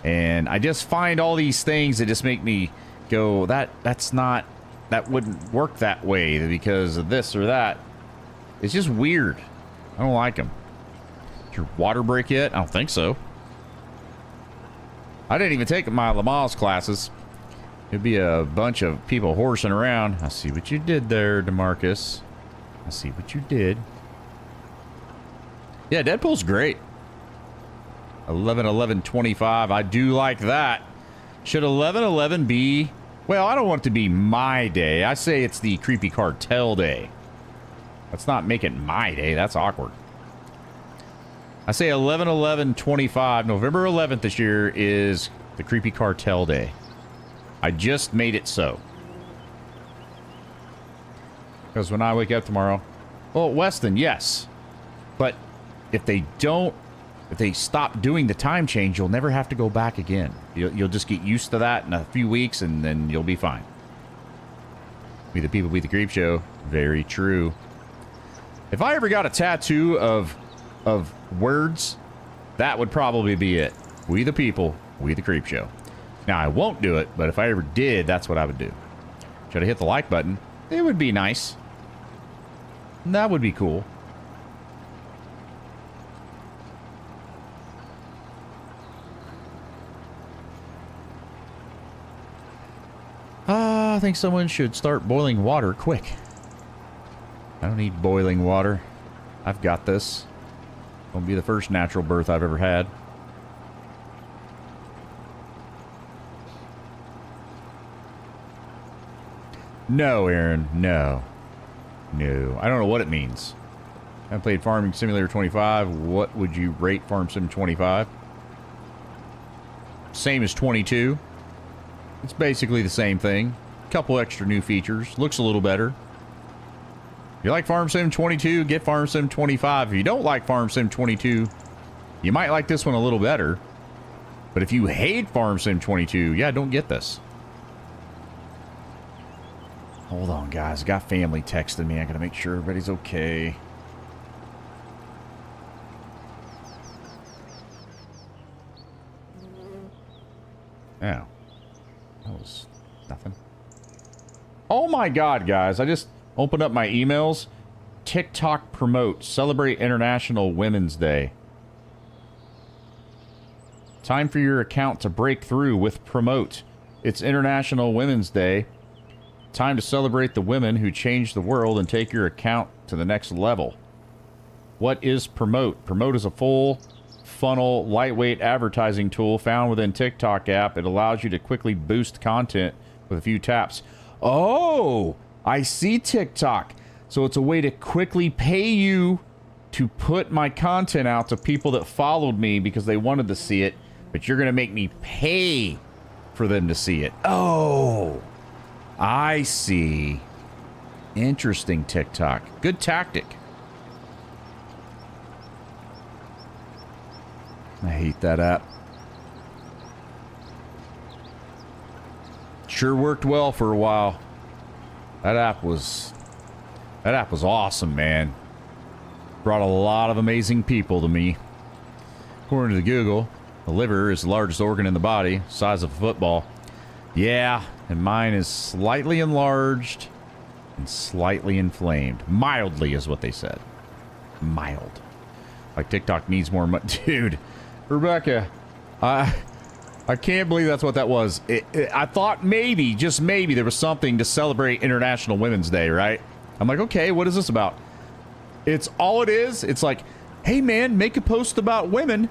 And I just find all these things that just make me go, that wouldn't work that way because of this or that. It's just weird. I don't like them. Did your water break yet? I don't think so. I didn't even take my Lamaze classes. It'd be a bunch of people horsing around. I see what you did there, DeMarcus. I see what you did. Yeah, Deadpool's great. 11/11/25. I do like that. Should 11/11 be... Well, I don't want it to be my day. I say it's the Creepy Cartel day. Let's not make it my day. That's awkward. I say 11/11/25. November 11th this year is the Creepy Cartel day. I just made it so. Because when I wake up tomorrow... Well, Weston, yes. But if they don't... If they stop doing the time change, you'll never have to go back again. You'll just get used to that in a few weeks, and then you'll be fine. We the people, we the creep show. Very true. If I ever got a tattoo of words, that would probably be it. We the people, we the creep show. Now, I won't do it, but if I ever did, that's what I would do. Should I hit the like button? It would be nice. That would be cool. I think someone should start boiling water quick. I don't need boiling water. I've got this. Won't be the first natural birth I've ever had. No, Aaron. No. No. I don't know what it means. I haven't played Farming Simulator 25. What would you rate Farm Sim 25? Same as 22. It's basically the same thing. Couple extra new features. Looks a little better. If you like Farm Sim 22, get Farm Sim 25. If you don't like Farm Sim 22, you might like this one a little better. But if you hate Farm Sim 22, yeah, don't get this. Hold on, guys. I got family texting me. I gotta make sure everybody's okay. Oh. That was nothing. Oh my god, guys. I just opened up my emails. TikTok promote. Celebrate International Women's Day. Time for your account to break through with promote. It's International Women's Day. Time to celebrate the women who changed the world and take your account to the next level. What is promote? Promote is a full funnel, lightweight advertising tool found within TikTok app. It allows you to quickly boost content with a few taps. Oh, I see TikTok. So it's a way to quickly pay you to put my content out to people that followed me because they wanted to see it, but you're going to make me pay for them to see it. Oh, I see. Interesting, TikTok. Good tactic. I hate that app. Sure worked well for a while. That app was awesome, man. Brought a lot of amazing people to me. According to Google, the liver is the largest organ in the body, size of a football. Yeah, and mine is slightly enlarged and slightly inflamed. Mildly is what they said. Mild. Like TikTok needs more money. Dude, Rebecca, I can't believe that's what that was. I thought maybe, just maybe, there was something to celebrate International Women's Day, right? I'm like, okay, what is this about? It's all it is. It's like, hey, man, make a post about women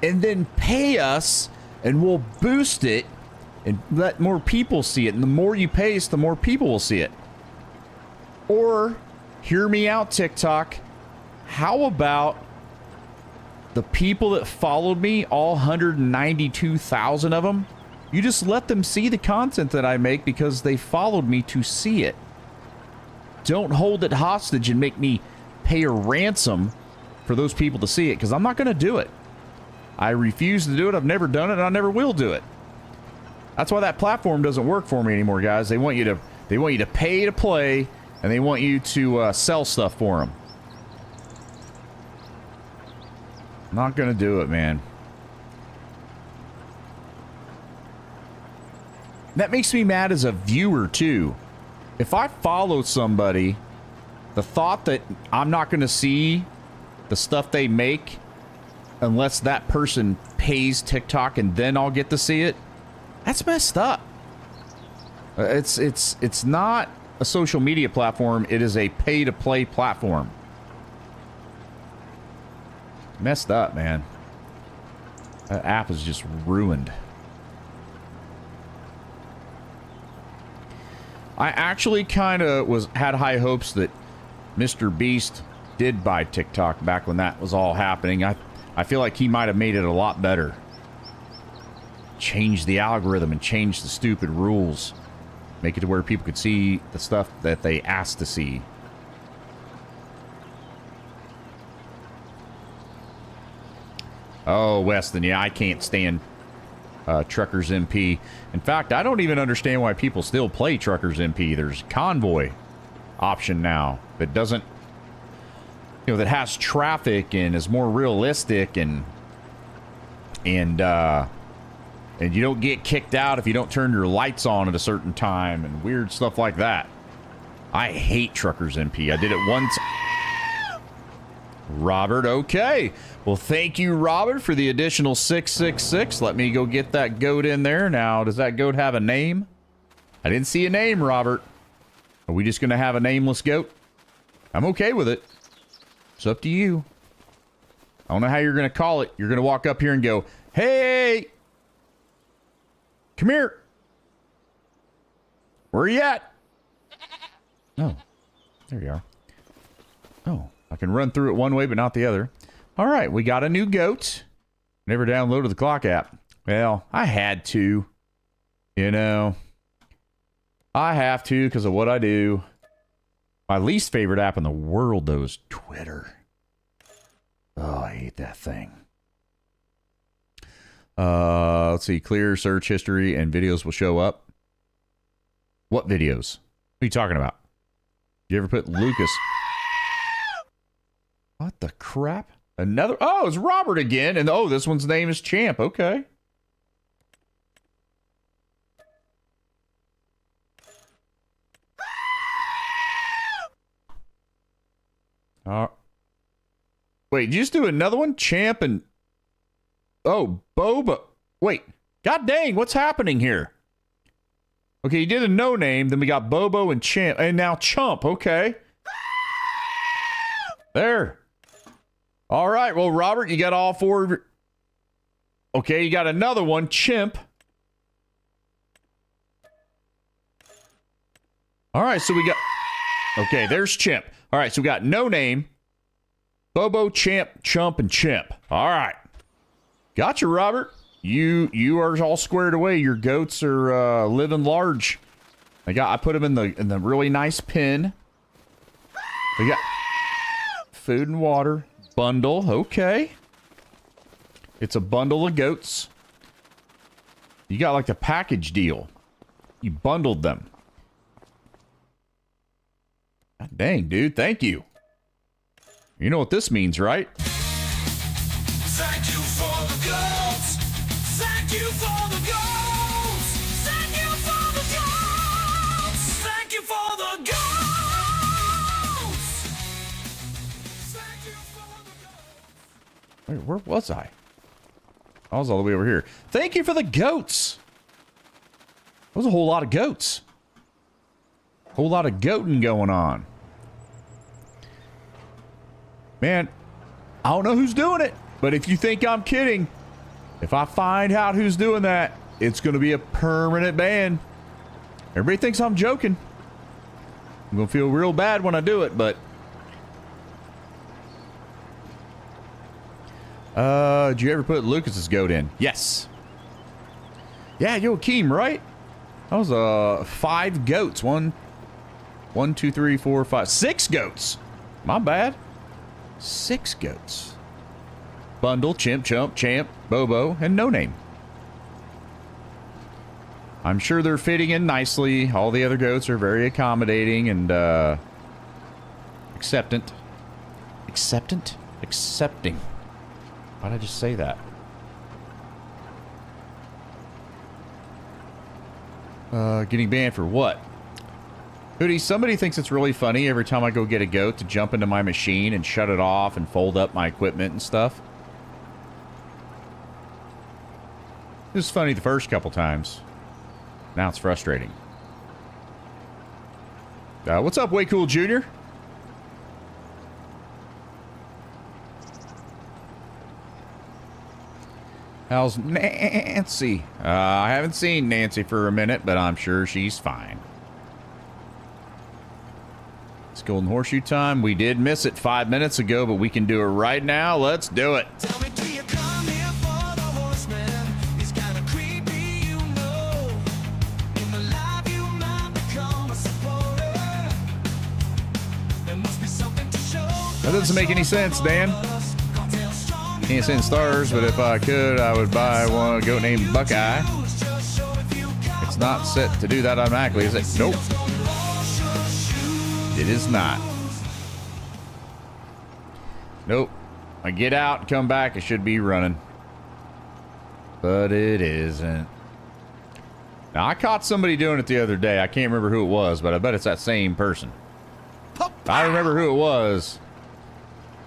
and then pay us and we'll boost it and let more people see it. And the more you pay us, the more people will see it. Or, hear me out, TikTok. How about the people that followed me, all 192,000 of them, you just let them see the content that I make because they followed me to see it. Don't hold it hostage and make me pay a ransom for those people to see it, because I'm not going to do it. I refuse to do it. I've never done it, and I never will do it. That's why that platform doesn't work for me anymore, guys. They want you to pay to play, and they want you to sell stuff for them. Not gonna do it, man. That makes me mad as a viewer, too. If I follow somebody, the thought that I'm not gonna see the stuff they make unless that person pays TikTok and then I'll get to see it, that's messed up. It's not a social media platform. It is a pay-to-play platform. Messed up, man. That app is just ruined. I actually kind of had high hopes that Mr. Beast did buy TikTok back when that was all happening. I feel like he might have made it a lot better. Change the algorithm and change the stupid rules. Make it to where people could see the stuff that they asked to see. Oh, Weston, yeah, I can't stand Truckers MP. In fact, I don't even understand why people still play Truckers MP. There's Convoy option now that doesn't, that has traffic and is more realistic and you don't get kicked out if you don't turn your lights on at a certain time and weird stuff like that. I hate Truckers MP. I did it once. Robert, okay. Well, thank you, Robert, for the additional 666. Let me go get that goat in there. Now, does that goat have a name? I didn't see a name, Robert. Are we just going to have a nameless goat? I'm okay with it. It's up to you. I don't know how you're going to call it. You're going to walk up here and go, hey, come here. Where are you at? Oh, there you are. Oh, I can run through it one way, but not the other. All right, we got a new goat. Never downloaded the clock app. Well, I had to. I have to because of what I do. My least favorite app in the world, though, is Twitter. Oh, I hate that thing. Let's see. Clear search history and videos will show up. What videos? What are you talking about? You ever put Lucas? What the crap? Another? Oh, it's Robert again. And oh, this one's name is Champ. Okay. Wait, did you just do another one? Champ and... Oh, Boba. Wait. God dang, what's happening here? Okay, you did a no name, then we got Bobo and Champ, and now Chump. Okay. There. All right, well, Robert, you got all four. Okay, you got another one, Chimp. All right, so we got... Okay, there's Chimp. All right, so we got no name, Bobo, Champ, Chump, and Chimp. All right. Gotcha, Robert. You are all squared away. Your goats are living large. I put them in the really nice pen. We got food and water bundle. Okay. It's a bundle of goats. You got like the package deal. You bundled them. God dang, dude. Thank you. You know what this means, right? Thank you for the goats. Thank you for the goats. Thank you for the goats. Thank you for the goats. Thank you for the goats. Wait, where was I? I was all the way over here. Thank you for the goats. That was a whole lot of goats. Whole lot of goating going on. Man, I don't know who's doing it, but if you think I'm kidding, if I find out who's doing that, it's going to be a permanent ban. Everybody thinks I'm joking. I'm going to feel real bad when I do it, but... did you ever put Lucas's goat in? Yes. Yeah, Joachim, right? That was 5 goats. 1, 2, 3, 4, 5, 6 goats. My bad. 6 goats. Bundle, Chimp, Chump, Champ, Bobo, and No Name. I'm sure they're fitting in nicely. All the other goats are very accommodating and accepting. Why did I just say that? Getting banned for what? Hoodie, somebody thinks it's really funny every time I go get a goat to jump into my machine and shut it off and fold up my equipment and stuff. It was funny the first couple times. Now it's frustrating. What's up, Way Cool Jr.? How's Nancy? I haven't seen Nancy for a minute, but I'm sure she's fine. It's Golden Horseshoe time. We did miss it 5 minutes ago, but we can do it right now. Let's do it. Tell me, do you come here for the horseman? He's kinda creepy, you know. In the life you might become a supporter. There must be something to show. That doesn't make any sense, Dan. Can't send stars, but if I could, I would buy one goat named Buckeye. It's not set to do that automatically, is it? Nope. It is not. Nope. I get out and come back, it should be running. But it isn't. Now, I caught somebody doing it the other day. I can't remember who it was, but I bet it's that same person. I remember who it was.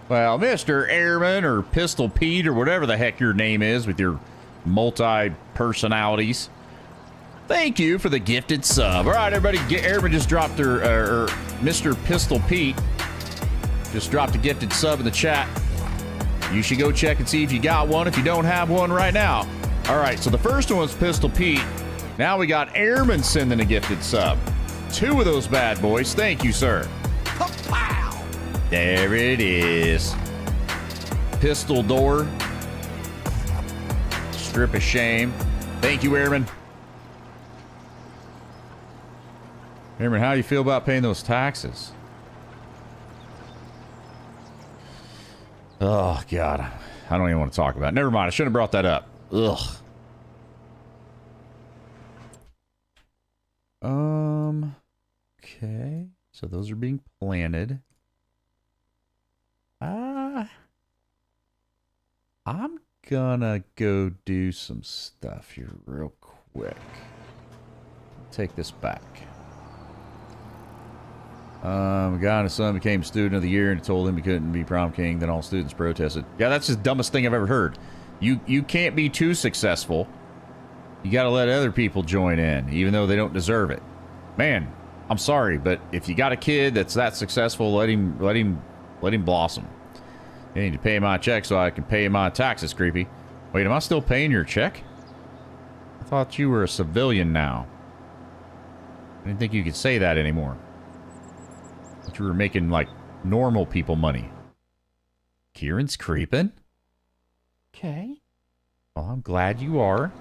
Well, Mr. Airman or Pistol Pete or whatever the heck your name is with your multi-personalities. Thank you for the gifted sub. All right, everybody, Airman just dropped their, or Mr. Pistol Pete just dropped a gifted sub in the chat. You should go check and see if you got one, if you don't have one right now. All right, so the first one was Pistol Pete. Now we got Airman sending a gifted sub. 2 of those bad boys. Thank you, sir. There it is. Pistol door. Strip of shame. Thank you, Airman. Airman, how do you feel about paying those taxes? Oh, God. I don't even want to talk about it. Never mind. I shouldn't have brought that up. Ugh. Okay. So those are being planted. I'm gonna go do some stuff here real quick. Take this back. A guy and his son became student of the year and told him he couldn't be prom king. Then all students protested. Yeah, that's the dumbest thing I've ever heard. You can't be too successful. You got to let other people join in, even though they don't deserve it. Man, I'm sorry, but if you got a kid that's that successful, let him blossom. You need to pay my check so I can pay my taxes, creepy. Wait, am I still paying your check? I thought you were a civilian now. I didn't think you could say that anymore. I thought you were making, like, normal people money. Kieran's creeping? Okay. Well, I'm glad you are.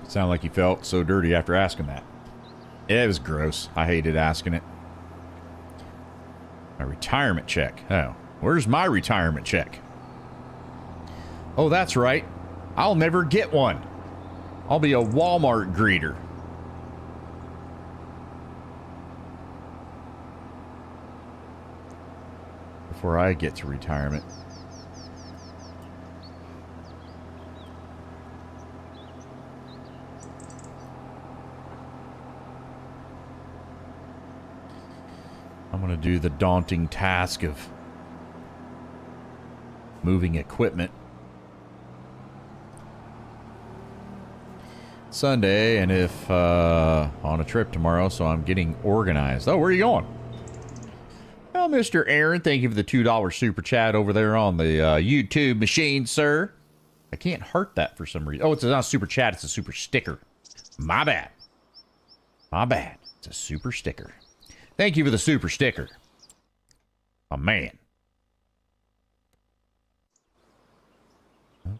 It sounded like you felt so dirty after asking that. Yeah, it was gross. I hated asking it. My retirement check. Oh, where's my retirement check? Oh, that's right. I'll never get one. I'll be a Walmart greeter. Before I get to retirement. I'm going to do the daunting task of moving equipment. Sunday, and if on a trip tomorrow, so I'm getting organized. Oh, where are you going? Well, Mr. Aaron, thank you for the $2 super chat over there on the YouTube machine, sir. I can't heart that for some reason. Oh, it's not a super chat, it's a super sticker. My bad. My bad. It's a super sticker. Thank you for the super sticker. Oh, man.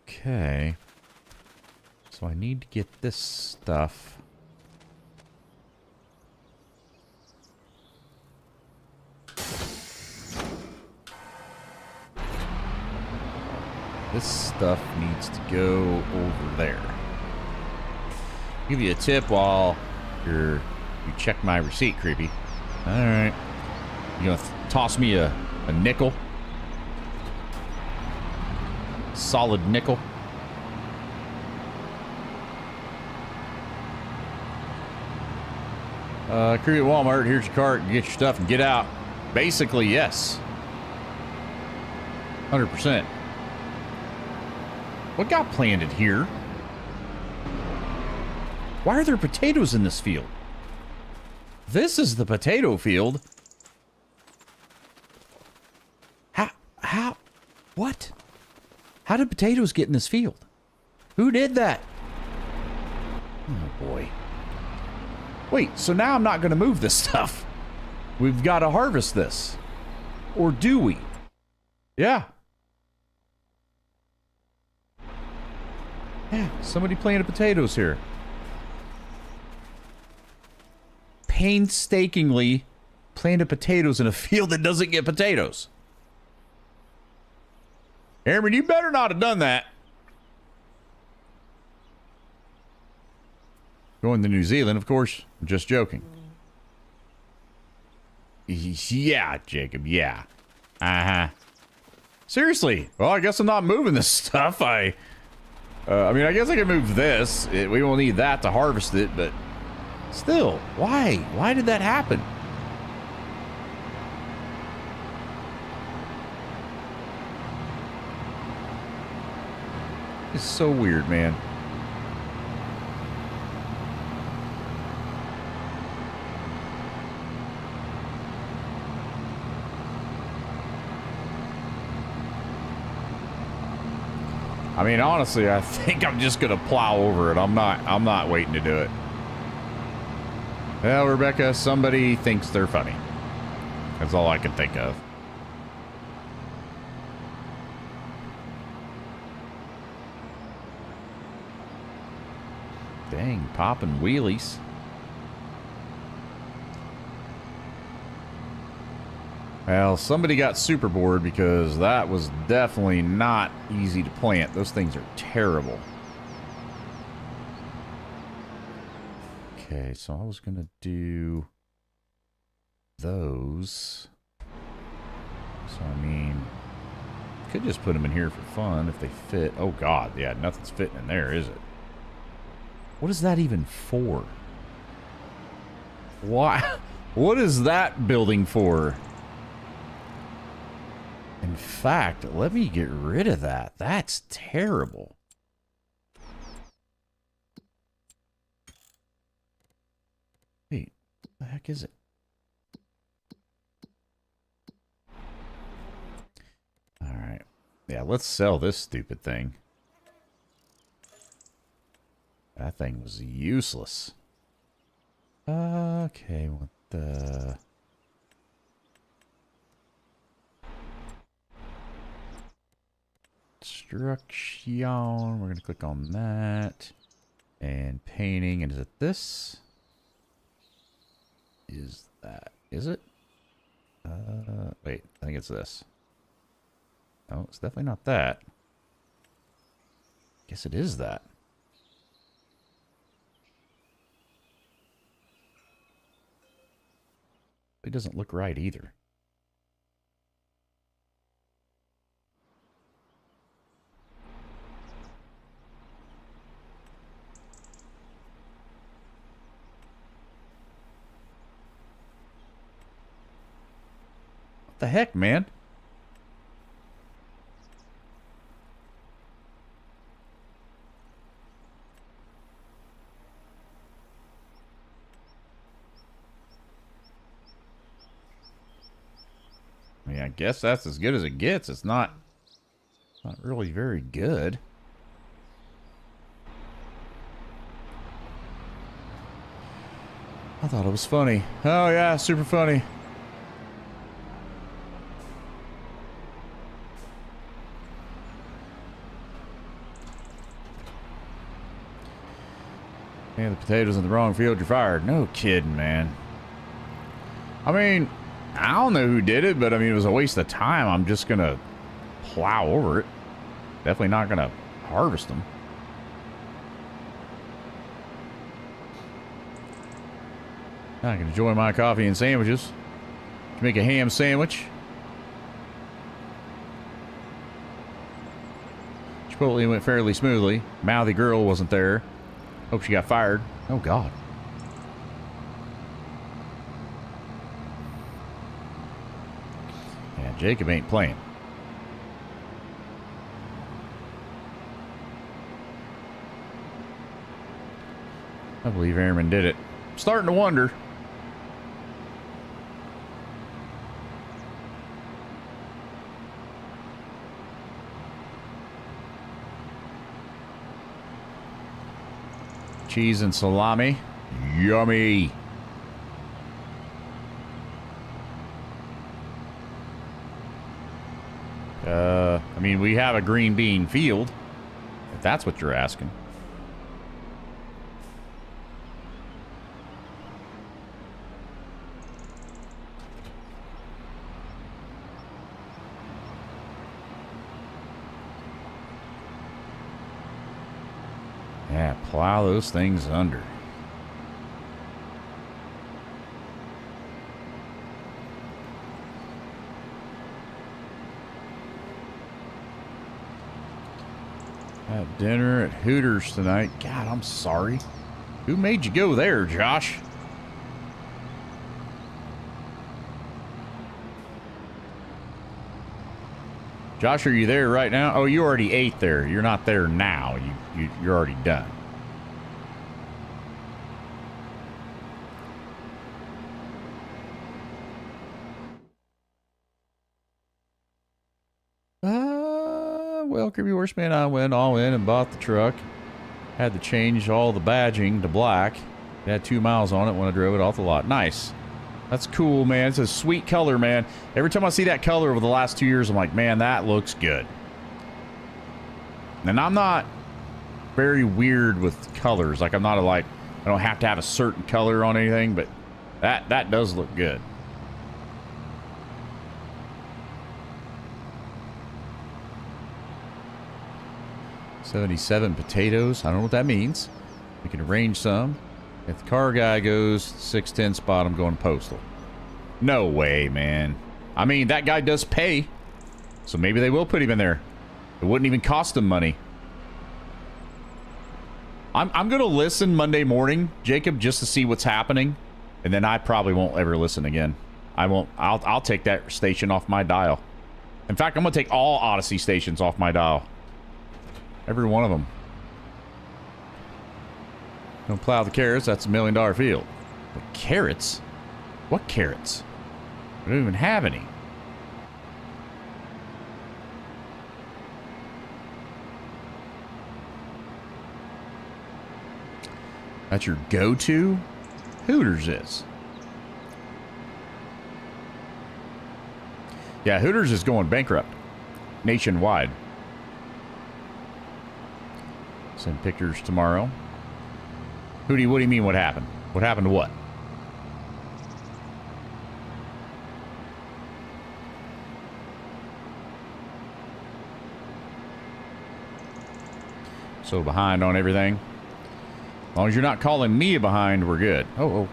Okay. So I need to get this stuff. This stuff needs to go over there. I'll give you a tip while you check my receipt, creepy. All right. You gonna toss me a nickel? Solid nickel. Creepy at Walmart, here's your cart, get your stuff and get out. Basically, yes. 100%. What got planted here? Why are there potatoes in this field? This is the potato field. How? What? How did potatoes get in this field? Who did that? Oh, boy. Wait, so now I'm not going to move this stuff. We've got to harvest this. Or do we? Yeah. Yeah, somebody planted potatoes here. Painstakingly planted potatoes in a field that doesn't get potatoes. Aaron, you better not have done that. Going to New Zealand, of course. I'm just joking. Yeah, Jacob, yeah. Uh-huh. Seriously. Well, I guess I'm not moving this stuff. I mean, I guess I can move this. We won't need that to harvest it, but still, why? Why did that happen? It's so weird, man. I mean, honestly, I think I'm just gonna plow over it. I'm not waiting to do it. Well, Rebecca, somebody thinks they're funny. That's all I can think of. Dang, popping wheelies. Well, somebody got super bored because that was definitely not easy to plant. Those things are terrible. Okay, so I was going to do those. So, I mean, could just put them in here for fun if they fit. Oh, God. Yeah, nothing's fitting in there, is it? What is that even for? Why? What is that building for? In fact, let me get rid of that. That's terrible. Wait, what the heck is it? All right. Yeah, let's sell this stupid thing. That thing was useless. Okay, what the... Construction. We're going to click on that. And painting. And is it this? Is that... Is it? Wait. I think it's this. Oh, it's definitely not that. Guess it is that. It doesn't look right either. What the heck, man? I mean, I guess that's as good as it gets. It's not really very good. I thought it was funny. Oh yeah, super funny. Yeah, the potatoes in the wrong field, you're fired. No kidding, man. I mean, I don't know who did it, but I mean, it was a waste of time. I'm just gonna plow over it. Definitely not gonna harvest them. I can enjoy my coffee and sandwiches. Make a ham sandwich. Chipotle went fairly smoothly. Mouthy girl wasn't there. Hope she got fired. Oh, God. Yeah, Jacob ain't playing. I believe Airman did it. Starting to wonder. Cheese and salami. Yummy. I mean, we have a green bean field, if that's what you're asking. Yeah, plow those things under. At dinner at Hooters tonight. God, I'm sorry. Who made you go there, Josh? Josh, are you there right now? Oh, you already ate there. You're not there now. You're already done. Well, Kirby Horseman, I went all in and bought the truck. Had to change all the badging to black. It had 2 miles on it when I drove it off the lot. Nice. That's cool, man. It's a sweet color, man. Every time I see that color over the last 2 years, I'm like, man, that looks good. And I'm not very weird with colors. Like, I'm not I don't have to have a certain color on anything, but that does look good. $77 potatoes. I don't know what that means. We can arrange some. If the car guy goes 610 spot, I'm going postal. No way, man. I mean, that guy does pay. So maybe they will put him in there. It wouldn't even cost them money. I'm going to listen Monday morning, Jacob, just to see what's happening. And then I probably won't ever listen again. I won't. I'll take that station off my dial. In fact, I'm going to take all Odyssey stations off my dial. Every one of them. Don't plow the carrots. That's $1 million field. But carrots? What carrots? I don't even have any. That's your go-to? Hooters is. Yeah, Hooters is going bankrupt. Nationwide. Send pictures tomorrow. Hootie, what do you mean what happened? What happened to what? So behind on everything. As long as you're not calling me behind, we're good. Oh.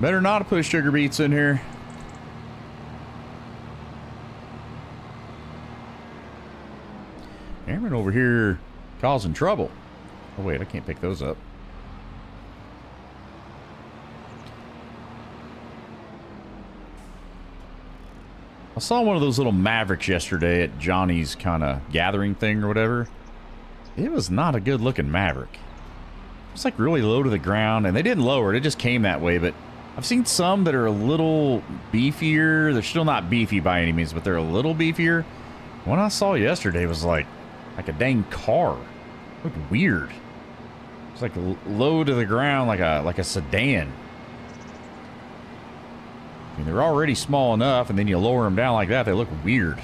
Better not put sugar beets in here. Aaron over here causing trouble. Oh, wait, I can't pick those up. I saw one of those little Mavericks yesterday at Johnny's kind of gathering thing or whatever. It was not a good looking Maverick. It's like really low to the ground, and they didn't lower it. It just came that way, but I've seen some that are a little beefier. They're still not beefy by any means, but they're a little beefier. One I saw yesterday was like a dang car. It looked weird. It's like low to the ground, like a sedan. I mean, they're already small enough, and then you lower them down like that, they look weird.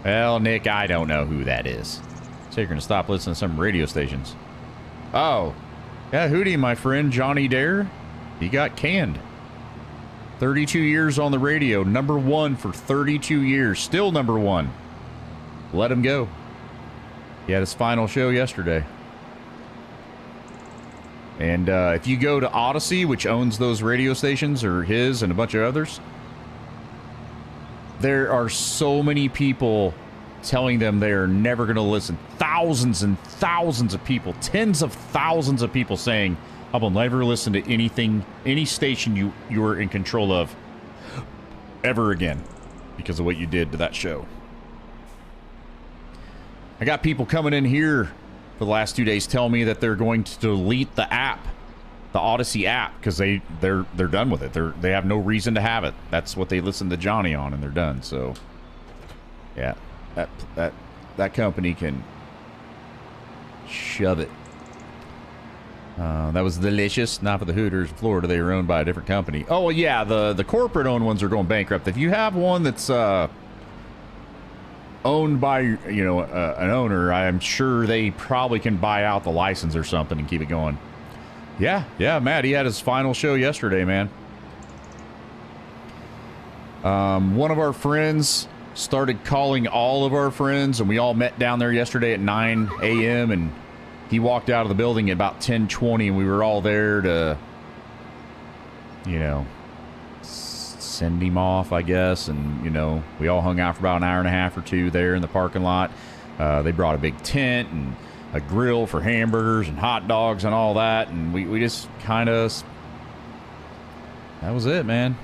Well, Nick, I don't know who that is. So you're going to stop listening to some radio stations. Oh. Yeah, Hootie, my friend, Johnny Dare, he got canned. 32 years on the radio. #1 for 32 years. Still #1. Let him go. He had his final show yesterday. And if you go to Odyssey, which owns those radio stations, or his and a bunch of others, there are so many people telling them they are never going to listen. Thousands and thousands of people, tens of thousands of people saying, I will never listen to anything, any station you're in control of ever again because of what you did to that show. I got people coming in here for the last 2 days telling me that they're going to delete the app, the Odyssey app, because they're done with it. They have no reason to have it. That's what they listen to Johnny on, and they're done. So, yeah, that company can shove it. That was delicious. Not for the Hooters, Florida. They were owned by a different company. Oh, well, yeah, the corporate-owned ones are going bankrupt. If you have one that's owned by, an owner, I'm sure they probably can buy out the license or something and keep it going. Yeah, Matt, he had his final show yesterday, man. One of our friends started calling all of our friends, and we all met down there yesterday at 9 a.m., and he walked out of the building at about 10:20, and we were all there to, send him off, I guess. And, we all hung out for about an hour and a half or two there in the parking lot. They brought a big tent and a grill for hamburgers and hot dogs and all that. And we just kind of, that was it, man.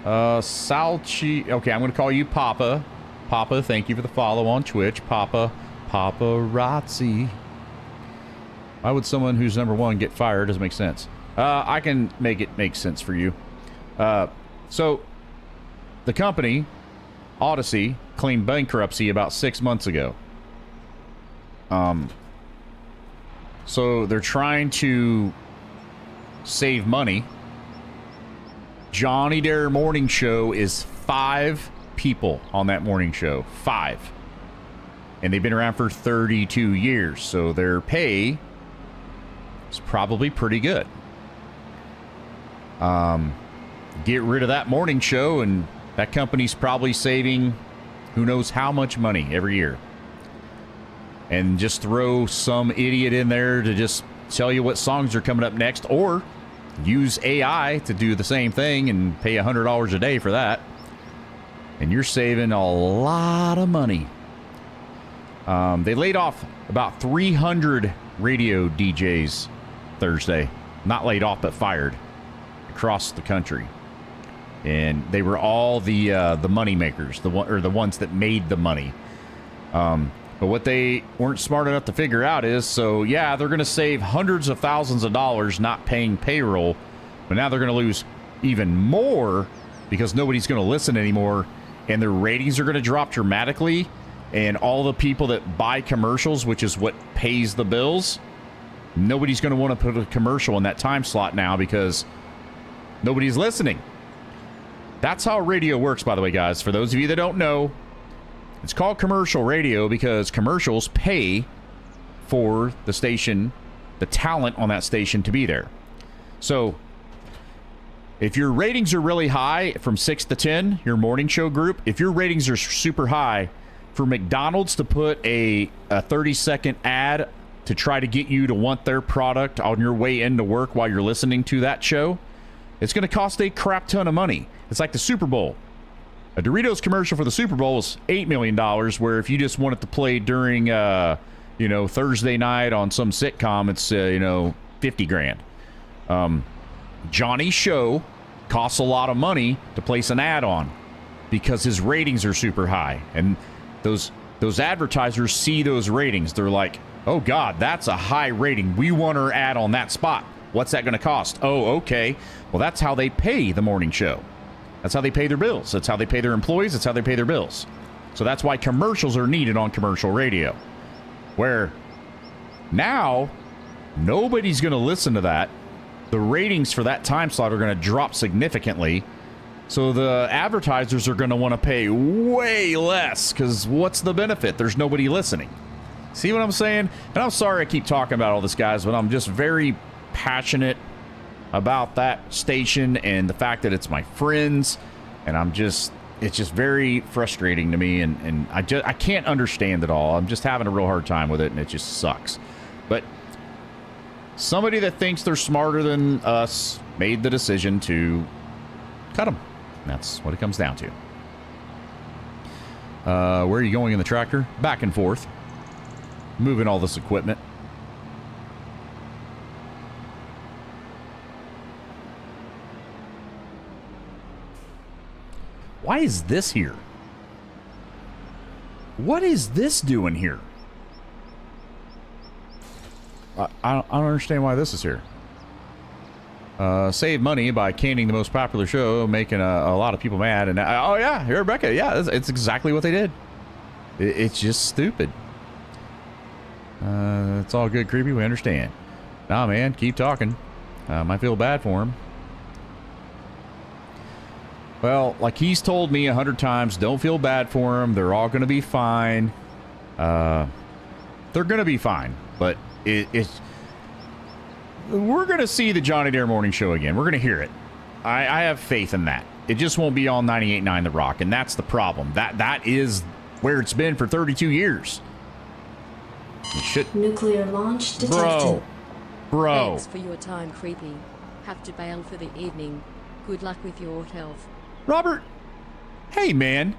Salchi, okay, I'm going to call you Papa. Papa, thank you for the follow on Twitch. Paparazzi. Why would someone who's number one get fired? Doesn't make sense. I can make it make sense for you. So, the company, Odyssey, claimed bankruptcy about 6 months ago. So, they're trying to save money. Johnny Dare morning show is 5 people on that morning show. 5. And they've been around for 32 years. So their pay is probably pretty good. Get rid of that morning show and that company's probably saving who knows how much money every year. And just throw some idiot in there to just tell you what songs are coming up next, or use AI to do the same thing and pay $100 a day for that. And you're saving a lot of money. They laid off about 300 radio DJs Thursday. Not laid off, but fired across the country. And they were all the money makers, the ones that made the money. But what they weren't smart enough to figure out is, so yeah, they're going to save hundreds of thousands of dollars not paying payroll, but now they're going to lose even more because nobody's going to listen anymore, and their ratings are going to drop dramatically, and all the people that buy commercials, which is what pays the bills, nobody's going to want to put a commercial in that time slot now because nobody's listening. That's how radio works, by the way, guys. For those of you that don't know, it's called commercial radio because commercials pay for the station, the talent on that station to be there. So if your ratings are really high from 6 to 10, your morning show group, if your ratings are super high, for McDonald's to put a 30-second ad to try to get you to want their product on your way into work while you're listening to that show, it's going to cost a crap ton of money. It's like the Super Bowl. A Doritos commercial for the Super Bowl is $8 million, where if you just want it to play during, Thursday night on some sitcom, it's, $50,000. Johnny's show costs a lot of money to place an ad on because his ratings are super high. And those advertisers see those ratings. They're like, oh, God, that's a high rating. We want our ad on that spot. What's that going to cost? Oh, okay. Well, that's how they pay the morning show. That's how they pay their bills. That's how they pay their employees. That's how they pay their bills. So that's why commercials are needed on commercial radio. Where now, nobody's going to listen to that. The ratings for that time slot are going to drop significantly. So the advertisers are going to want to pay way less because what's the benefit? There's nobody listening. See what I'm saying? And I'm sorry I keep talking about all this, guys, but I'm just very passionate about that station and the fact that it's my friends, and it's just very frustrating to me, and I can't understand it all. I'm just having a real hard time with it, and it just sucks. But somebody that thinks they're smarter than us made the decision to cut them. That's what it comes down to. Where are you going in the tractor? Back and forth. Moving all this equipment. Why is this here? What is this doing here? I don't understand why this is here. Save money by canning the most popular show, making a lot of people mad. And oh yeah, here, Rebecca. Yeah, it's exactly what they did. It's just stupid. It's all good, creepy. We understand. Nah, man, keep talking. I feel bad for him. Well, like he's told me 100 times, don't feel bad for him. They're all going to be fine. They're going to be fine. But it's... We're going to see the Johnny Dare Morning Show again. We're going to hear it. I have faith in that. It just won't be on 98.9 The Rock, and that's the problem. That is where it's been for 32 years. It should... Nuclear launch detected. Bro. Thanks for your time, creepy. Have to bail for the evening. Good luck with your health. Robert, hey man,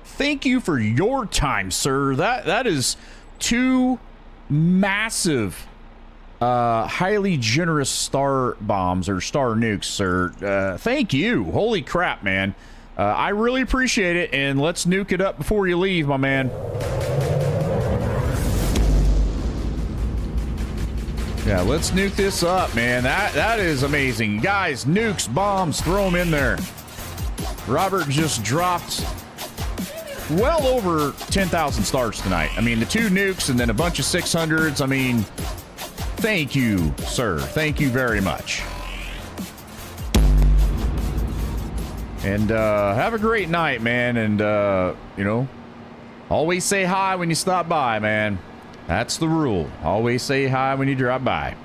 thank you for your time, sir. That is 2 massive, highly generous star bombs or star nukes, sir. Thank you. Holy crap, man. I really appreciate it, and let's nuke it up before you leave, my man. Yeah, let's nuke this up, man. That is amazing. Guys, nukes, bombs, throw them in there. Robert just dropped well over 10,000 stars tonight. I mean, the 2 nukes and then a bunch of 600s. I mean, thank you, sir. Thank you very much. And have a great night, man. And, you know, always say hi when you stop by, man. That's the rule. Always say hi when you drop by.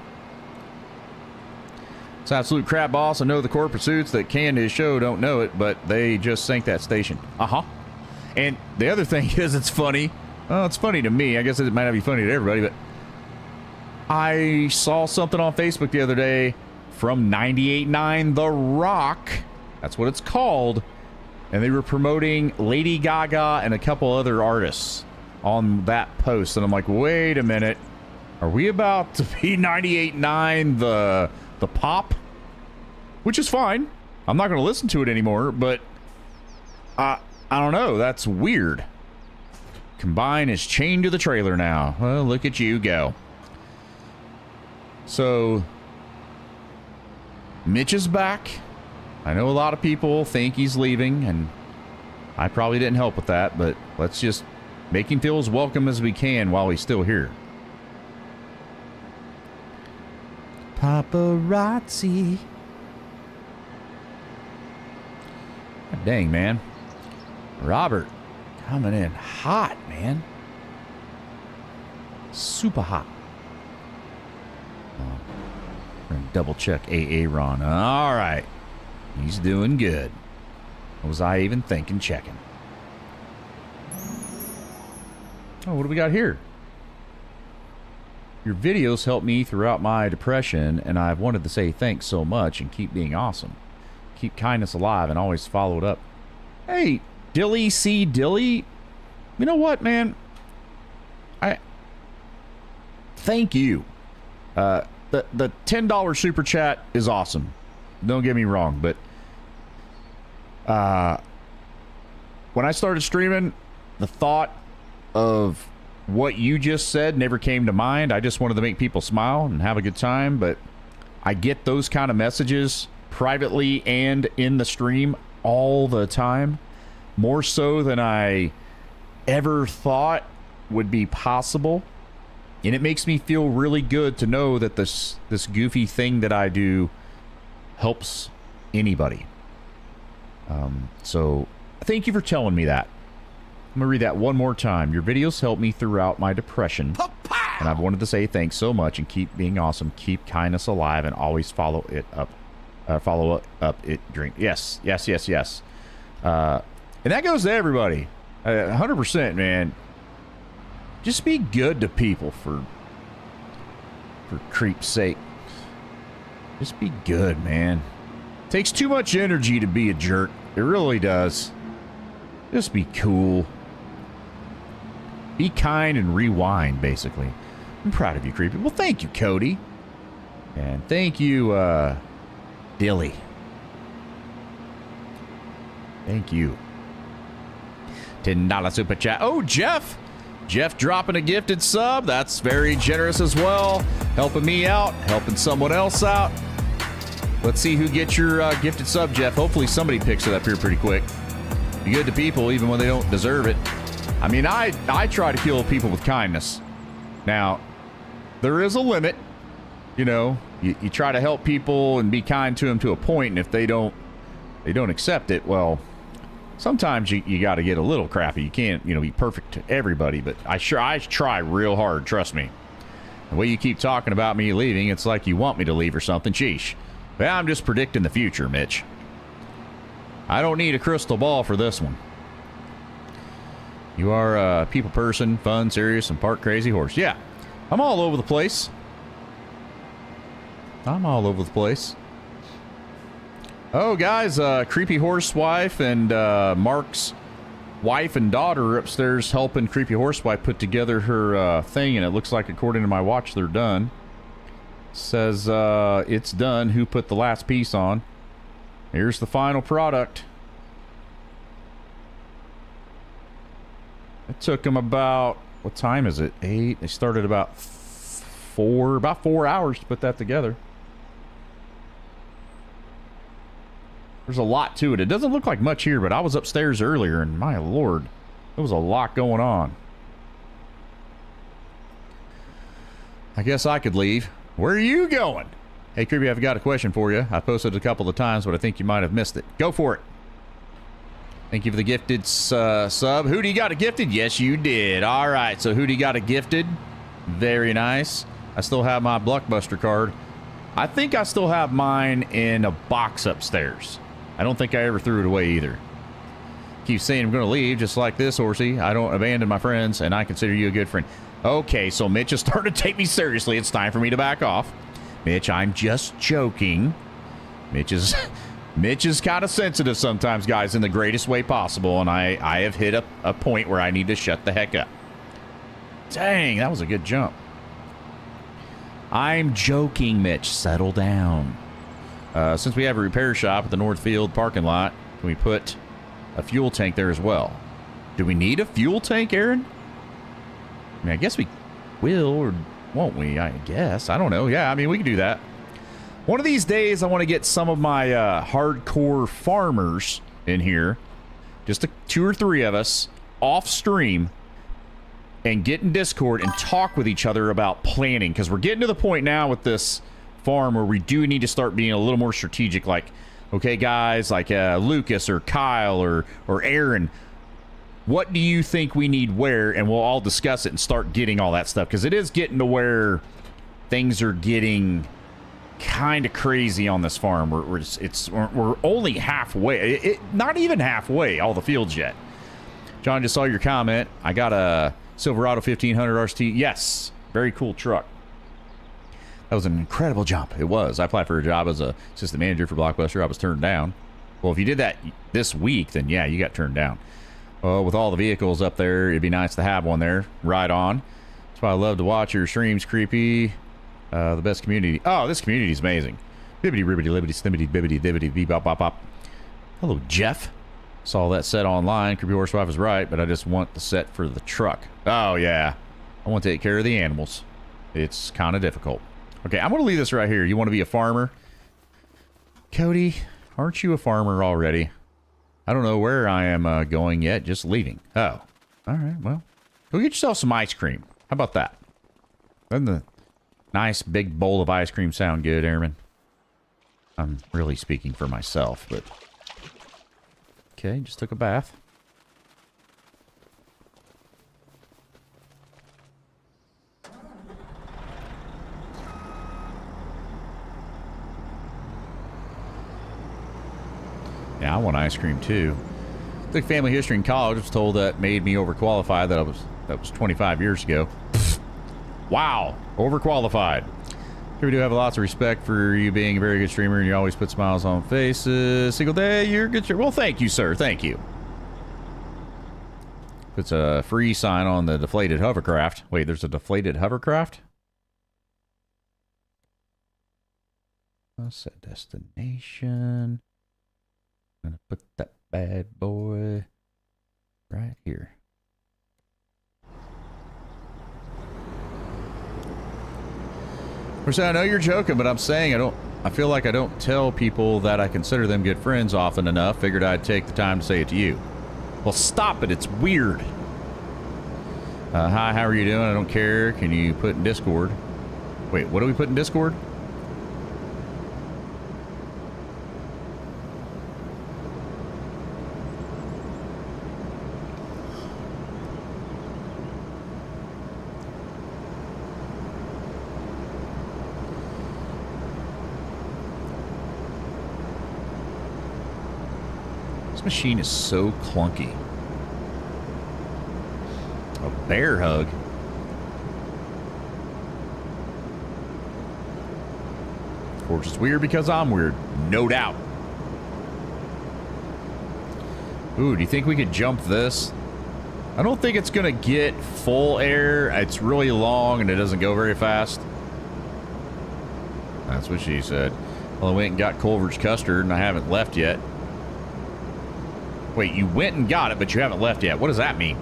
It's absolute crap, boss. I know the corporate suits that canned his show don't know it, but they just sank that station. Uh-huh. And the other thing is, it's funny. Well, it's funny to me. I guess it might not be funny to everybody, but I saw something on Facebook the other day from 98.9 The Rock. That's what it's called. And they were promoting Lady Gaga and a couple other artists on that post. And I'm like, wait a minute. Are we about to be 98.9 the pop? Which is fine. I'm not going to listen to it anymore, but I don't know. That's weird. Combine is chained to the trailer now. Well, look at you go. So, Mitch is back. I know a lot of people think he's leaving, and I probably didn't help with that, but let's just make him feel as welcome as we can while he's still here. Paparazzi. God dang, man. Robert coming in hot, man. Super hot. Oh, we're gonna double check AA Ron. All right. He's doing good. What was I even thinking checking? Oh, what do we got here? Your videos helped me throughout my depression, and I've wanted to say thanks so much and keep being awesome. Keep kindness alive and always follow it up. Hey, Dilly C. Dilly. You know what, man? Thank you. The $10 super chat is awesome. Don't get me wrong, but when I started streaming, the thought of what you just said never came to mind. I just wanted to make people smile and have a good time, but I get those kind of messages privately and in the stream all the time, more so than I ever thought would be possible. And it makes me feel really good to know that this goofy thing that I do helps anybody. So thank you for telling me that. I'm going to read that one more time. Your videos helped me throughout my depression. And I've wanted to say thanks so much and keep being awesome. Keep kindness alive and always follow it up. Follow up it drink. Yes. And that goes to everybody. 100%, man. Just be good to people for creep's sake. Just be good, man. Takes too much energy to be a jerk. It really does. Just be cool. Be kind and rewind, basically. I'm proud of you, Creepy. Well, thank you, Cody. And thank you, Dilly. Thank you. $10 super chat. Oh, Jeff. Jeff dropping a gifted sub. That's very generous as well. Helping me out. Helping someone else out. Let's see who gets your gifted sub, Jeff. Hopefully somebody picks it up here pretty quick. Be good to people even when they don't deserve it. I mean, I try to kill people with kindness. Now, there is a limit. You know, you try to help people and be kind to them to a point, and if they don't accept it, well, sometimes you got to get a little crappy. You can't, be perfect to everybody, but I try real hard, trust me. The way you keep talking about me leaving, it's like you want me to leave or something. Sheesh. Well, I'm just predicting the future, Mitch. I don't need a crystal ball for this one. You are a people person, fun, serious, and part crazy horse. Yeah, I'm all over the place. Oh, guys, Creepy Horsewife and Mark's wife and daughter are upstairs helping Creepy Horsewife put together her thing, and it looks like, according to my watch, they're done. Says it's done. Who put the last piece on? Here's the final product. It took them about, what time is it? 8. They started about 4 hours to put that together. There's a lot to it. It doesn't look like much here, but I was upstairs earlier, and my lord, there was a lot going on. I guess I could leave. Where are you going? Hey, Creepy, I've got a question for you. I posted it a couple of times, but I think you might have missed it. Go for it. Thank you for the gifted sub. Hootie got a gifted? Yes, you did. All right, so Hootie got a gifted. Very nice. I still have my Blockbuster card. I think I still have mine in a box upstairs. I don't think I ever threw it away either. Keep saying I'm going to leave, just like this, Horsey. I don't abandon my friends, and I consider you a good friend. Okay, so Mitch has started to take me seriously. It's time for me to back off. Mitch, I'm just joking. Mitch is kind of sensitive sometimes, guys, in the greatest way possible, and I have hit a point where I need to shut the heck up. Dang, that was a good jump. I'm joking, Mitch. Settle down. Since we have a repair shop at the Northfield parking lot, can we put a fuel tank there as well? Do we need a fuel tank, Aaron? I mean, I guess we will, or won't we? I guess. I don't know. Yeah, I mean, we can do that. One of these days, I want to get some of my hardcore farmers in here, just 2 or 3 of us, off stream, and get in Discord and talk with each other about planning, because we're getting to the point now with this farm where we do need to start being a little more strategic. Like, okay, guys, like Lucas or Kyle or Aaron, what do you think we need where? And we'll all discuss it and start getting all that stuff, because it is getting to where things are getting kind of crazy on this farm. We're only halfway, not even halfway, all the fields yet. John, just saw your comment. I got a Silverado 1500 RST. Yes, very cool truck. That was an incredible jump. It was. I applied for a job as a assistant manager for Blockbuster. I was turned down. Well, if you did that this week, then yeah, you got turned down. With all the vehicles up there, it'd be nice to have one there. Right on. That's why I love to watch your streams, Creepy. The best community. Oh, this community is amazing. Bibbity, ribbity, libbity, snibbity, bibbity, dibbity, bee, bop, bop, bop. Hello, Jeff. Saw that set online. Creepy Horsewife is right, but I just want the set for the truck. Oh, yeah. I want to take care of the animals. It's kind of difficult. Okay, I'm going to leave this right here. You want to be a farmer? Cody, aren't you a farmer already? I don't know where I am going yet. Just leaving. Oh. All right, well. Go get yourself some ice cream. How about that? Doesn't the nice big bowl of ice cream sound good, Airman? I'm really speaking for myself, but... Okay, just took a bath. Yeah, I want ice cream too. Took family history in college. Was told that made me overqualified. That was 25 years ago. Wow, overqualified. We do have lots of respect for you being a very good streamer, and you always put smiles on faces. Single day, you're a good streamer. Well, thank you, sir. Thank you. Puts a free sign on the deflated hovercraft. Wait, there's a deflated hovercraft? Set destination. Gonna put that bad boy right here. Of course, I know you're joking, but I'm saying I feel like I don't tell people that I consider them good friends often enough. Figured I'd take the time to say it to you. Well, stop it. It's weird. Hi, how are you doing? I don't care. Can you put in Discord? Wait, what do we put in Discord? This machine is so clunky. A bear hug. Of course, it's weird because I'm weird. No doubt. Ooh, do you think we could jump this? I don't think it's going to get full air. It's really long and it doesn't go very fast. That's what she said. Well, I went and got Culver's custard and I haven't left yet. Wait, you went and got it, but you haven't left yet. What does that mean?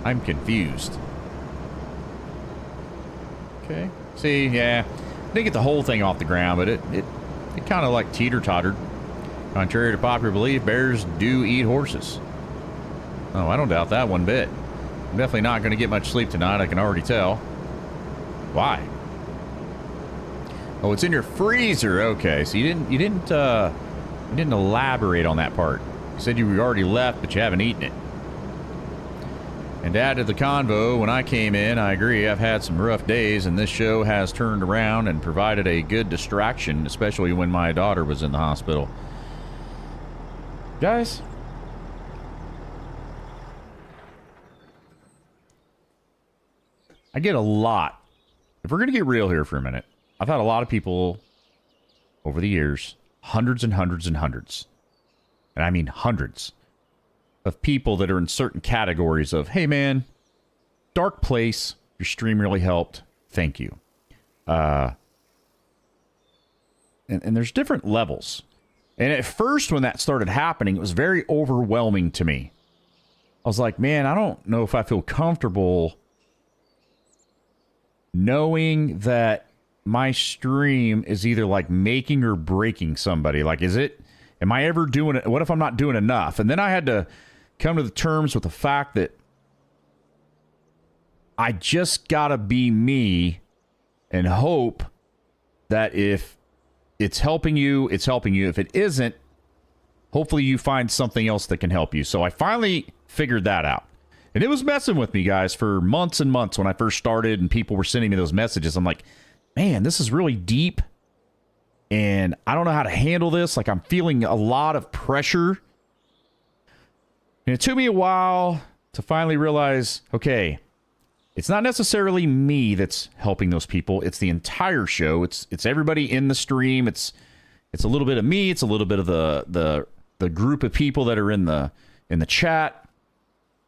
I'm confused. Okay. See, yeah. Didn't get the whole thing off the ground, but it kind of like teeter-tottered. Contrary to popular belief, bears do eat horses. Oh, I don't doubt that one bit. I'm definitely not going to get much sleep tonight, I can already tell. Why? Oh, it's in your freezer. Okay, so you didn't elaborate on that part. You said you already left, but you haven't eaten it. And to add to the convo, when I came in, I agree, I've had some rough days, and this show has turned around and provided a good distraction, especially when my daughter was in the hospital. Guys? I get a lot. If we're going to get real here for a minute, I've had a lot of people over the years, hundreds and hundreds and hundreds, and I mean hundreds, of people that are in certain categories of, hey man, dark place, your stream really helped, thank you. And there's different levels. And at first when that started happening, it was very overwhelming to me. I was like, man, I don't know if I feel comfortable knowing that my stream is either like making or breaking somebody. Like, am I ever doing it? What if I'm not doing enough? And then I had to come to the terms with the fact that I just gotta be me and hope that if it's helping you, it's helping you. If it isn't, hopefully you find something else that can help you. So I finally figured that out. And it was messing with me, guys, for months and months when I first started and people were sending me those messages. I'm like, man, this is really deep. And I don't know how to handle this. Like, I'm feeling a lot of pressure. And it took me a while to finally realize, okay, it's not necessarily me that's helping those people. It's the entire show. It's everybody in the stream. It's a little bit of me. It's a little bit of the group of people that are in the chat.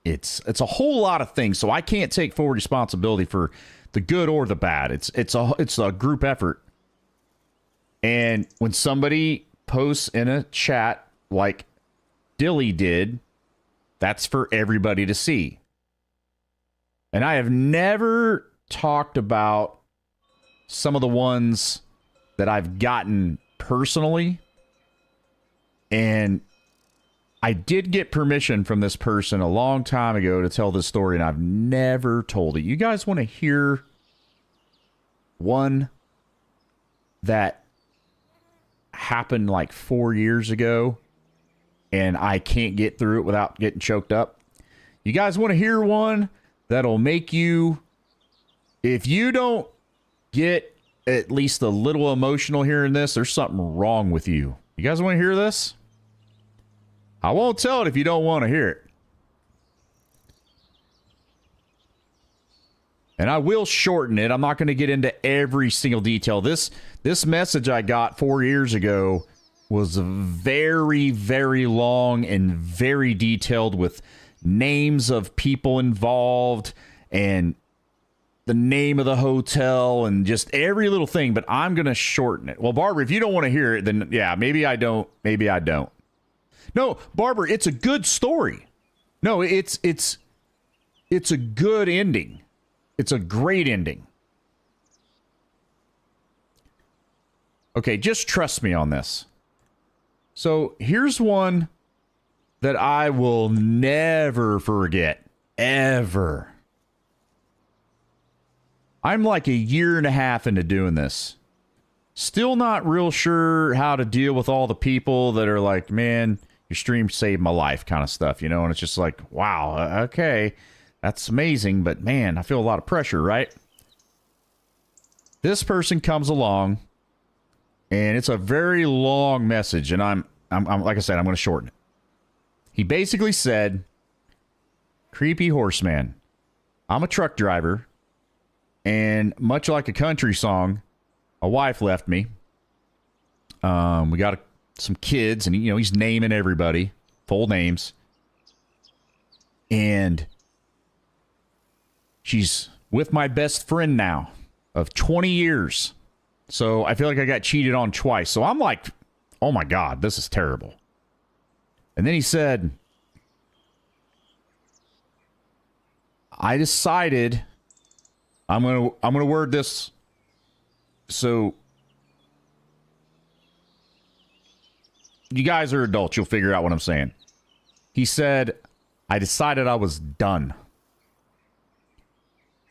It's a whole lot of things. So I can't take full responsibility for the good or the bad. It's a group effort. And when somebody posts in a chat like Dilly did, that's for everybody to see. And I have never talked about some of the ones that I've gotten personally. And I did get permission from this person a long time ago to tell this story, and I've never told it. You guys want to hear one that happened like 4 years ago, and I can't get through it without getting choked up? You guys want to hear one that'll make you, if you don't get at least a little emotional hearing this, there's something wrong with you. You guys want to hear this? I won't tell it if you don't want to hear it. And I will shorten it. I'm not going to get into every single detail. This message I got 4 years ago was very, very long and very detailed with names of people involved and the name of the hotel and just every little thing, but I'm going to shorten it. Well, Barbara, if you don't want to hear it, then yeah, maybe I don't. Maybe I don't. No, Barbara, it's a good story. No, it's a good ending. It's a great ending. Okay, just trust me on this. So here's one that I will never forget, ever. I'm like a year and a half into doing this. Still not real sure how to deal with all the people that are like, man, your stream saved my life kind of stuff, you know? And it's just like, wow, okay, that's amazing. But man, I feel a lot of pressure, right? This person comes along and it's a very long message. And I'm like I said, I'm going to shorten it. He basically said, creepy horseman, I'm a truck driver. And much like a country song, a wife left me. We got some kids, and you know he's naming everybody, full names. And she's with my best friend now of 20 years. So I feel like I got cheated on twice. So I'm like, oh my God, this is terrible. And then he said, I decided I'm gonna word this so you guys are adults, you'll figure out what I'm saying. He said, I decided I was done.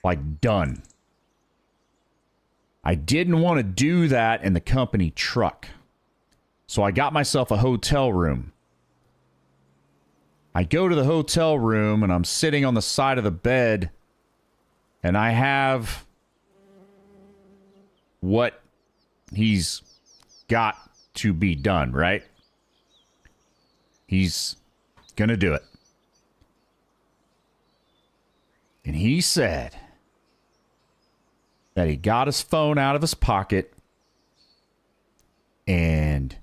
Like done. I didn't want to do that in the company truck. So I got myself a hotel room. I go to the hotel room and I'm sitting on the side of the bed. And I have what he's got to be done, right? He's going to do it. And he said that he got his phone out of his pocket and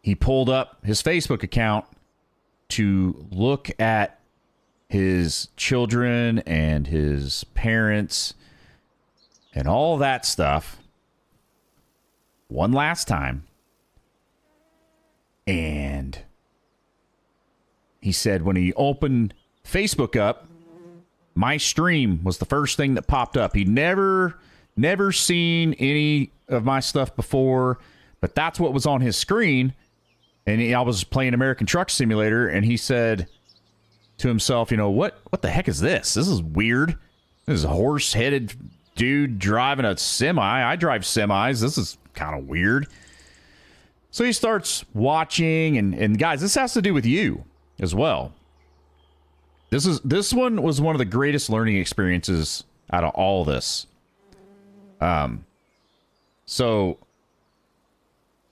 he pulled up his Facebook account to look at his children and his parents and all that stuff one last time. And he said when he opened Facebook up, my stream was the first thing that popped up. He'd never seen any of my stuff before, but that's what was on his screen. And I was playing American Truck Simulator, and he said to himself, you know, what the heck is this? This is weird. This is a horse-headed dude driving a semi. I drive semis. This is kind of weird. So he starts watching, and guys, this has to do with you as well. This one was one of the greatest learning experiences out of all this. So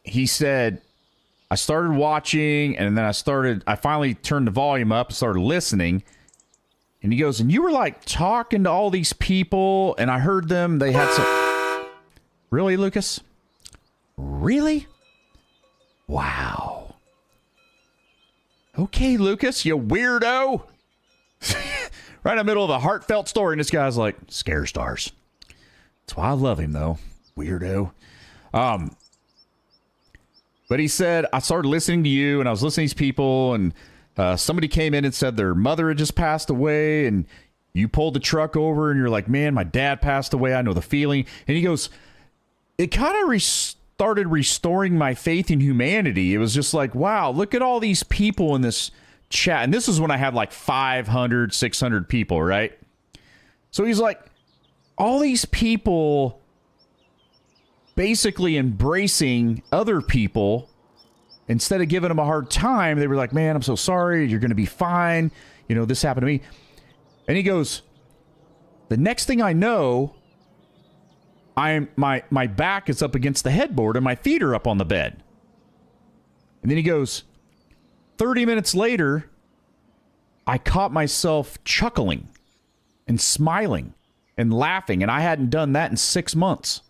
he said, I started watching, and then I finally turned the volume up and started listening. And he goes, and you were like talking to all these people, and I heard them, they had some... Really, Lucas? Really? Wow. Okay, Lucas, you weirdo. Right in the middle of a heartfelt story, and this guy's like, scare stars. That's why I love him, though. Weirdo. But he said, I started listening to you, and I was listening to these people, and somebody came in and said their mother had just passed away, and you pulled the truck over, and you're like, man, my dad passed away. I know the feeling. And he goes, it kind of started restoring my faith in humanity. It was just like, wow, look at all these people in this chat. And this is when I had like 500, 600 people, right? So he's like, all these people basically embracing other people instead of giving them a hard time. They were like, man, I'm so sorry. You're going to be fine. You know, this happened to me. And he goes, the next thing I know, my back is up against the headboard and my feet are up on the bed. And then he goes, 30 minutes later, I caught myself chuckling. and smiling and laughing, and I hadn't done that in 6 months.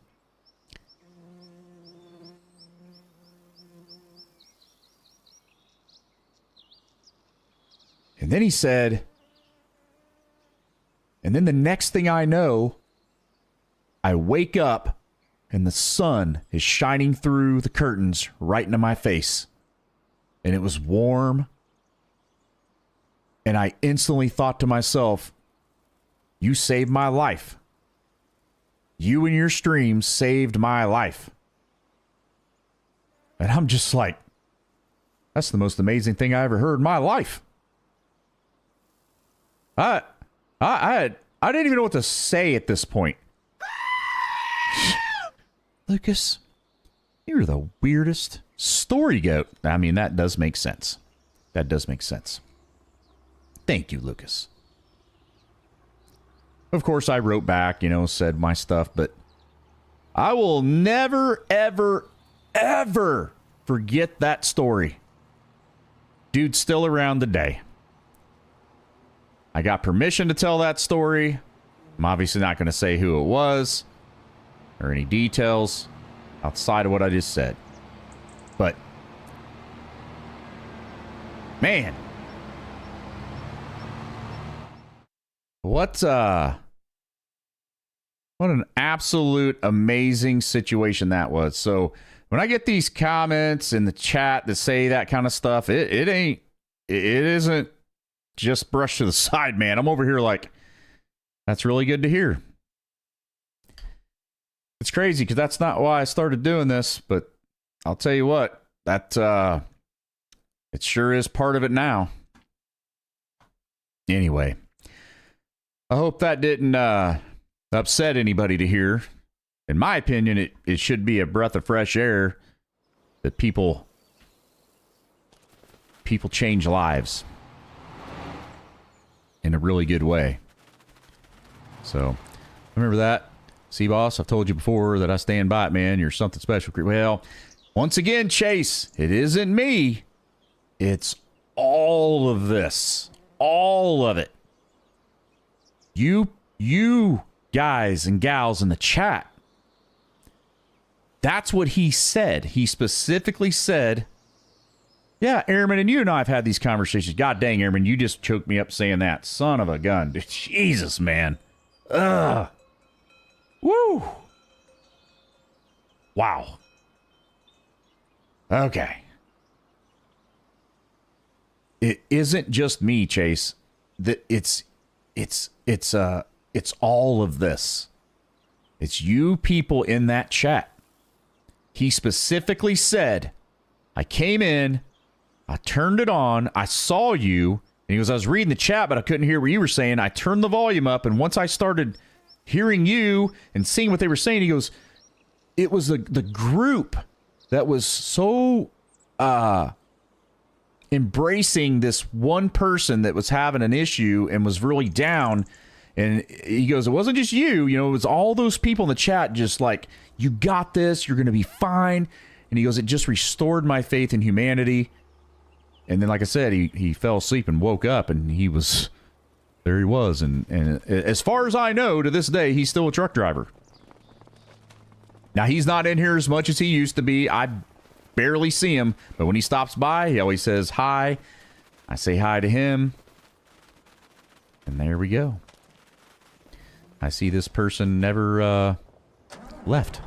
And then he said, and then the next thing I know, I wake up and the sun is shining through the curtains right into my face. And it was warm. And I instantly thought to myself, you saved my life. You and your stream saved my life. And I'm just like, that's the most amazing thing I ever heard in my life. I didn't even know what to say at this point. Lucas, you're the weirdest story goat. I mean, that does make sense. That does make sense. Thank you, Lucas. Of course, I wrote back, said my stuff, but I will never, ever, ever forget that story. Dude's still around today. I got permission to tell that story. I'm obviously not going to say who it was or any details outside of what I just said. But, man, what an absolute amazing situation that was. So when I get these comments in the chat that say that kind of stuff, it isn't just brushed to the side, man. I'm over here like, that's really good to hear. It's crazy because that's not why I started doing this, but I'll tell you what, that it sure is part of it now. Anyway, I hope that didn't upset anybody to hear. In my opinion, it should be a breath of fresh air that people change lives in a really good way. So, remember that. See, boss, I've told you before that I stand by it, man. You're something special. Well, once again, Chase, it isn't me. It's all of this. All of it. You guys and gals in the chat. That's what he said. He specifically said, yeah, Airman, and you and I have had these conversations. God dang, Airman, you just choked me up saying that. Son of a gun. Jesus, man. Ugh. Woo. Wow. Okay. It isn't just me, Chase. It's all of this. It's you people in that chat. He specifically said, I came in, I turned it on, I saw you, and he goes, I was reading the chat, but I couldn't hear what you were saying. I turned the volume up, and once I started hearing you and seeing what they were saying, he goes, it was the group that was so embracing this one person that was having an issue and was really down. And he goes, it wasn't just you, it was all those people in the chat just like, you got this, you're going to be fine. And he goes, it just restored my faith in humanity. And then, like I said, he fell asleep and woke up, and there he was. And as far as I know, to this day, he's still a truck driver. Now, he's not in here as much as he used to be. I barely see him, but when he stops by, he always says hi. I say hi to him. And there we go. I see this person never left.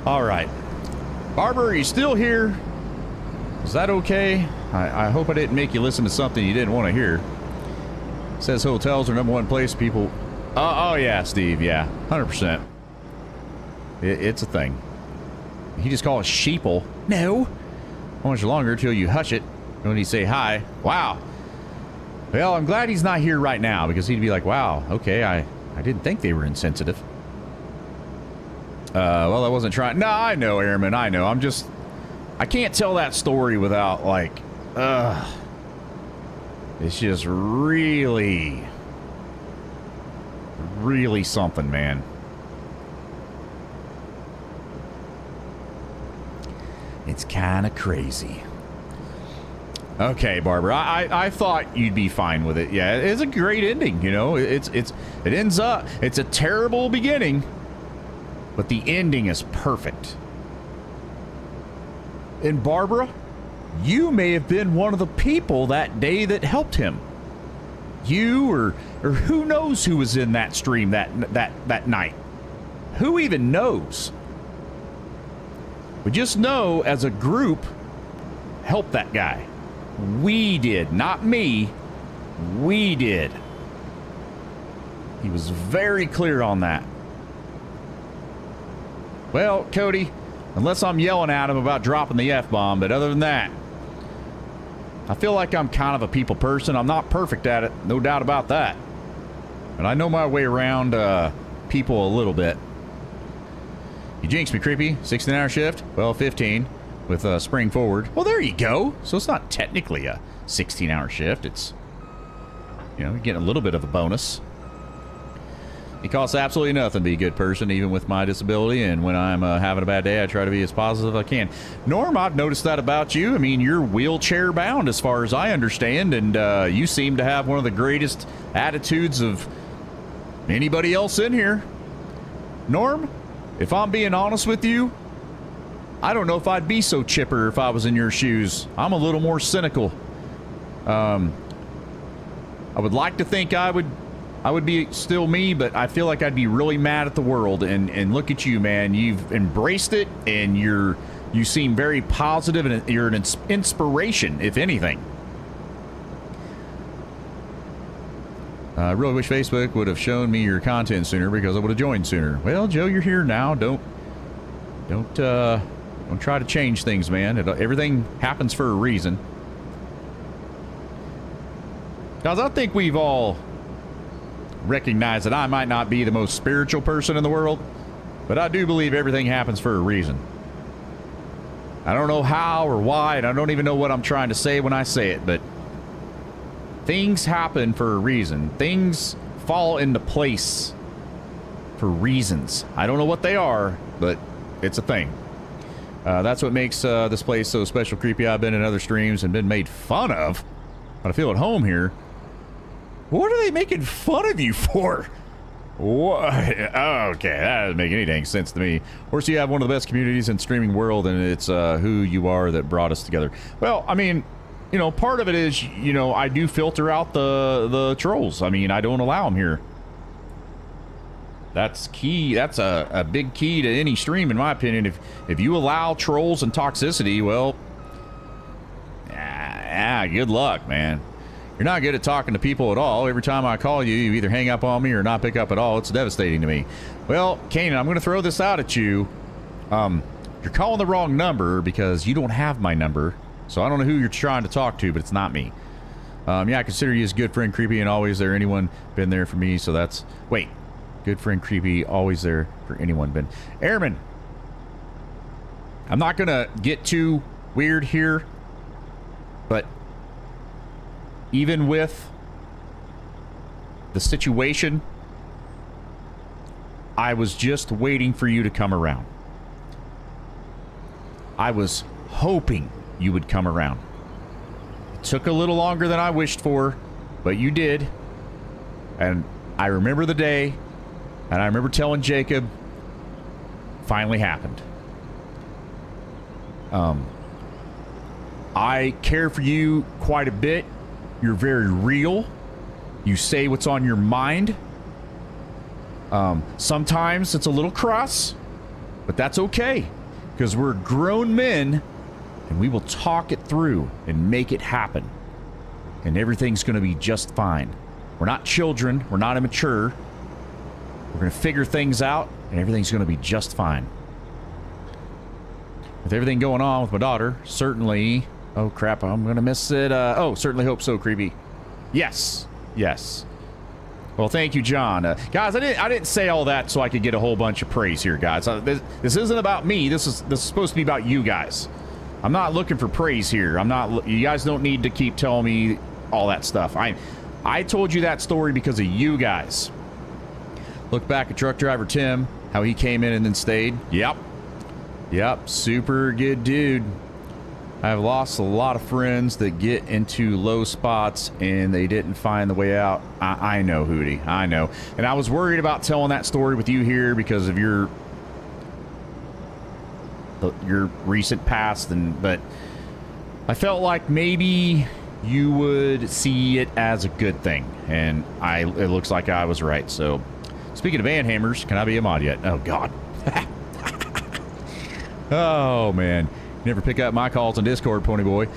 All right. Barbara, are you still here? Is that okay? I hope I didn't make you listen to something you didn't want to hear. It says hotels are #1 place people... Oh, yeah, Steve, yeah. 100%. It's a thing. He just called us sheeple. No. How much longer till you hush it when you say hi? Wow. Well, I'm glad he's not here right now, because he'd be like, wow, okay, I didn't think they were insensitive. Well, I wasn't trying... No, I know, Airman, I know. I can't tell that story without, like, it's just really something, man. It's kind of crazy. Okay, Barbara. I thought you'd be fine with it. Yeah, it's a great ending. You know, it ends up. It's a terrible beginning, but the ending is perfect. And Barbara, you may have been one of the people that day that helped him. You or who knows who was in that stream that night. Who even knows? We just know as a group, help that guy. We did, not me. We did. He was very clear on that. Well, Cody, unless I'm yelling at him about dropping the F-bomb, but other than that, I feel like I'm kind of a people person. I'm not perfect at it, no doubt about that. But I know my way around people a little bit. You jinxed me, creepy. 16-hour shift? Well, 15 with spring forward. Well, there you go. So it's not technically a 16-hour shift. It's, you know, you're getting a little bit of a bonus. It costs absolutely nothing to be a good person, even with my disability. And when I'm having a bad day, I try to be as positive as I can. Norm, I've noticed that about you. I mean, you're wheelchair bound as far as I understand. And you seem to have one of the greatest attitudes of anybody else in here. Norm, if I'm being honest with you, I don't know if I'd be so chipper if I was in your shoes. I'm a little more cynical. I would like to think I would be still me, but I feel like I'd be really mad at the world. And look at you, man. You've embraced it, and you seem very positive, and you're an inspiration, if anything. I really wish Facebook would have shown me your content sooner because I would have joined sooner. Well, Joe, you're here now. Don't try to change things, man. Everything happens for a reason. Guys, I think we've all recognized that I might not be the most spiritual person in the world, but I do believe everything happens for a reason. I don't know how or why, and I don't even know what I'm trying to say when I say it, but things happen for a reason. Things fall into place for reasons. I don't know what they are, but it's a thing. That's what makes this place so special, creepy. I've been in other streams and been made fun of, but I feel at home here. What are they making fun of you for? What? Okay, that doesn't make any dang sense to me. Of course, you have one of the best communities in streaming world, and it's who you are that brought us together. Well, I mean, you know, part of it is, you know, I do filter out the trolls. I mean, I don't allow them here. That's key. That's a big key to any stream, in my opinion. If you allow trolls and toxicity, well, good luck, man. You're not good at talking to people at all. Every time I call you, you either hang up on me or not pick up at all. It's devastating to me. Well, Kanan, I'm going to throw this out at you. You're calling the wrong number because you don't have my number. So I don't know who you're trying to talk to, but it's not me. Yeah, I consider you as good friend, creepy, and always there. Anyone been there for me, so that's... Wait. Good friend, creepy, always there for anyone. Been. Airman. I'm not going to get too weird here, but even with the situation, I was just waiting for you to come around. I was hoping you would come around. It took a little longer than I wished for, but you did. And I remember the day, and I remember telling Jacob, finally happened. I care for you quite a bit. You're very real. You say what's on your mind. Sometimes it's a little cross, but that's okay, because we're grown men, and we will talk it through and make it happen. And everything's going to be just fine. We're not children. We're not immature. We're going to figure things out, and everything's going to be just fine. With everything going on with my daughter, certainly... Oh, crap, I'm going to miss it. Certainly hope so, creepy. Yes. Yes. Well, thank you, John. Guys, I didn't say all that so I could get a whole bunch of praise here, guys. This isn't about me. This is supposed to be about you guys. I'm not looking for praise here. You guys don't need to keep telling me all that stuff. I told you that story because of you guys. Look back at truck driver Tim, how he came in and then stayed. Yep. Super good dude. I've lost a lot of friends that get into low spots and they didn't find the way out. I know, Hootie. I know. And I was worried about telling that story with you here because of your recent past, but I felt like maybe you would see it as a good thing, and it looks like I was right. So, speaking of van hammers, can I be a mod yet? Oh, God. Oh, man. Never pick up my calls on Discord, Pony Boy.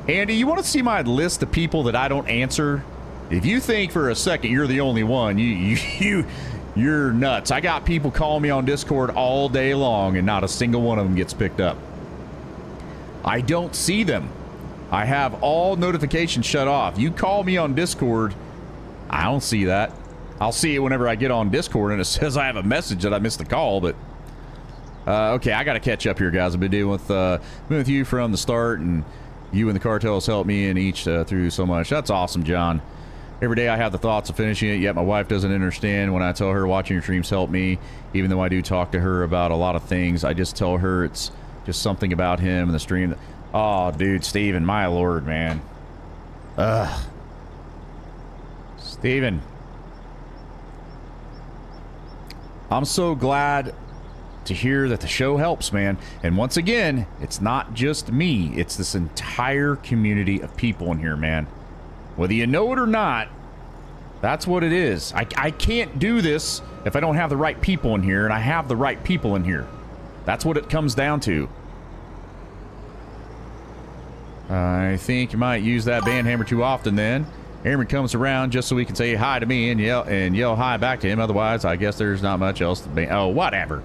Andy, you want to see my list of people that I don't answer? If you think for a second you're the only one, you're nuts. I got people calling me on Discord all day long, and not a single one of them gets picked up. I don't see them. I have all notifications shut off. You call me on Discord, I don't see that. I'll see it whenever I get on Discord, and it says I have a message that I missed the call, but... okay, I got to catch up here, guys. I've been dealing with you from the start, and you and the cartels helped me and each through so much. That's awesome, John. Every day I have the thoughts of finishing it, yet my wife doesn't understand when I tell her watching your streams helped me. Even though I do talk to her about a lot of things, I just tell her it's just something about him and the stream. Oh, dude, Steven, my lord, man. Ugh. Steven. I'm so glad to hear that the show helps, man. And once again, it's not just me. It's this entire community of people in here, man. Whether you know it or not, that's what it is. I can't do this if I don't have the right people in here, and I have the right people in here. That's what it comes down to. I think you might use that band hammer too often then. Aaron comes around just so he can say hi to me and yell hi back to him. Otherwise, I guess there's not much else to be. Oh, whatever.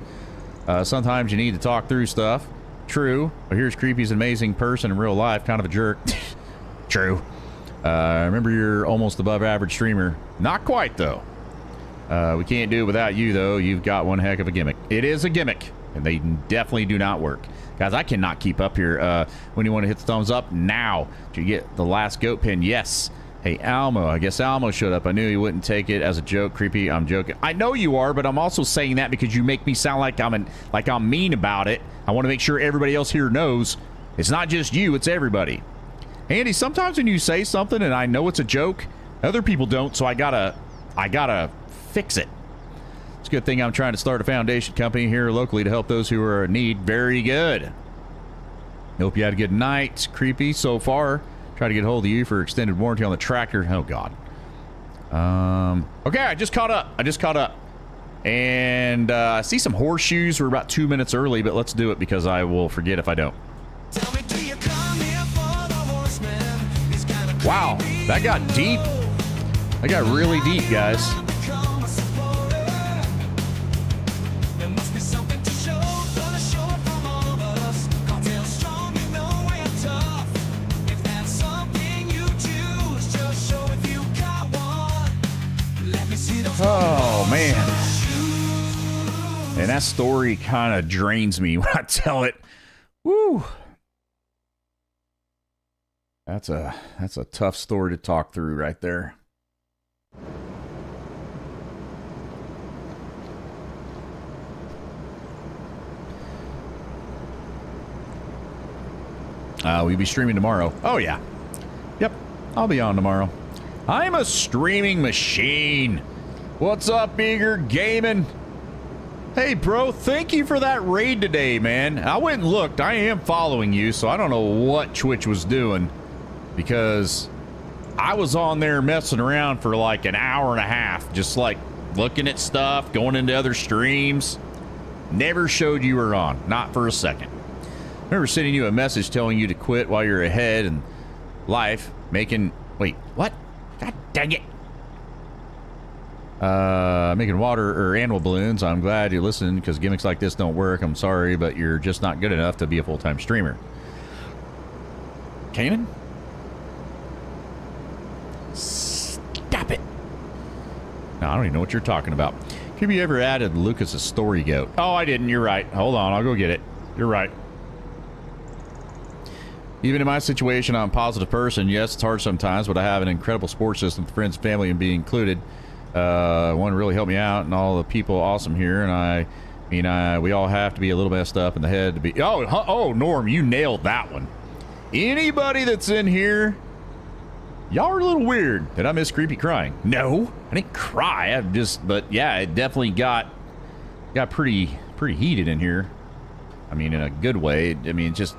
Sometimes you need to talk through stuff. True. But here's Creepy's an amazing person in real life. Kind of a jerk. True. Remember, you're almost above average streamer. Not quite, though. We can't do it without you, though. You've got one heck of a gimmick. It is a gimmick, and they definitely do not work. Guys, I cannot keep up here. When you want to hit the thumbs up, now. Did you get the last goat pin? Yes. Hey, Almo. I guess Almo showed up. I knew he wouldn't take it as a joke. Creepy, I'm joking. I know you are, but I'm also saying that because you make me sound like I'm mean about it. I want to make sure everybody else here knows it's not just you, it's everybody. Andy, sometimes when you say something and I know it's a joke, other people don't, so I gotta fix it. It's a good thing I'm trying to start a foundation company here locally to help those who are in need. Very good. Hope you had a good night, Creepy, so far. Try to get a hold of you for extended warranty on the tractor. Oh, God. Okay, I just caught up. And I see some horseshoes. We're about 2 minutes early, but let's do it because I will forget if I don't. Wow, that got deep. That got really deep, guys. Oh, man. And that story kind of drains me when I tell it. Woo. That's a tough story to talk through right there. We'll be streaming tomorrow. Oh, yeah. Yep, I'll be on tomorrow. I'm a streaming machine. What's up, Eager Gaming? Hey, bro, thank you for that raid today, man. I went and looked. I am following you, so I don't know what Twitch was doing because I was on there messing around for like an hour and a half, just like looking at stuff, going into other streams. Never showed you were on, not for a second. I remember sending you a message telling you to quit while you're ahead in life, making... Wait, what? God dang it. Making water or animal balloons. I'm glad you listened because gimmicks like this don't work. I'm sorry, but you're just not good enough to be a full-time streamer. Kanan? Stop it. No, I don't even know what you're talking about. Have you ever added Lucas's story goat? Oh, I didn't. You're right. Hold on. I'll go get it. You're right. Even in my situation, I'm a positive person. Yes, it's hard sometimes, but I have an incredible support system, friends, family, and being included. One really helped me out, and all the people awesome here. And I mean, we all have to be a little messed up in the head to be. Oh, Norm, you nailed that one. Anybody that's in here, y'all are a little weird. Did I miss creepy crying? No, I didn't cry. But yeah, it definitely got pretty heated in here. I mean, in a good way. I mean, just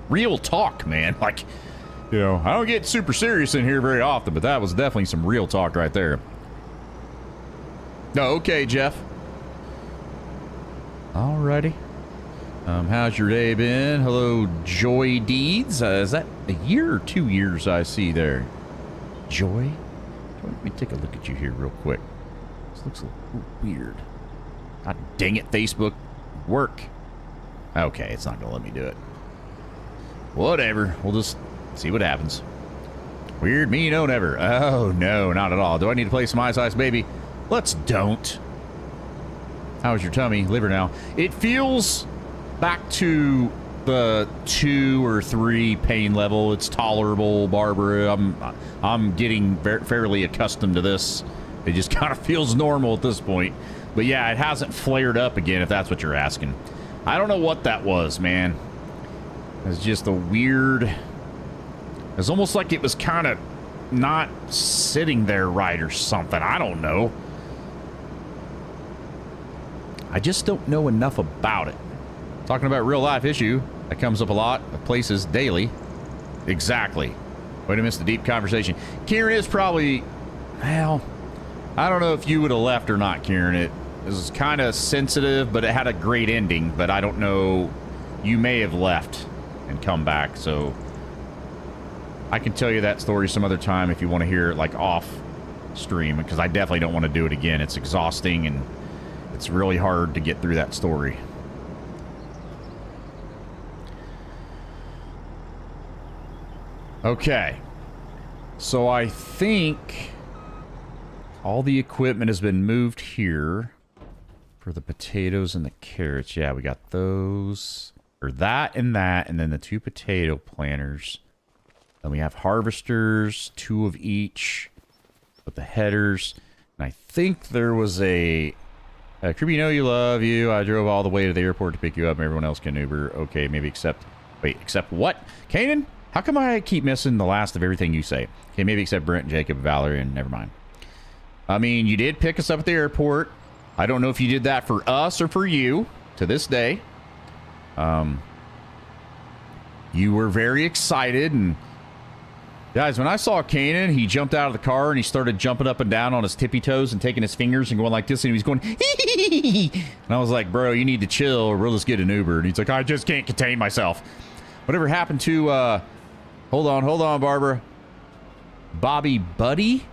real talk, man. Like, you know, I don't get super serious in here very often, but that was definitely some real talk right there. No, okay, Jeff. Alrighty. How's your day been? Hello, Joy Deeds. Is that a year or 2 years I see there? Joy? Let me take a look at you here real quick. This looks a little weird. God dang it, Facebook. Work. Okay, it's not going to let me do it. Whatever. We'll just see what happens. Weird me, no never. Oh, no, not at all. Do I need to play some Ice Ice Baby? Let's don't. How's your tummy? Liver now. It feels back to the 2 or 3 pain level. It's tolerable, Barbara. I'm getting fairly accustomed to this. It just kind of feels normal at this point. But yeah, it hasn't flared up again, if that's what you're asking. I don't know what that was, man. It's just a weird... It's almost like it was kind of not sitting there right or something. I don't know. I just don't know enough about it. Talking about real life issue, that comes up a lot of places daily. Exactly. Way to miss the deep conversation. Kieran is probably... Well, I don't know if you would have left or not, Kieran. It was kind of sensitive, but it had a great ending. But I don't know. You may have left and come back, so I can tell you that story some other time if you want to hear it, like, off stream, because I definitely don't want to do it again. It's exhausting, and it's really hard to get through that story. Okay. So I think all the equipment has been moved here for the potatoes and the carrots. Yeah, we got those. Or that, and then the 2 potato planters. Then we have harvesters, 2 of each with the headers. And I think there was a Creepy, you know you love you. I drove all the way to the airport to pick you up. Everyone else can Uber. Okay, maybe except... Wait, except what? Kanan? How come I keep missing the last of everything you say? Okay, maybe except Brent, Jacob, Valerie, and never mind. I mean, you did pick us up at the airport. I don't know if you did that for us or for you to this day. You were very excited, and guys, when I saw Kanan, he jumped out of the car and he started jumping up and down on his tippy toes and taking his fingers and going like this, and he was going and I was like, bro, you need to chill or we'll just get an Uber. And he's like, I just can't contain myself. Whatever happened to hold on, Barbara. Bobby Buddy?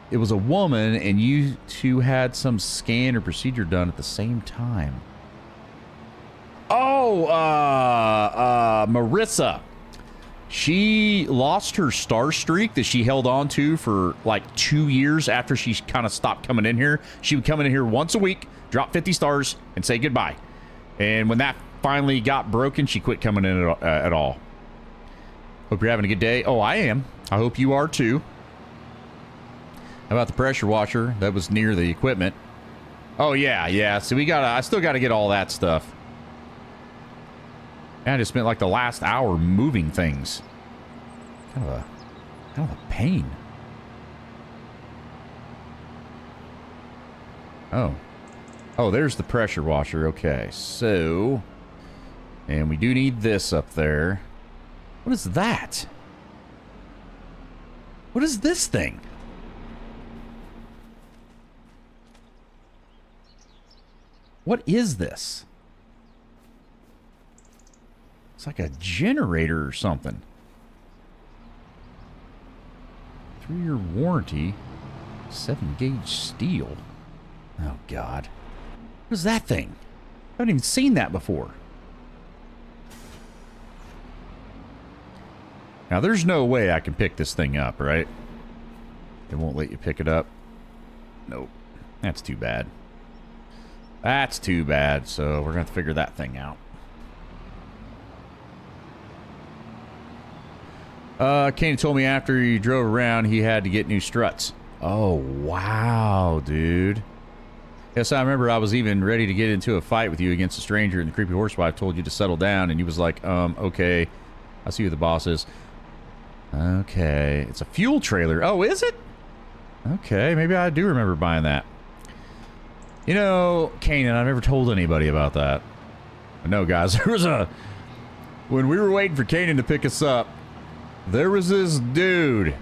It was a woman, and you two had some scan or procedure done at the same time. Oh, Marissa. She lost her star streak that she held on to for like 2 years after she kind of stopped coming in here. She would come in here once a week, drop 50 stars, and say goodbye. And when that finally got broken, she quit coming in at all. Hope you're having a good day. Oh, I am. I hope you are too. How about the pressure washer that was near the equipment? Oh, yeah. So I still got to get all that stuff. I just spent like the last hour moving things. Kind of a pain. Oh, there's the pressure washer. Okay, so... And we do need this up there. What is that? What is this thing? What is this? It's like a generator or something. 3-year warranty. 7-gauge steel. Oh, God. What is that thing? I haven't even seen that before. Now, there's no way I can pick this thing up, right? It won't let you pick it up. Nope. That's too bad. That's too bad, so we're going to have to figure that thing out. Kane told me after he drove around, he had to get new struts. Oh, wow, dude. Yes, I remember I was even ready to get into a fight with you against a stranger, and the creepy horsewife told you to settle down, and you was like, okay. I see who the boss is. Okay, it's a fuel trailer. Oh, is it? Okay, maybe I do remember buying that. You know, Kanan, I've never told anybody about that. But no, guys, there was a... When we were waiting for Kanan to pick us up, there was this dude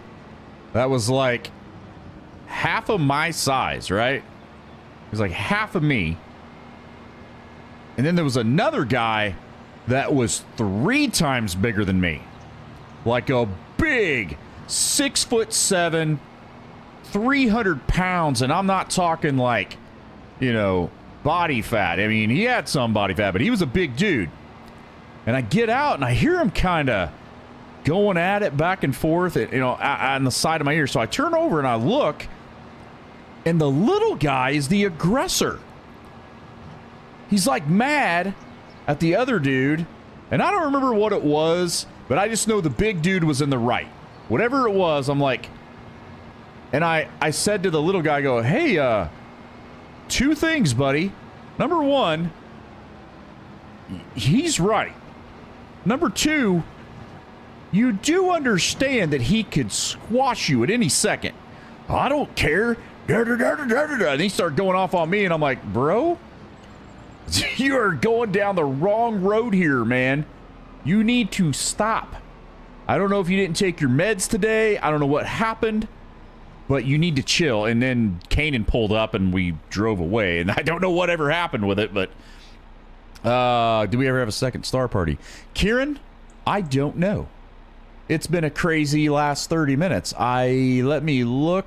that was like half of my size, right? He was like half of me. And then there was another guy that was 3 times bigger than me. Like a big 6'7", 300 pounds, and I'm not talking like, you know, body fat. I mean, he had some body fat, but he was a big dude. And I get out and I hear him kind of going at it back and forth, you know, on the side of my ear. So I turn over and I look, and the little guy is the aggressor. He's like mad at the other dude, and I don't remember what it was, but I just know the big dude was in the right. Whatever it was, I'm like, and I said to the little guy, I go, hey, 2 things, buddy. Number 1, he's right. Number 2, you do understand that he could squash you at any second. I don't care. And he started going off on me, and I'm like, bro, you are going down the wrong road here, man. You need to stop. I don't know if you didn't take your meds today. I don't know what happened, but you need to chill. And then Kanan pulled up and we drove away. And I don't know whatever happened with it, but do we ever have a second star party? Kieran, I don't know. It's been a crazy last 30 minutes. Let me look.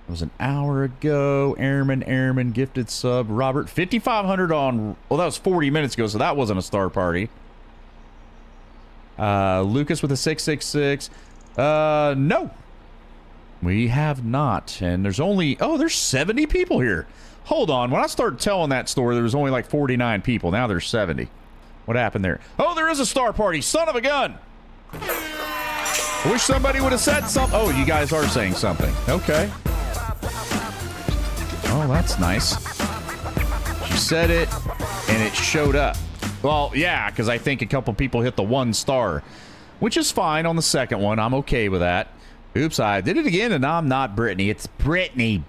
It was an hour ago. Airman, gifted sub. Robert, 5,500 on... Well, that was 40 minutes ago, so that wasn't a star party. Lucas with a 666. No. We have not. And there's only... Oh, there's 70 people here. Hold on. When I started telling that story, there was only like 49 people. Now there's 70. What happened there? Oh, there is a star party. Son of a gun. I wish somebody would have said something. Oh, you guys are saying something. Okay. Oh, that's nice. She said it, and it showed up. Well, yeah, because I think a couple people hit the 1 star, which is fine on the second one. I'm okay with that. Oops, I did it again, and I'm not Brittany. It's Brittany,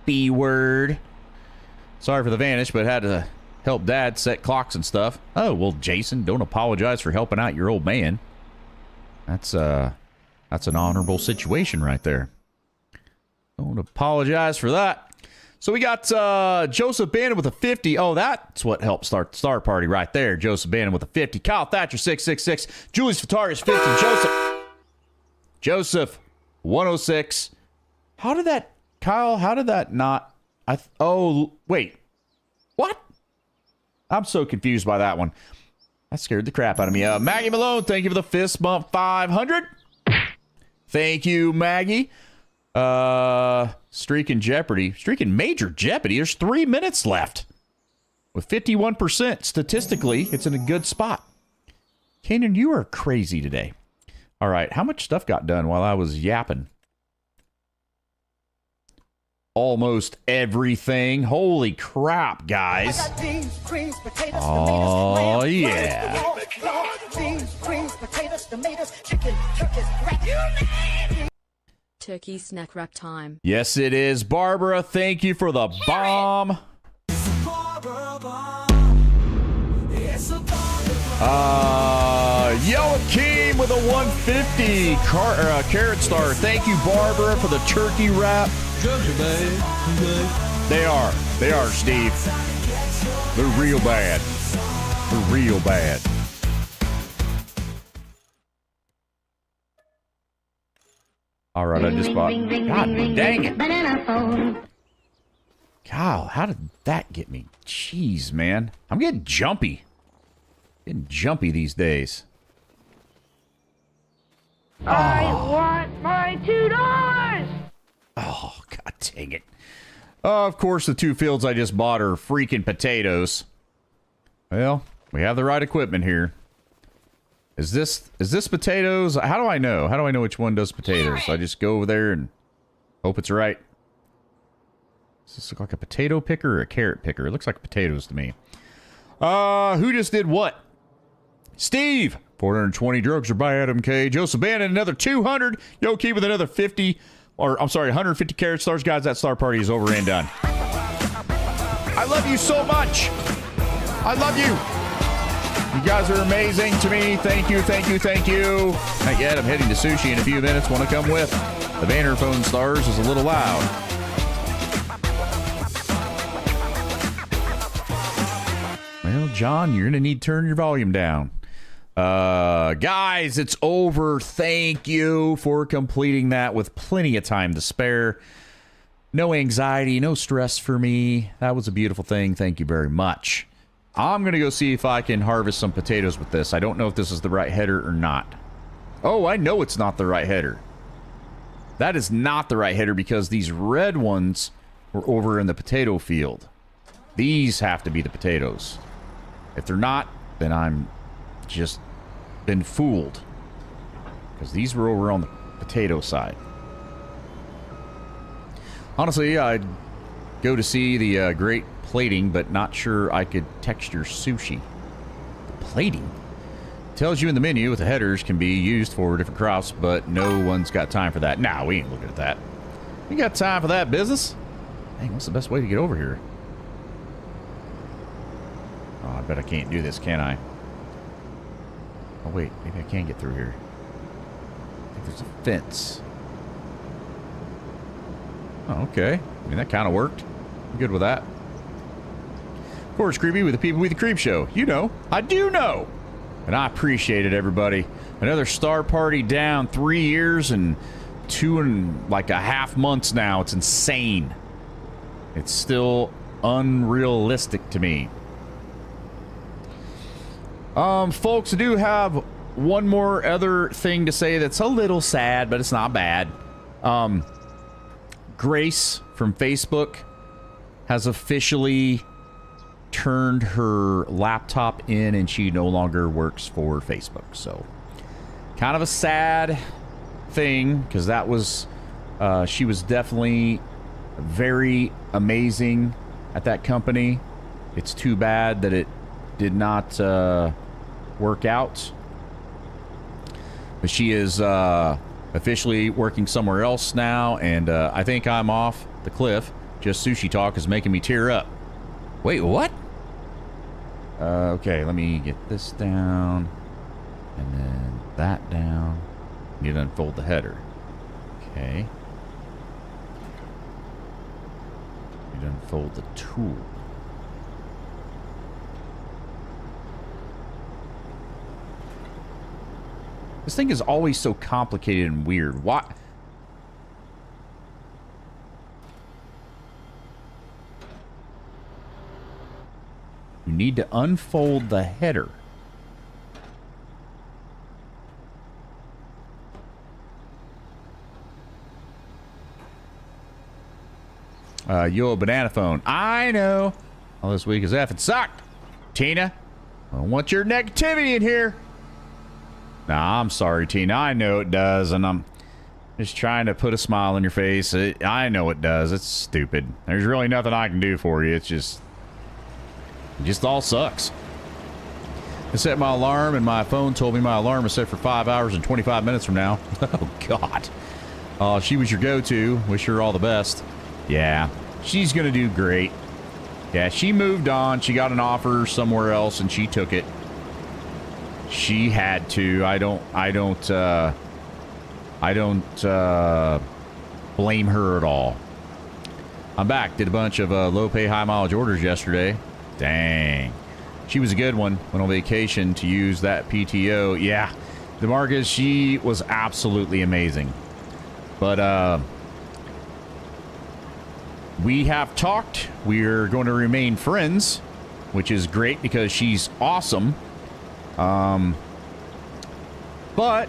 B-word. Sorry for the vanish, but had to help Dad set clocks and stuff. Oh, well, Jason, don't apologize for helping out your old man. That's an honorable situation right there. Don't apologize for that. So we got Joseph Bannon with a 50. Oh, that's what helped start the star party right there. Joseph Bannon with a 50. Kyle Thatcher, 666. Julius Fatarius, 50. Joseph, 106. How did that... Kyle, how did that not... oh, wait. What? I'm so confused by that one. That scared the crap out of me. Maggie Malone, thank you for the fist bump, 500. Thank you, Maggie. Streaking Jeopardy. Streaking Major Jeopardy. There's 3 minutes left. With 51%. Statistically, it's in a good spot. Kanan, you are crazy today. All right. How much stuff got done while I was yapping? Almost everything. Holy crap, guys. Oh, yeah. Turkey snack wrap time. Yes, it is. Barbara, thank you for the bomb. Joachim with a 150 carrot star. Thank you, Barbara, for the turkey wrap. They are, Steve. They're real bad. They're real bad. All right, I just bought... God dang it. Kyle, how did that get me? Jeez, man. I'm getting jumpy. Getting jumpy these days. I want my $2. Oh, god dang it. Of course, the 2 fields I just bought are freaking potatoes. Well, we have the right equipment here. Is this potatoes? How do I know? How do I know which one does potatoes? I just go over there and hope it's right. Does this look like a potato picker or a carrot picker? It looks like potatoes to me. Who just did what? Steve, 420 drugs are by Adam K. Joseph Bannon, another 200. Yo, keep with another 50, or I'm sorry, 150 carat stars. Guys, that star party is over and done. I love you so much. I love you. You guys are amazing to me. Thank you, thank you, thank you. Not yet. I'm heading to sushi in a few minutes. Want to come with? The Banner phone stars is a little loud. Well, John, you're going to need to turn your volume down. Guys, it's over. Thank you for completing that with plenty of time to spare. No anxiety, no stress for me. That was a beautiful thing. Thank you very much. I'm going to go see if I can harvest some potatoes with this. I don't know if this is the right header or not. Oh, I know it's not the right header. That is not the right header because these red ones were over in the potato field. These have to be the potatoes. If they're not, then I'm just been fooled. Because these were over on the potato side. Honestly, I'd go to see the great plating, but not sure I could texture sushi. The plating? Tells you in the menu with the headers can be used for different crops, but no one's got time for that. Nah, we ain't looking at that. You got time for that business? Dang, what's the best way to get over here? Oh, I bet I can't do this, can I? Oh, wait. Maybe I can get through here. I think there's a fence. Oh, okay. I mean, that kind of worked. I'm good with that. Of course, Creepy with the People with the Creep Show. You know. I do know. And I appreciate it, everybody. Another star party down. 3 years and 2.5 months now. It's insane. It's still unrealistic to me. Folks, I do have one more other thing to say that's a little sad, but it's not bad. Grace from Facebook has officially turned her laptop in and she no longer works for Facebook. So kind of a sad thing because that was she was definitely very amazing at that company. It's too bad that it did not work out, but she is officially working somewhere else now, and I think I'm off the cliff. Just sushi talk is making me tear up. Wait, what? Okay, let me get this down, and then that down. Need to unfold the header. Okay. Need to unfold the tool. This thing is always so complicated and weird. Why? You need to unfold the header. Yo, banana phone. I know. All this week is effing sucked. Tina, I don't want your negativity in here. Nah, I'm sorry, Tina. I know it does, and I'm just trying to put a smile on your face. I know it does. It's stupid. There's really nothing I can do for you. It just all sucks. I set my alarm, and my phone told me my alarm is set for 5 hours and 25 minutes from now. Oh, God. She was your go-to. Wish her all the best. Yeah, she's going to do great. Yeah, she moved on. She got an offer somewhere else, and she took it. She had to. I don't blame her at all. I'm back. Did a bunch of low pay, high mileage orders yesterday. Dang. She was a good one. Went on vacation to use that PTO. Yeah. DeMarcus, she was absolutely amazing. But we have talked. We're going to remain friends, which is great because she's awesome. But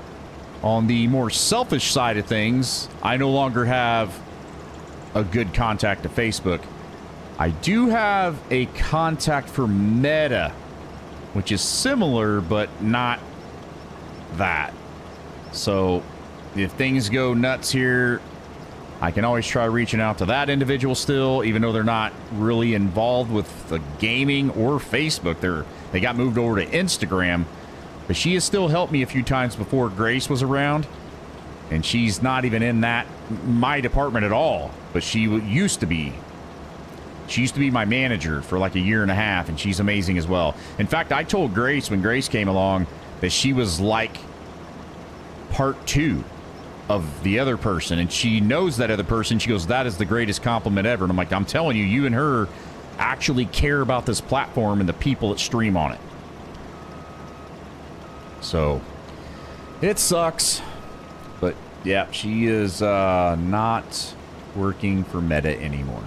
on the more selfish side of things, I no longer have a good contact to Facebook. I do have a contact for Meta, which is similar, but not that. So if things go nuts here, I can always try reaching out to that individual still, even though they're not really involved with the gaming or Facebook. They got moved over to Instagram. But she has still helped me a few times before Grace was around. And she's not even in my department at all. But she used to be. She used to be my manager for like a year and a half, and she's amazing as well. In fact, I told Grace when Grace came along that she was like part 2 of the other person, and she knows that other person. She goes, that is the greatest compliment ever. And I'm like, I'm telling you, you and her actually care about this platform and the people that stream on it. So it sucks, but yeah, she is not working for Meta anymore.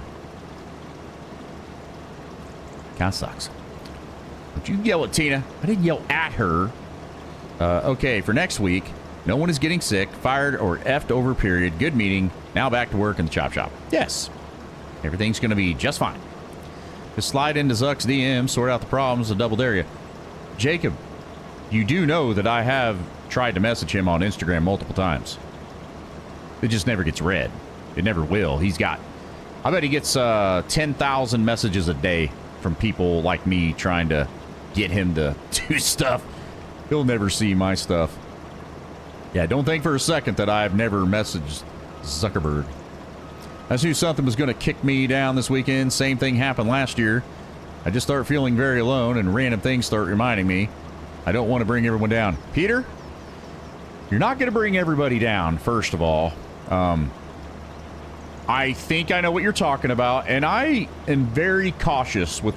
Kind of sucks. But you yell at Tina. I didn't yell at her. Okay, for next week, no one is getting sick, fired, or effed over, period. Good meeting. Now back to work in the chop shop. Yes. Everything's going to be just fine. Just slide into Zuck's DM, sort out the problems, and double dare you. Jacob, you do know that I have tried to message him on Instagram multiple times. It just never gets read. It never will. I bet he gets 10,000 messages a day from people like me trying to get him to do stuff. He'll never see my stuff. Yeah, don't think for a second that I've never messaged Zuckerberg. I knew something was going to kick me down this weekend. Same thing happened last year. I just start feeling very alone, and random things start reminding me I don't want to bring everyone down. Peter, you're not going to bring everybody down, first of all. I think I know what you're talking about, and I am very cautious with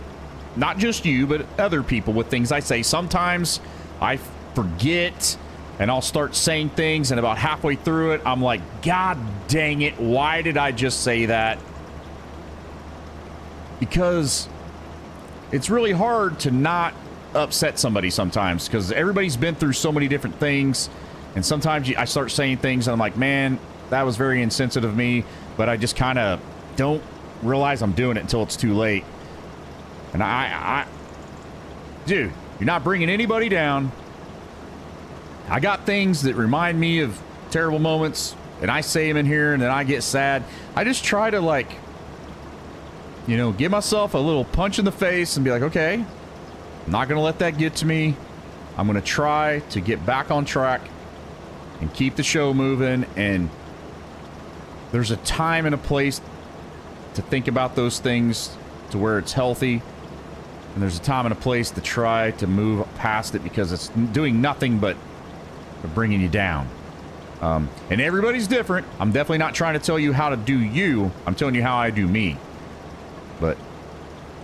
not just you, but other people with things I say. Sometimes I forget, and I'll start saying things, and about halfway through it, I'm like, God dang it, why did I just say that? Because it's really hard to not upset somebody sometimes, because everybody's been through so many different things, and sometimes I start saying things, and I'm like, man, that was very insensitive of me, but I just kind of don't realize I'm doing it until it's too late. And dude, you're not bringing anybody down. I got things that remind me of terrible moments, and I say them in here, and then I get sad. I just try to, like, you know, give myself a little punch in the face and be like, okay, I'm not going to let that get to me. I'm going to try to get back on track and keep the show moving. And there's a time and a place to think about those things to where it's healthy. And there's a time and a place to try to move past it, because it's doing nothing but bringing you down. And everybody's different. I'm definitely not trying to tell you how to do you. I'm telling you how I do me. But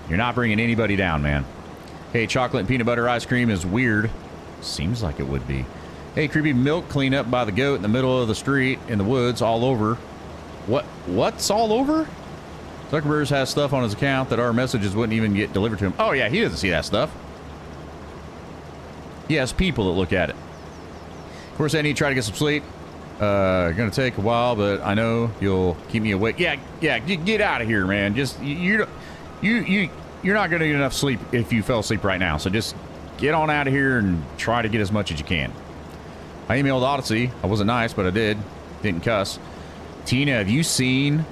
you're not bringing anybody down, man. Hey, chocolate and peanut butter ice cream is weird. Seems like it would be. Hey, creepy milk cleanup by the goat in the middle of the street in the woods all over. What's all over? Zuckerberg has stuff on his account that our messages wouldn't even get delivered to him. Oh, yeah, he doesn't see that stuff. He has people that look at it. Of course, I need to try to get some sleep. Gonna take a while, but I know you'll keep me awake. Yeah, get out of here, man. Just you're not gonna get enough sleep if you fell asleep right now. So just get on out of here and try to get as much as you can. I emailed Odyssey. I wasn't nice, but I didn't cuss. Tina, have you seen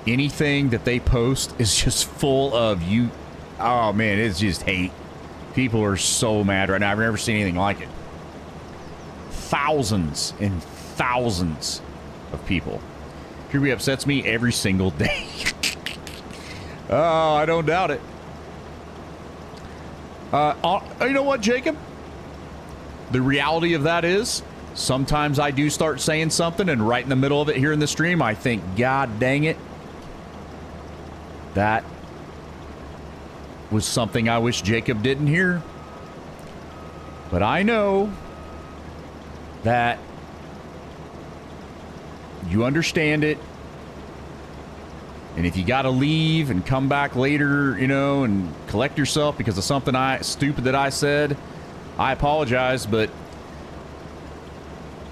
anything that they post is just full of you? Oh man, it's just hate. People are so mad right now. I've never seen anything like it. Thousands and thousands of people. Kirby upsets me every single day. Oh, I don't doubt it. You know what, Jacob? The reality of that is, sometimes I do start saying something, and right in the middle of it here in the stream, I think, God dang it. That was something I wish Jacob didn't hear. But I know that you understand it, and if you got to leave and come back later, you know, and collect yourself because of something stupid that I said, I apologize. But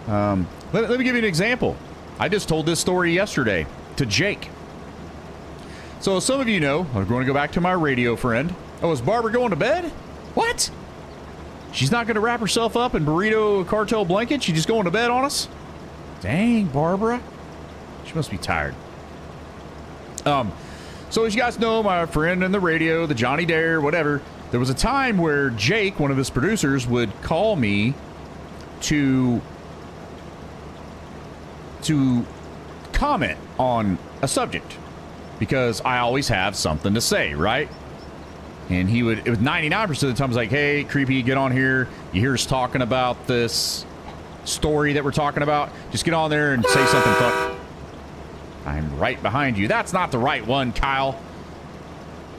let me give you an example. I just told this story yesterday to Jake. So some of you know, I'm going to go back to my radio friend. Oh, is Barbara going to bed? What? She's not going to wrap herself up in burrito cartel blanket? She's just going to bed on us? Dang, Barbara. She must be tired. So as you guys know, my friend in the radio, the Johnny Dare, whatever, there was a time where Jake, one of his producers, would call me to comment on a subject because I always have something to say, right? And it was 99% of the time, I was like, hey, Creepy, get on here. You hear us talking about this story that we're talking about. Just get on there and say something fun. I'm right behind you. That's not the right one, Kyle.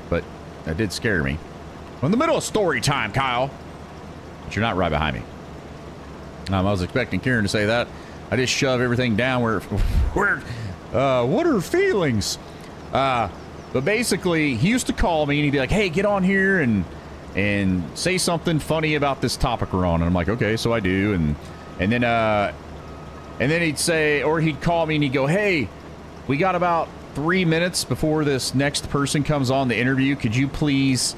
But that did scare me. We're in the middle of story time, Kyle. But you're not right behind me. I was expecting Karen to say that. I just shove everything down where what are feelings? But basically, he used to call me and he'd be like, hey, get on here and say something funny about this topic we're on. And I'm like, okay, so I do. And then he'd say, or he'd call me and he'd go, hey, we got about 3 minutes before this next person comes on the interview. Could you please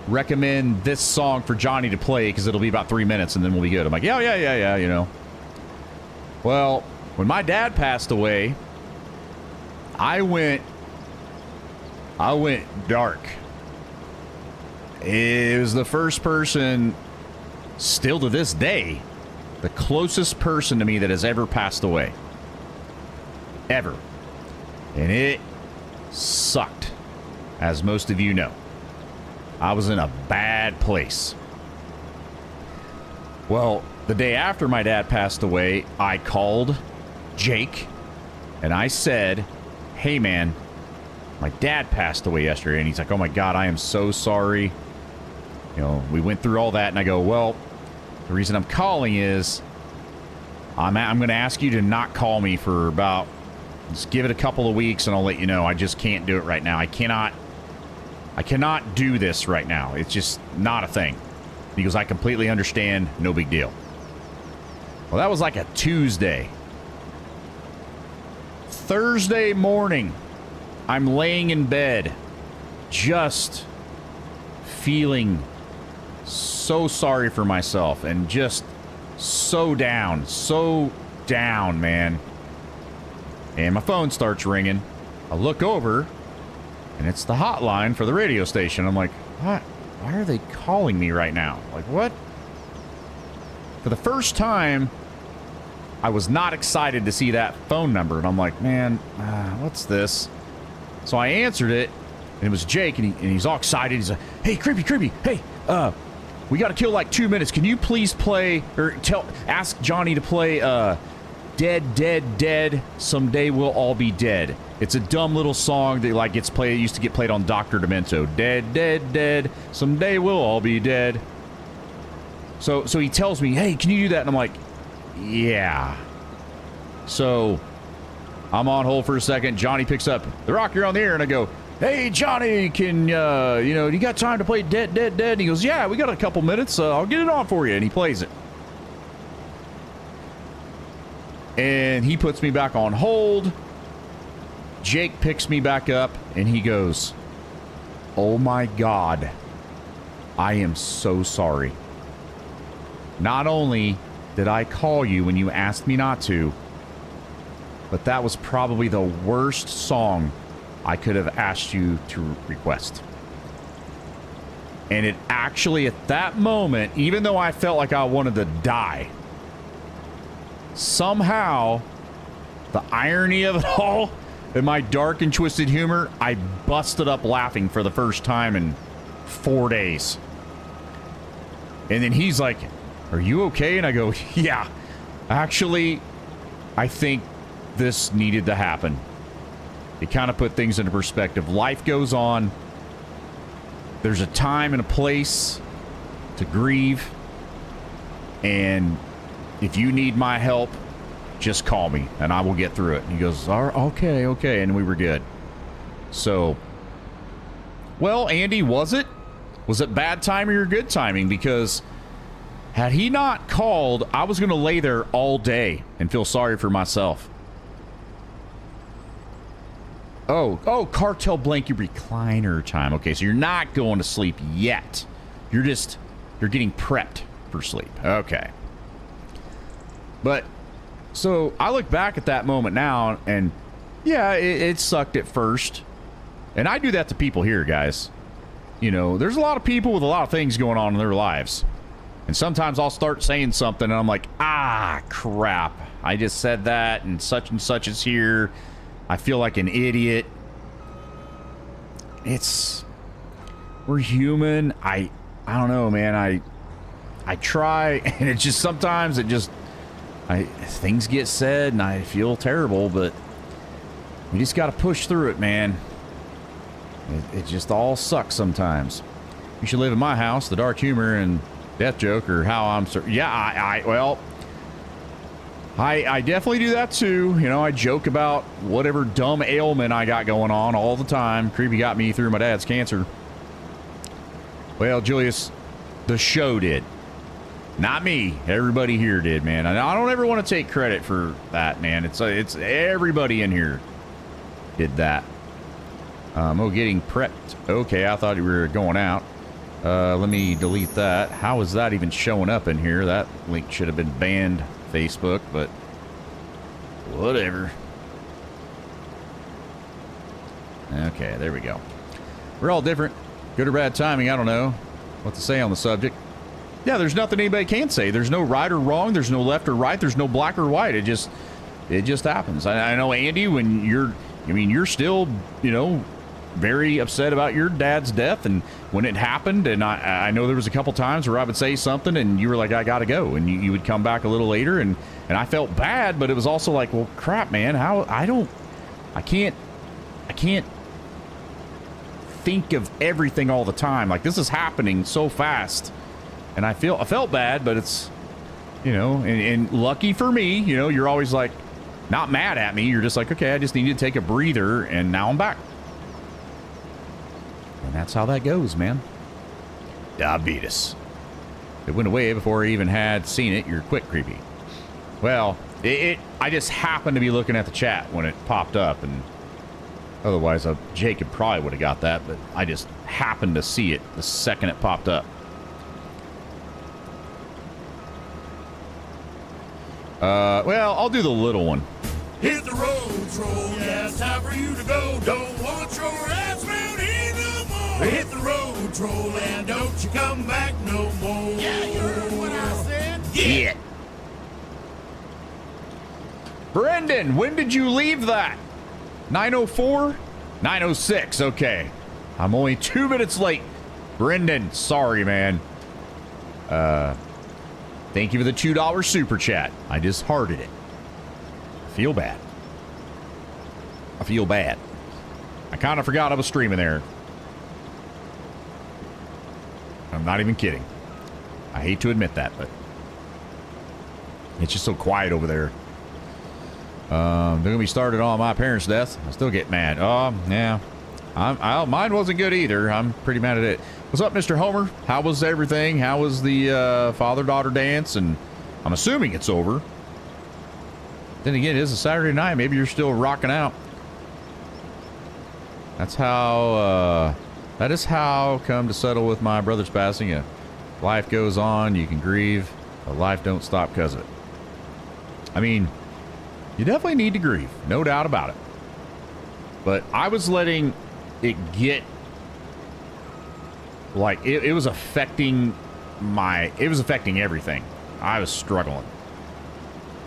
recommend this song for Johnny to play? Because it'll be about 3 minutes and then we'll be good. I'm like, yeah, you know. Well, when my dad passed away, I went dark. It was the first person, still to this day, the closest person to me that has ever passed away. Ever. And it sucked, as most of you know. I was in a bad place. Well, the day after my dad passed away, I called Jake and I said, hey man, my dad passed away yesterday. And he's like, oh my God, I am so sorry. You know, we went through all that and I go, well, the reason I'm calling is I'm going to ask you to not call me for about, just give it a couple of weeks and I'll let you know. I just can't do it right now. I cannot do this right now. It's just not a thing. He goes, I completely understand. No big deal. Well, that was like a Tuesday. Thursday morning, I'm laying in bed, just feeling so sorry for myself and just so down, man. And my phone starts ringing. I look over, and it's the hotline for the radio station. I'm like, what? Why are they calling me right now? Like, what? For the first time, I was not excited to see that phone number. And I'm like, man, what's this? So I answered it, and it was Jake, and he's all excited. He's like, hey, Creepy, hey, we got to kill like 2 minutes. Can you please play, or ask Johnny to play Dead, Someday We'll All Be Dead. It's a dumb little song that like used to get played on Dr. Demento. Dead, someday we'll all be dead. So he tells me, hey, can you do that? And I'm like, yeah. So I'm on hold for a second. Johnny picks up the rock, you're on the air, and I go, hey, Johnny, can you got time to play Dead? And he goes, yeah, we got a couple minutes. I'll get it on for you. And he plays it. And he puts me back on hold. Jake picks me back up and he goes, oh my God, I am so sorry. Not only did I call you when you asked me not to, but that was probably the worst song I could have asked you to request. And it actually, at that moment, even though I felt like I wanted to die, somehow, the irony of it all, and my dark and twisted humor, I busted up laughing for the first time in 4 days. And then he's like, are you okay? And I go, yeah, actually, I think this needed to happen. It kind of put things into perspective. Life goes on. There's a time and a place to grieve. And if you need my help, just call me and I will get through it. And he goes, okay. And we were good. So, well, Andy, was it bad timing or good timing? Because had he not called, I was going to lay there all day and feel sorry for myself. Oh, cartel blanket recliner time. Okay, so you're not going to sleep yet. You're getting prepped for sleep. Okay. But, so I look back at that moment now, and yeah, it sucked at first. And I do that to people here, guys. You know, there's a lot of people with a lot of things going on in their lives. And sometimes I'll start saying something and I'm like, ah, crap. I just said that and such is here. I feel like an idiot. We're human. I don't know, man. I try, and it just sometimes things get said and I feel terrible, but we just got to push through it, man. It just all sucks sometimes. You should live in my house. The dark humor and death joke, or how I'm... Yeah, I definitely do that too. You know, I joke about whatever dumb ailment I got going on all the time. Creepy got me through my dad's cancer. Well, Julius, the show did. Not me. Everybody here did, man. And I don't ever want to take credit for that, man. It's everybody in here did that. Getting prepped. Okay, I thought you were going out. Let me delete that. How is that even showing up in here? That link should have been banned, Facebook, but whatever. Okay, there we go. We're all different. Good or bad timing, I don't know what to say on the subject. Yeah, there's nothing anybody can say. There's no right or wrong. There's no left or right. There's no black or white. It just happens. I know, Andy, when you're still, you know, very upset about your dad's death and when it happened, and I know there was a couple times where I would say something and you were like, I gotta go, and you would come back a little later, and I felt bad, but it was also like, well, crap, man, I can't think of everything all the time. Like, this is happening so fast, and I felt bad, but it's, you know, and lucky for me, you know, you're always like not mad at me. You're just like, okay, I just need to take a breather, and now I'm back. And that's how that goes, man. Diabetes. It went away before I even had seen it. You're quick, creepy. Well, I just happened to be looking at the chat when it popped up, and otherwise Jacob probably would have got that, but I just happened to see it the second it popped up. Well, I'll do the little one. Hit the road, troll. Yeah, it's time for you to go. Don't want your ass around here no more. Hit the road, troll, and don't you come back no more. Yeah, you heard what I said? Yeah. Brendan, when did you leave that? 9:04? 9:06, okay. I'm only 2 minutes late. Brendan, sorry, man. Thank you for the $2 super chat. I just hearted it. I feel bad. I kind of forgot I was streaming there. I'm not even kidding. I hate to admit that, but it's just so quiet over there. They're going to be started on my parents' death. I still get mad. Oh, yeah. Mine wasn't good either. I'm pretty mad at it. What's up, Mr. Homer? How was everything? How was the father-daughter dance? And I'm assuming it's over. Then again, it is a Saturday night. Maybe you're still rocking out. That's how, that is how come to settle with my brother's passing. Life goes on. You can grieve, but life don't stop because of it. I mean, you definitely need to grieve. No doubt about it. But I was letting it get, like, it was affecting everything. I was struggling.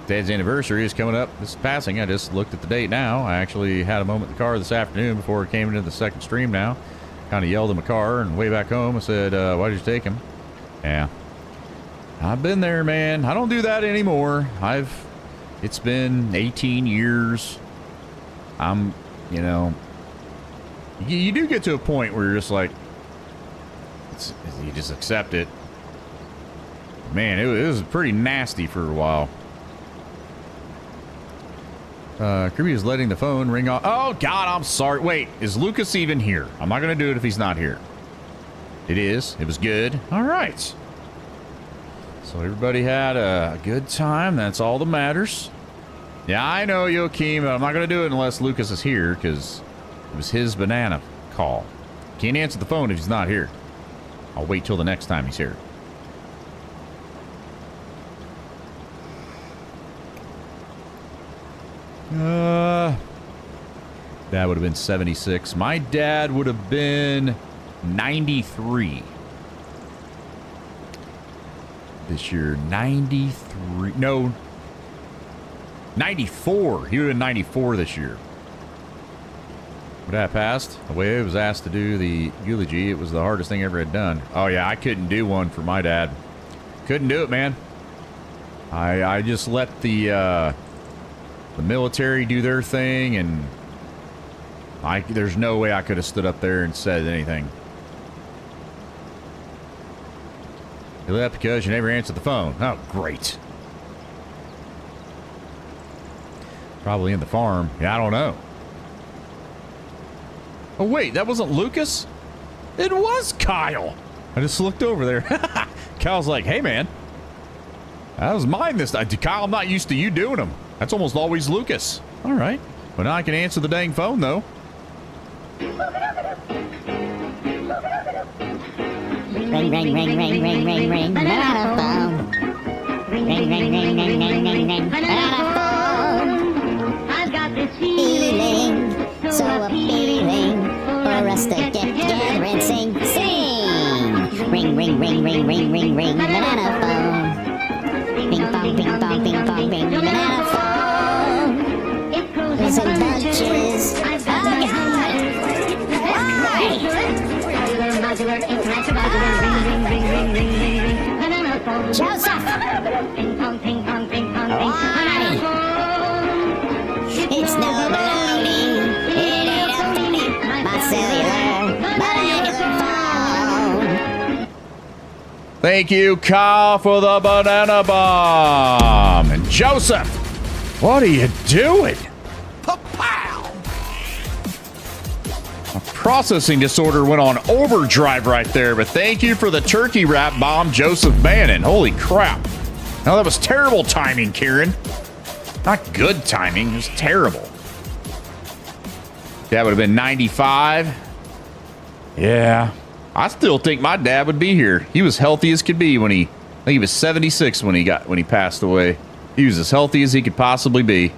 Dad's anniversary is coming up. This is passing. I just looked at the date now. I actually had a moment in the car this afternoon before it came into the second stream now. Kind of yelled in my car, and way back home I said, why did you take him? Yeah. I've been there, man. I don't do that anymore. It's been 18 years. You know, you do get to a point where you're just like, you just accept it. Man, it was pretty nasty for a while. Kirby is letting the phone ring off. Oh, God, I'm sorry. Wait, is Lucas even here? I'm not going to do it if he's not here. It is. It was good. All right. So everybody had a good time. That's all that matters. Yeah, I know, Joachim, but I'm not going to do it unless Lucas is here, because it was his banana call. Can't answer the phone if he's not here. I'll wait till the next time he's here. Dad would have been 76. My dad would have been 93. This year, 93. No, 94. He would have been 94 this year. When Dad passed, the way I was asked to do the eulogy, it was the hardest thing I ever had done. Oh, yeah, I couldn't do one for my dad. Couldn't do it, man. I just let the military do their thing, and there's no way I could have stood up there and said anything. You left because you never answered the phone. Oh, great. Probably in the farm. Yeah, I don't know. Oh, wait, that wasn't Lucas? It was Kyle. I just looked over there. Kyle's like, hey, man. That was mine this time. Kyle, I'm not used to you doing them. That's almost always Lucas. All right. But now I can answer the dang phone, though. Ring, ring, ring, ring, ring, ring, ring, banana phone. Ring, ring, ring, ring, ring, ring, ring, ring, banana phone. I've got this Feeling, so appealing for us to get together and sing, sing. Ring, ring, ring, ring, ring, ring, ring, banana phone. Ping pong, ping pong, ping pong, ping, banana phone. It's in bunches. Oh, God. Joseph! Why? It's no baloney. It ain't a penny. My cellular, banana phone. Thank you, Kyle, for the banana bomb. And Joseph, what are you doing? Pa-pow! A processing disorder went on overdrive right there, but thank you for the turkey wrap bomb, Joseph Bannon. Holy crap. No, that was terrible timing, Kieran. Not good timing, it was terrible. That would have been 95. Yeah. I still think my dad would be here. He was healthy as could be when I think he was 76 when he passed away. He was as healthy as he could possibly be.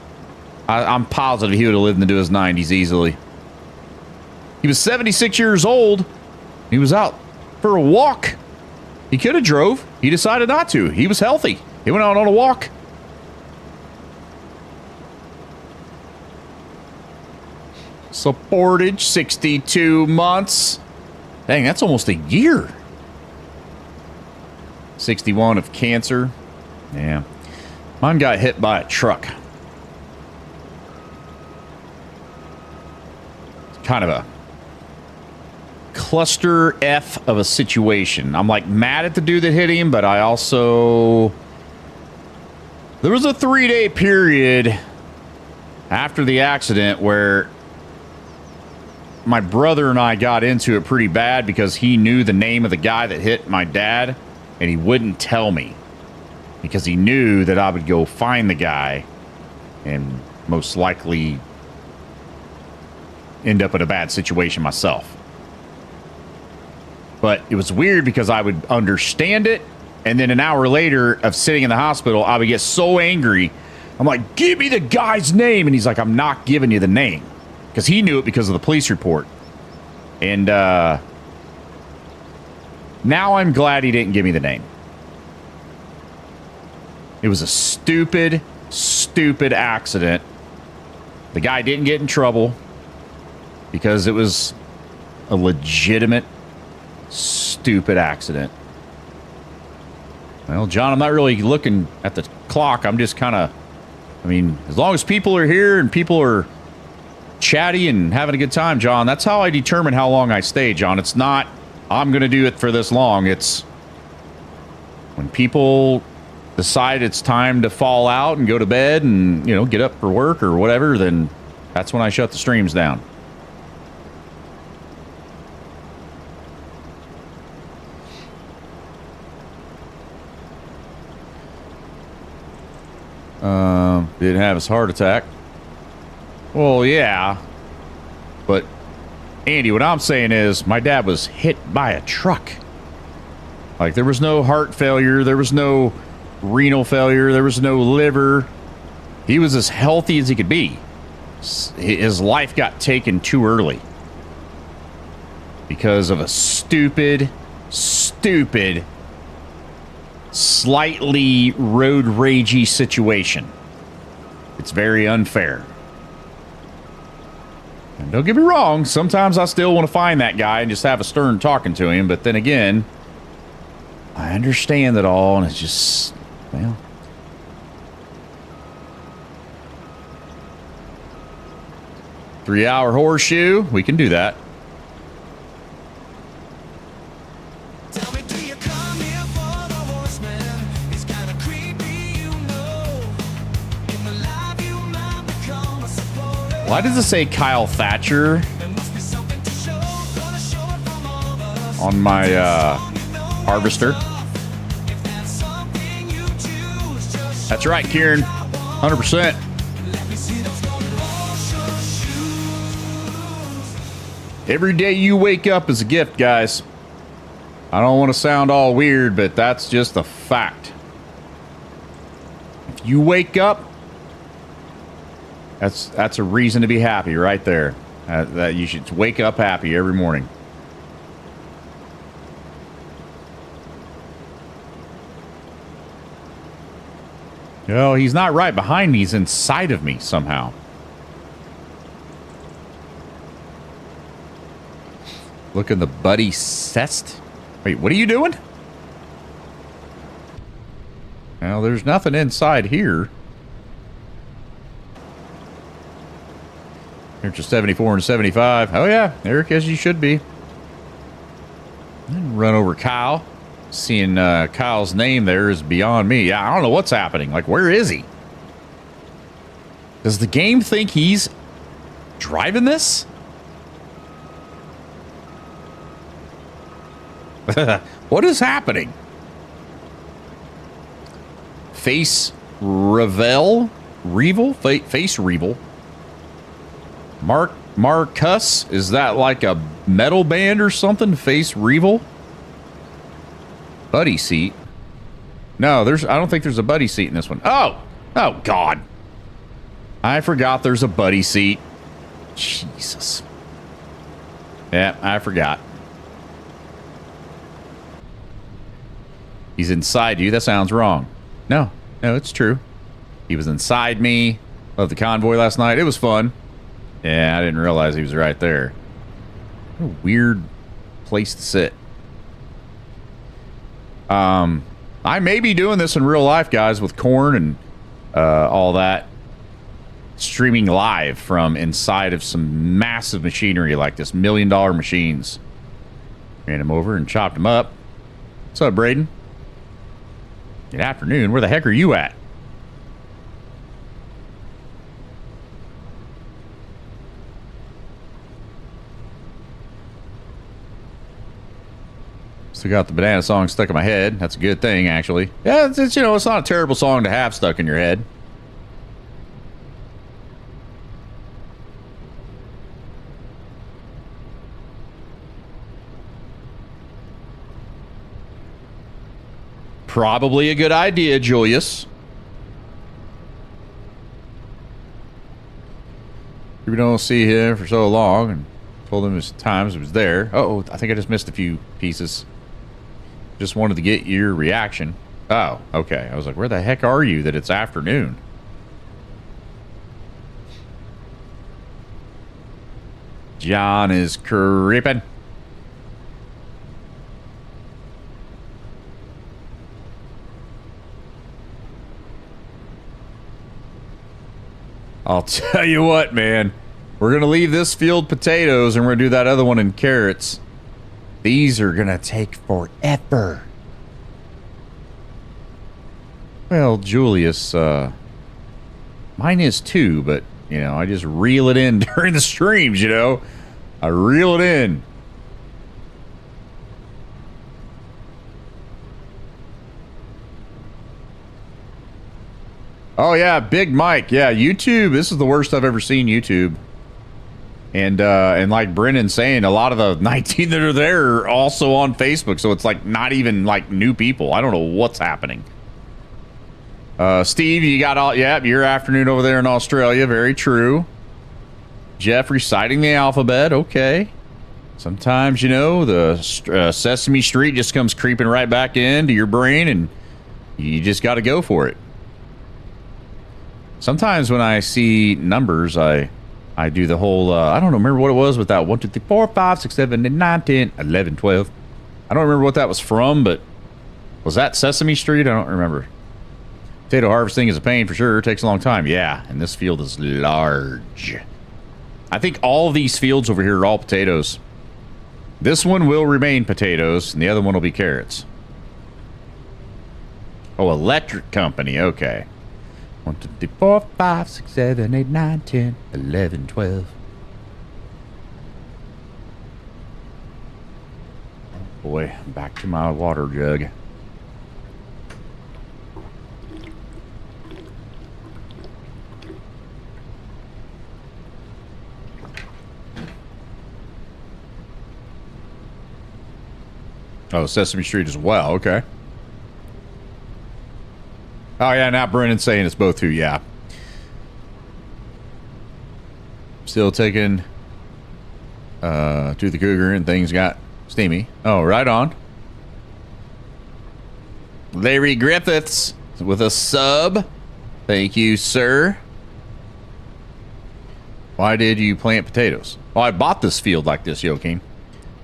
I'm positive he would have lived into his 90s easily. He was 76 years old. He was out for a walk. He could have drove. He decided not to. He was healthy. He went out on a walk. Supportage, 62 months. Dang, that's almost a year. 61 of cancer. Yeah. Mine got hit by a truck. It's kind of a cluster F of a situation. I'm like mad at the dude that hit him, but I also... There was a 3-day period after the accident where my brother and I got into it pretty bad because he knew the name of the guy that hit my dad, and he wouldn't tell me because he knew that I would go find the guy and most likely end up in a bad situation myself. But it was weird because I would understand it, and then an hour later of sitting in the hospital, I would get so angry. I'm like, give me the guy's name. And he's like, I'm not giving you the name. Because he knew it because of the police report. And now I'm glad he didn't give me the name. It was a stupid, stupid accident. The guy didn't get in trouble because it was a legitimate, stupid accident. Well, John, I'm not really looking at the clock. I'm just kind of, I mean, as long as people are here and people are chatty and having a good time, John, that's how I determine how long I stay, John. It's not, I'm going to do it for this long. It's when people decide it's time to fall out and go to bed and, you know, get up for work or whatever, then that's when I shut the streams down. Didn't have his heart attack. Well, yeah. But, Andy, what I'm saying is my dad was hit by a truck. Like, there was no heart failure. There was no renal failure. There was no liver. He was as healthy as he could be. His life got taken too early because of a stupid, slightly road ragey situation. It's very unfair. And don't get me wrong, sometimes I still want to find that guy and just have a stern talking to him, but then again, I understand it all, and it's just, well... 3-hour horseshoe, we can do that. Tell me, do you come here for the horseman? It's kinda creepy, you know. In the life you might become a supporter. Why does it say Kyle Thatcher There must be something to show, gonna show it from all of us. on my harvester? If that's something you choose, just That's right, Kieran. 100%. let me see those golden horseshoes. Every day you wake up is a gift, guys. I don't want to sound all weird, but that's just a fact. If you wake up, that's a reason to be happy right there. That you should wake up happy every morning. No, he's not right behind me. He's inside of me somehow. Look in the buddy cest. Wait, what are you doing? Well, there's nothing inside here. Here's your 74 and 75. Oh, yeah, Eric, as you should be. And run over Kyle. Seeing Kyle's name there is beyond me. Yeah, I don't know what's happening. Like, where is he? Does the game think he's driving this? What is happening? Face Revel? Face Revel? Marcus? Is that like a metal band or something? Face Revel? Buddy seat? No, I don't think there's a buddy seat in this one. Oh God. I forgot there's a buddy seat. Jesus. Yeah, I forgot. He's inside you. That sounds wrong. No, it's true. He was inside me. Love the convoy last night. It was fun. Yeah, I didn't realize he was right there. What a weird place to sit. I may be doing this in real life, guys, with corn and all that. Streaming live from inside of some massive machinery like this, $1 million machines. Ran him over and chopped him up. What's up, Braden? Good afternoon. Where the heck are you at? Still got the banana song stuck in my head. That's a good thing, actually. Yeah, it's you know, it's not a terrible song to have stuck in your head. Probably a good idea, Julius. We don't see him for so long, and told him his times it was there. Oh, I think I just missed a few pieces. Just wanted to get your reaction. Oh, okay. I was like, where the heck are you that it's afternoon? John is creeping. I'll tell you what, man. We're going to leave this field potatoes and we're going to do that other one in carrots. These are going to take forever. Well, Julius, mine is too, but, you know, I just reel it in during the streams, you know. I reel it in. Oh, yeah, Big Mike. Yeah, YouTube. This is the worst I've ever seen YouTube. And like Brennan saying, a lot of the 19 that are there are also on Facebook. So it's like not even like new people. I don't know what's happening. Steve, you got all, yeah, your afternoon over there in Australia. Very true. Jeff reciting the alphabet. Okay. Sometimes, you know, the Sesame Street just comes creeping right back into your brain, and you just got to go for it. Sometimes when I see numbers, I do the whole, I don't remember what it was with that 1, 2, 3, 4, 5, 6, 7, 8, 9, 10, 11, 12. I don't remember what that was from, but was that Sesame Street? I don't remember. Potato harvesting is a pain for sure. It takes a long time. Yeah, and this field is large. I think all of these fields over here are all potatoes. This one will remain potatoes, and the other one will be carrots. Oh, electric company. Okay. 1, 2, 3, 4, 5, 6, 7, 8, 9, 10, 11, 12. Boy, back to my water jug. Oh, Sesame Street as well. Okay. Oh, yeah, now Brennan's saying it's both too. Yeah. Still taking to the cougar and things got steamy. Oh, right on. Larry Griffiths with a sub. Thank you, sir. Why did you plant potatoes? Oh, I bought this field like this, Joakim.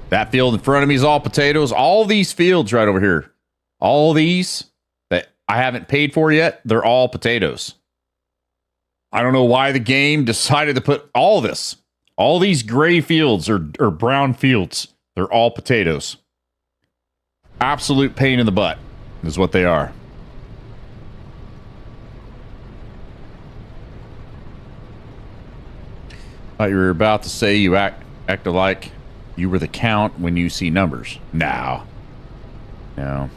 That field in front of me is all potatoes. All these fields right over here. All these that I haven't paid for yet, they're all potatoes. I don't know why the game decided to put all this. All these gray fields or brown fields, they're all potatoes. Absolute pain in the butt is what they are. Thought you were about to say you act like you were the count when you see numbers. No. I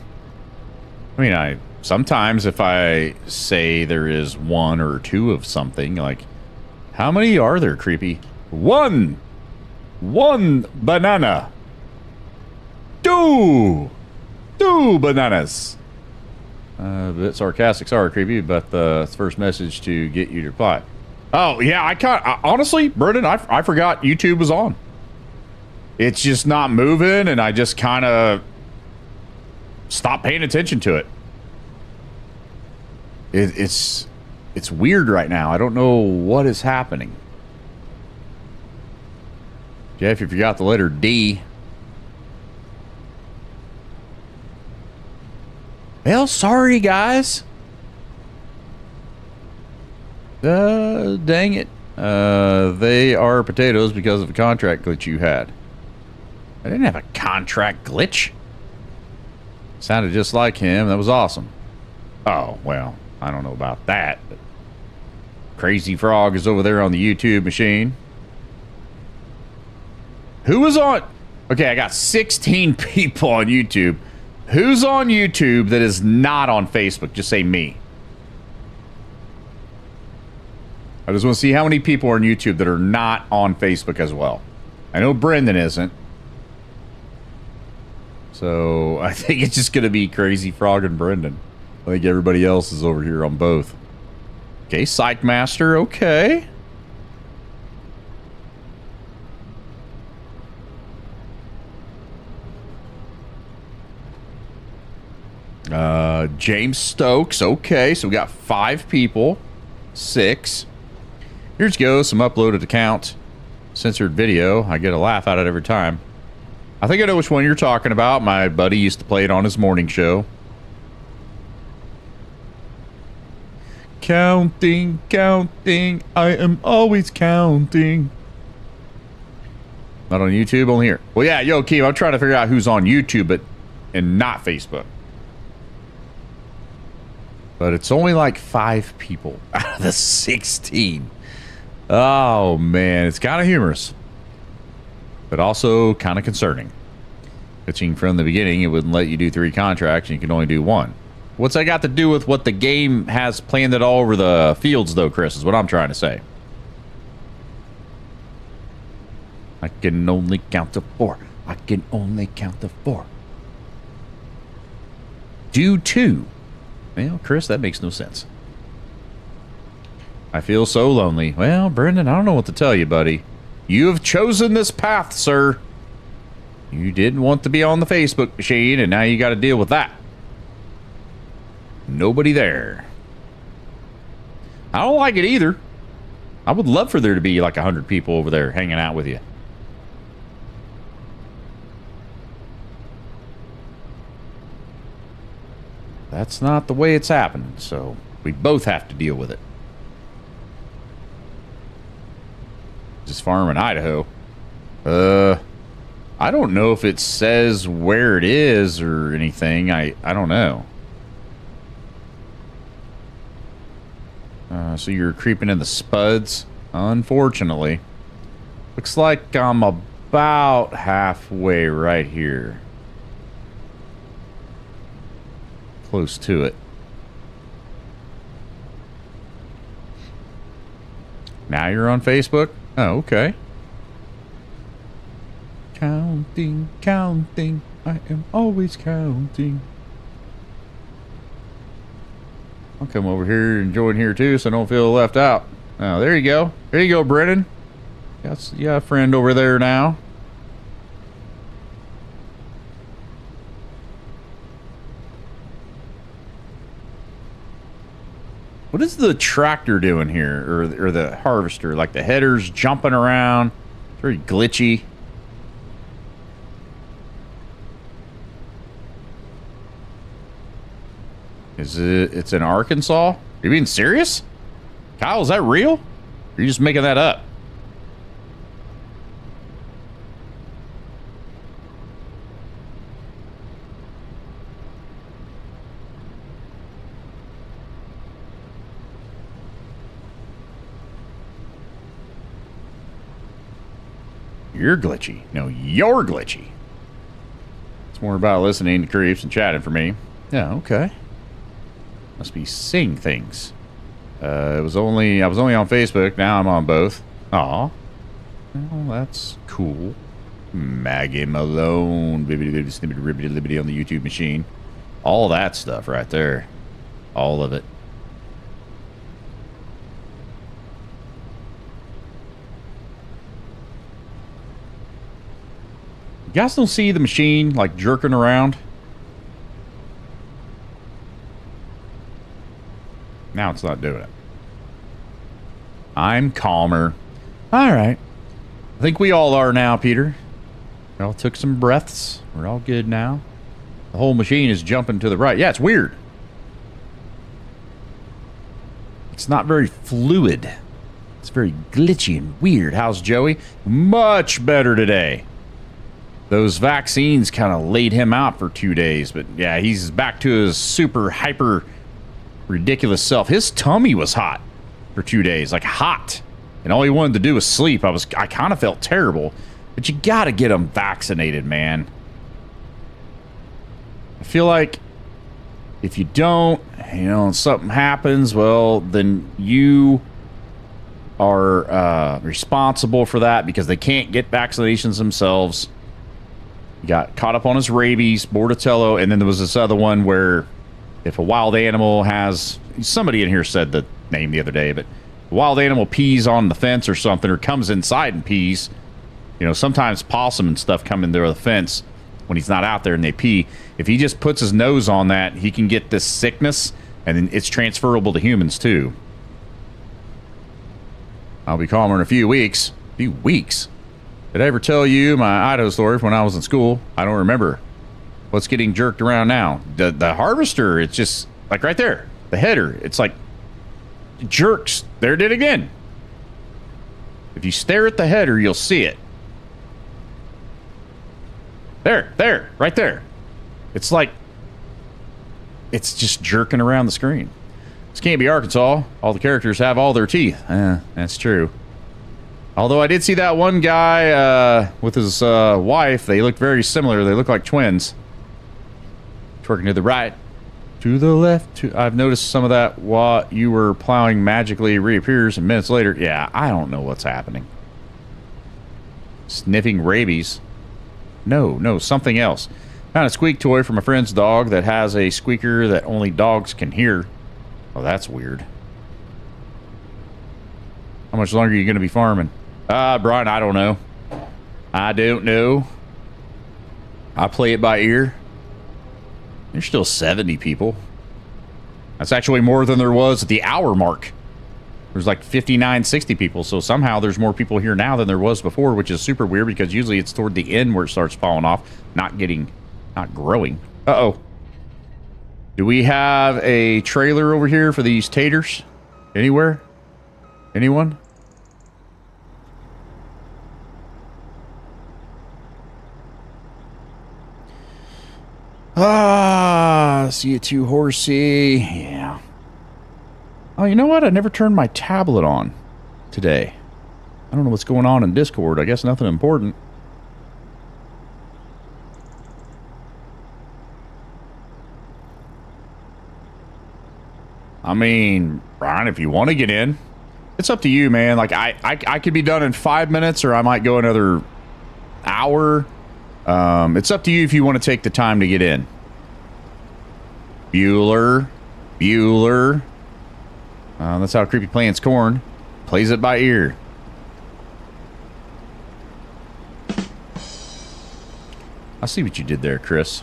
mean, sometimes if I say there is 1 or 2 of something, like, how many are there, Creepy? 1 banana. 2 bananas. A bit sarcastic, sorry, Creepy, but the first message to get you to reply. Oh, yeah, honestly, Brendan, I forgot YouTube was on. It's just not moving, and I just kind of stopped paying attention to it. It's weird right now. I don't know what is happening. Jeff, you forgot the letter D. Well, sorry, guys. Dang it. They are potatoes because of a contract glitch you had. I didn't have a contract glitch. Sounded just like him. That was awesome. Oh, well, I don't know about that. But Crazy Frog is over there on the YouTube machine. Who was on... Okay, I got 16 people on YouTube. Who's on YouTube that is not on Facebook? Just say me. I just want to see how many people are on YouTube that are not on Facebook as well. I know Brendan isn't. So I think it's just going to be Crazy Frog and Brendan. I think everybody else is over here on both. Okay, Psych Master. Okay. James Stokes. Okay, so we got 5 people. 6. Here's go. Some uploaded account. Censored video. I get a laugh out of it every time. I think I know which one you're talking about. My buddy used to play it on his morning show. Counting, counting. I am always counting. Not on YouTube, only here. Well, yeah, yo, Keem, I'm trying to figure out who's on YouTube and not Facebook. But it's only like 5 people out of the 16. Oh, man. It's kind of humorous. But also kind of concerning. Pitching from the beginning, it wouldn't let you do 3 contracts, and you can only do 1. What's that got to do with what the game has planned it all over the fields, though, Chris, is what I'm trying to say. I can only count to 4. I can only count to 4. Do 2. Well, Chris, that makes no sense. I feel so lonely. Well, Brendan, I don't know what to tell you, buddy. You have chosen this path, sir. You didn't want to be on the Facebook machine, and now you got to deal with that. Nobody there. I don't like it either. I would love for there to be like 100 people over there hanging out with you. That's not the way it's happening, so we both have to deal with it. This farm in Idaho. I don't know if it says where it is or anything. I don't know. So you're creeping in the spuds, unfortunately. Looks like I'm about halfway right here. Close to it. Now you're on Facebook? Oh, okay. Counting, counting. I am always counting. I'll come over here and join here too so I don't feel left out. Oh, there you go. There you go, Brennan. You got a friend over there now. What is the tractor doing here? Or the harvester? Like the header's jumping around. Very glitchy. It's in Arkansas? Are you being serious? Kyle, is that real? Or are you just making that up? You're glitchy. No, you're glitchy. It's more about listening to creeps and chatting for me. Yeah, okay. Must be seeing things. I was only on Facebook. Now I'm on both. Aw. Well, that's cool. Maggie Malone. Bibbidi bibbidi snibbidi ribbidi libbidi on the YouTube machine. All that stuff right there. All of it. You guys don't see the machine like jerking around? Now it's not doing it. I'm calmer. All right. I think we all are now, Peter. We all took some breaths. We're all good now. The whole machine is jumping to the right. Yeah, it's weird. It's not very fluid. It's very glitchy and weird. How's Joey? Much better today. Those vaccines kind of laid him out for 2 days. But yeah, he's back to his super hyper ridiculous self. His tummy was hot for 2 days, like hot, and all he wanted to do was sleep. I kind of felt terrible, but you gotta get him vaccinated, man. I feel like if you don't, and something happens, well, then you are responsible for that because they can't get vaccinations themselves. He got caught up on his rabies, Bordatello, and then there was this other one where if a wild animal has, somebody in here said the name the other day, but a wild animal pees on the fence or something, or comes inside and pees, sometimes possum and stuff come in there with the fence when he's not out there and they pee. If he just puts his nose on that, he can get this sickness, and then it's transferable to humans too. I'll be calmer in a few weeks. Few weeks? Did I ever tell you my Idaho story from when I was in school? I don't remember. What's getting jerked around now? The harvester, it's just like right there. The header, it's like jerks. There it did again. If you stare at the header, you'll see it. There, right there. It's like, it's just jerking around the screen. This can't be Arkansas. All the characters have all their teeth. That's true. Although I did see that one guy with his wife. They looked very similar. They look like twins. Twerking to the right, to the left. I've noticed some of that while you were plowing magically reappears, and minutes later, yeah, I don't know what's happening. Sniffing rabies. No, something else. Found a squeak toy from a friend's dog that has a squeaker that only dogs can hear. Oh, that's weird. How much longer are you going to be farming? Brian, I don't know. I don't know. I play it by ear. There's still 70 people. That's actually more than there was at the hour mark. There's like 59, 60 people. So somehow there's more people here now than there was before, which is super weird because usually it's toward the end where it starts falling off, not growing. Uh-oh. Do we have a trailer over here for these taters? Anywhere? Anyone? See you too, horsey. Yeah. Oh, you know what? I never turned my tablet on today. I don't know what's going on in Discord. I guess nothing important. I mean, Brian, if you want to get in, it's up to you, man. Like, I could be done in 5 minutes, or I might go another hour. It's up to you if you want to take the time to get in. Bueller. That's how Creepy Plants Corn plays it by ear. I see what you did there, Chris.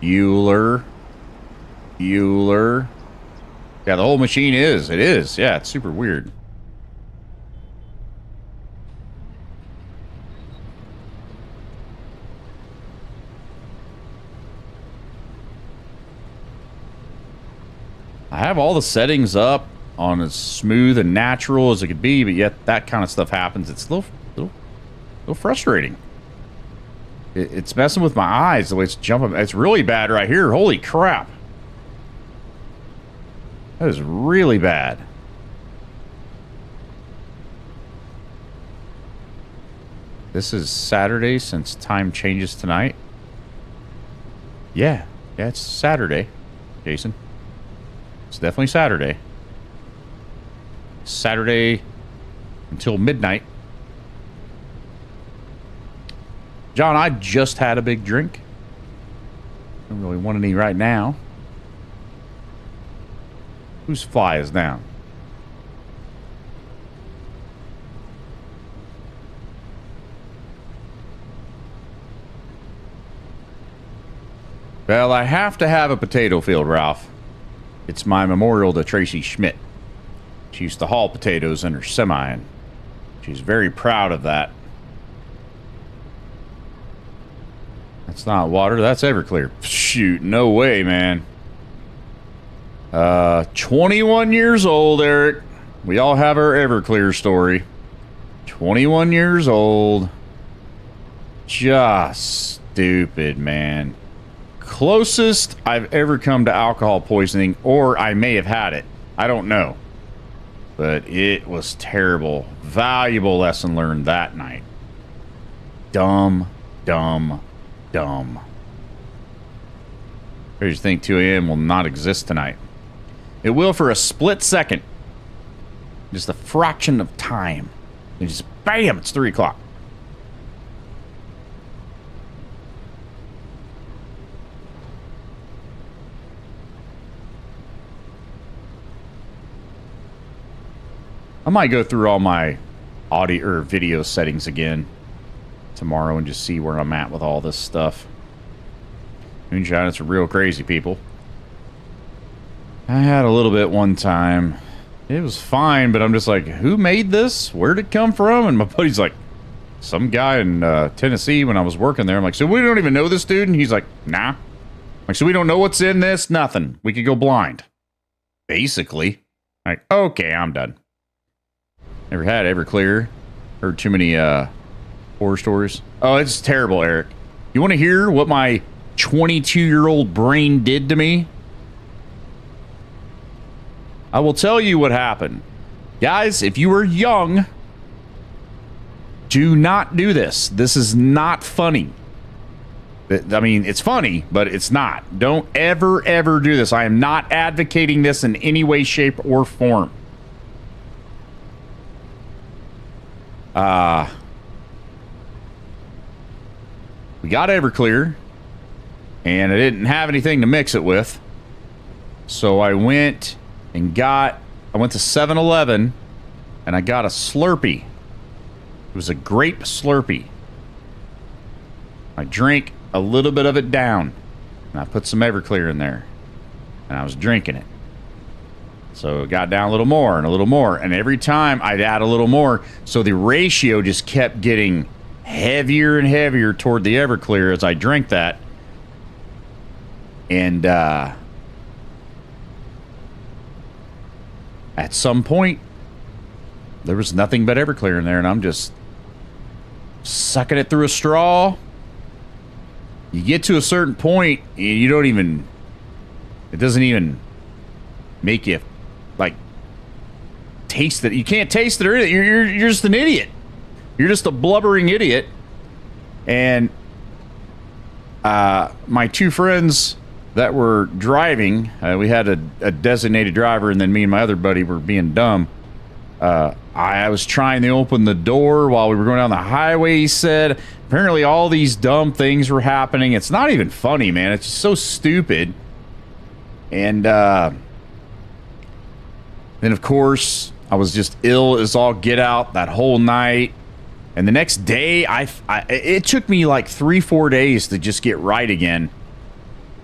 Bueller. Yeah, the whole machine is. It is. Yeah, it's super weird. I have all the settings up on as smooth and natural as it could be, but yet that kind of stuff happens. It's a little frustrating. It's messing with my eyes the way it's jumping. It's really bad right here. Holy crap. That is really bad. This is Saturday since time changes tonight. Yeah, it's Saturday, Jason. It's definitely Saturday. Saturday until midnight. John, I just had a big drink. Don't really want any right now. Whose fly is down? Well, I have to have a potato field, Ralph. It's my memorial to Tracy Schmidt. She used to haul potatoes in her semi, and she's very proud of that. That's not water, that's Everclear. Shoot, no way, man. 21 years old, Eric. We all have our Everclear story. 21 years old. Just stupid, man. Closest I've ever come to alcohol poisoning, or I may have had it. I don't know. But it was terrible. Valuable lesson learned that night. Dumb. I just think 2 a.m. will not exist tonight. It will for a split second. Just a fraction of time. And just bam, it's 3 o'clock. I might go through all my audio or video settings again tomorrow and just see where I'm at with all this stuff. Moonshine, it's real crazy, people. I had a little bit one time. It was fine, but I'm just like, who made this? Where'd it come from? And my buddy's like, some guy in Tennessee when I was working there. I'm like, so we don't even know this dude? And he's like, nah. I'm like, so we don't know what's in this? Nothing. We could go blind. Basically. Like, okay, I'm done. Never had Everclear. Heard too many horror stories. Oh, it's terrible, Eric. You want to hear what my 22-year-old brain did to me? I will tell you what happened. Guys, if you are young, do not do this. This is not funny. I mean, it's funny, but it's not. Don't ever do this. I am not advocating this in any way, shape, or form. We got Everclear, and I didn't have anything to mix it with. So I went to 7-Eleven and I got a Slurpee. It was a grape Slurpee. I drank a little bit of it down and I put some Everclear in there and I was drinking it. So it got down a little more and a little more. And every time I'd add a little more. So the ratio just kept getting heavier and heavier toward the Everclear as I drank that. And at some point, there was nothing but Everclear in there. And I'm just sucking it through a straw. You get to a certain point, and you don't even... It doesn't even make you... like taste it. You can't taste it or anything. You're just an idiot. You're just a blubbering idiot. And my two friends that were driving, we had a designated driver, and then me and my other buddy were being dumb. I was trying to open the door while we were going down the highway, he said. Apparently all these dumb things were happening. It's not even funny, man. It's just so stupid. And then, of course, I was just ill as all get out that whole night. And the next day, it took me like 3-4 days to just get right again.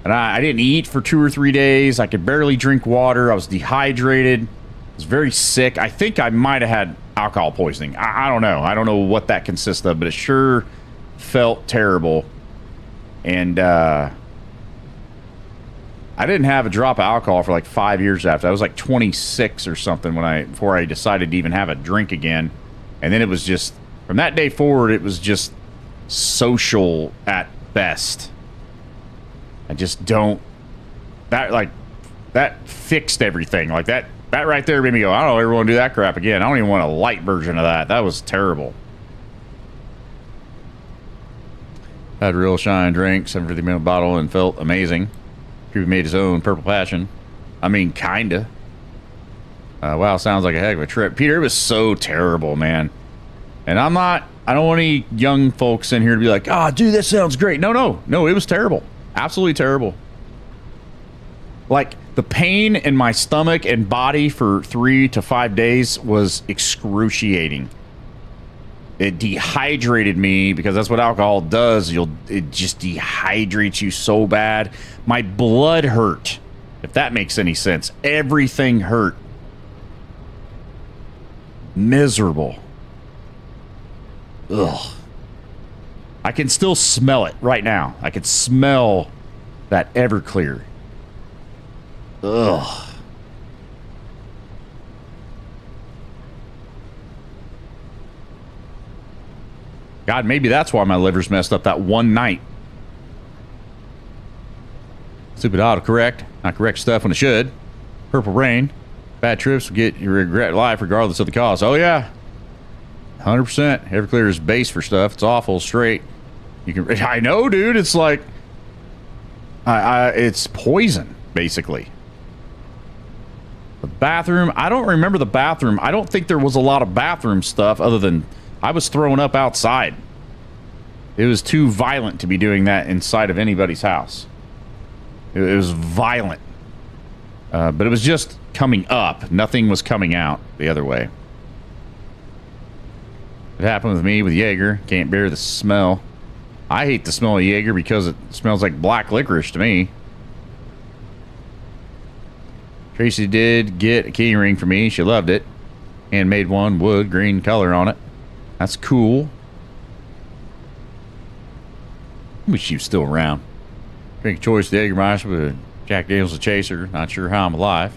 And I didn't eat for 2 or 3 days. I could barely drink water. I was dehydrated. I was very sick. I think I might have had alcohol poisoning. I don't know. I don't know what that consists of, but it sure felt terrible. And I didn't have a drop of alcohol for like 5 years after. I was like 26 or something before I decided to even have a drink again. And then it was just, from that day forward, it was just social at best. I just don't, that fixed everything. Like that right there made me go, I don't ever want to do that crap again. I don't even want a light version of that. That was terrible. Had real shine drink, 750 ml bottle, and felt amazing. He made his own Purple Passion. I mean, kinda. Wow, sounds like a heck of a trip. Peter, it was so terrible, man. And I don't want any young folks in here to be like, oh, dude, this sounds great. No, it was terrible. Absolutely terrible. Like, the pain in my stomach and body for 3 to 5 days was excruciating. It dehydrated me, because that's what alcohol does. It just dehydrates you so bad. My blood hurt, if that makes any sense. Everything hurt. Miserable. Ugh. I can still smell it right now. I can smell that Everclear. Ugh. God, maybe that's why my liver's messed up that one night. Stupid autocorrect. Not correct stuff when it should. Purple rain. Bad trips will get you regret life regardless of the cause. Oh, yeah. 100%. Everclear is base for stuff. It's awful straight. You can. I know, dude. It's like, it's poison, basically. The bathroom. I don't remember the bathroom. I don't think there was a lot of bathroom stuff other than I was throwing up outside. It was too violent to be doing that inside of anybody's house. It was violent. But it was just coming up. Nothing was coming out the other way. It happened with me with Jaeger. Can't bear the smell. I hate the smell of Jaeger because it smells like black licorice to me. Tracy did get a key ring for me. She loved it. Handmade one, wood, green color on it. That's cool. I wish she was still around. Drink a choice of the Jägermeister with Jack Daniels a chaser. Not sure how I'm alive.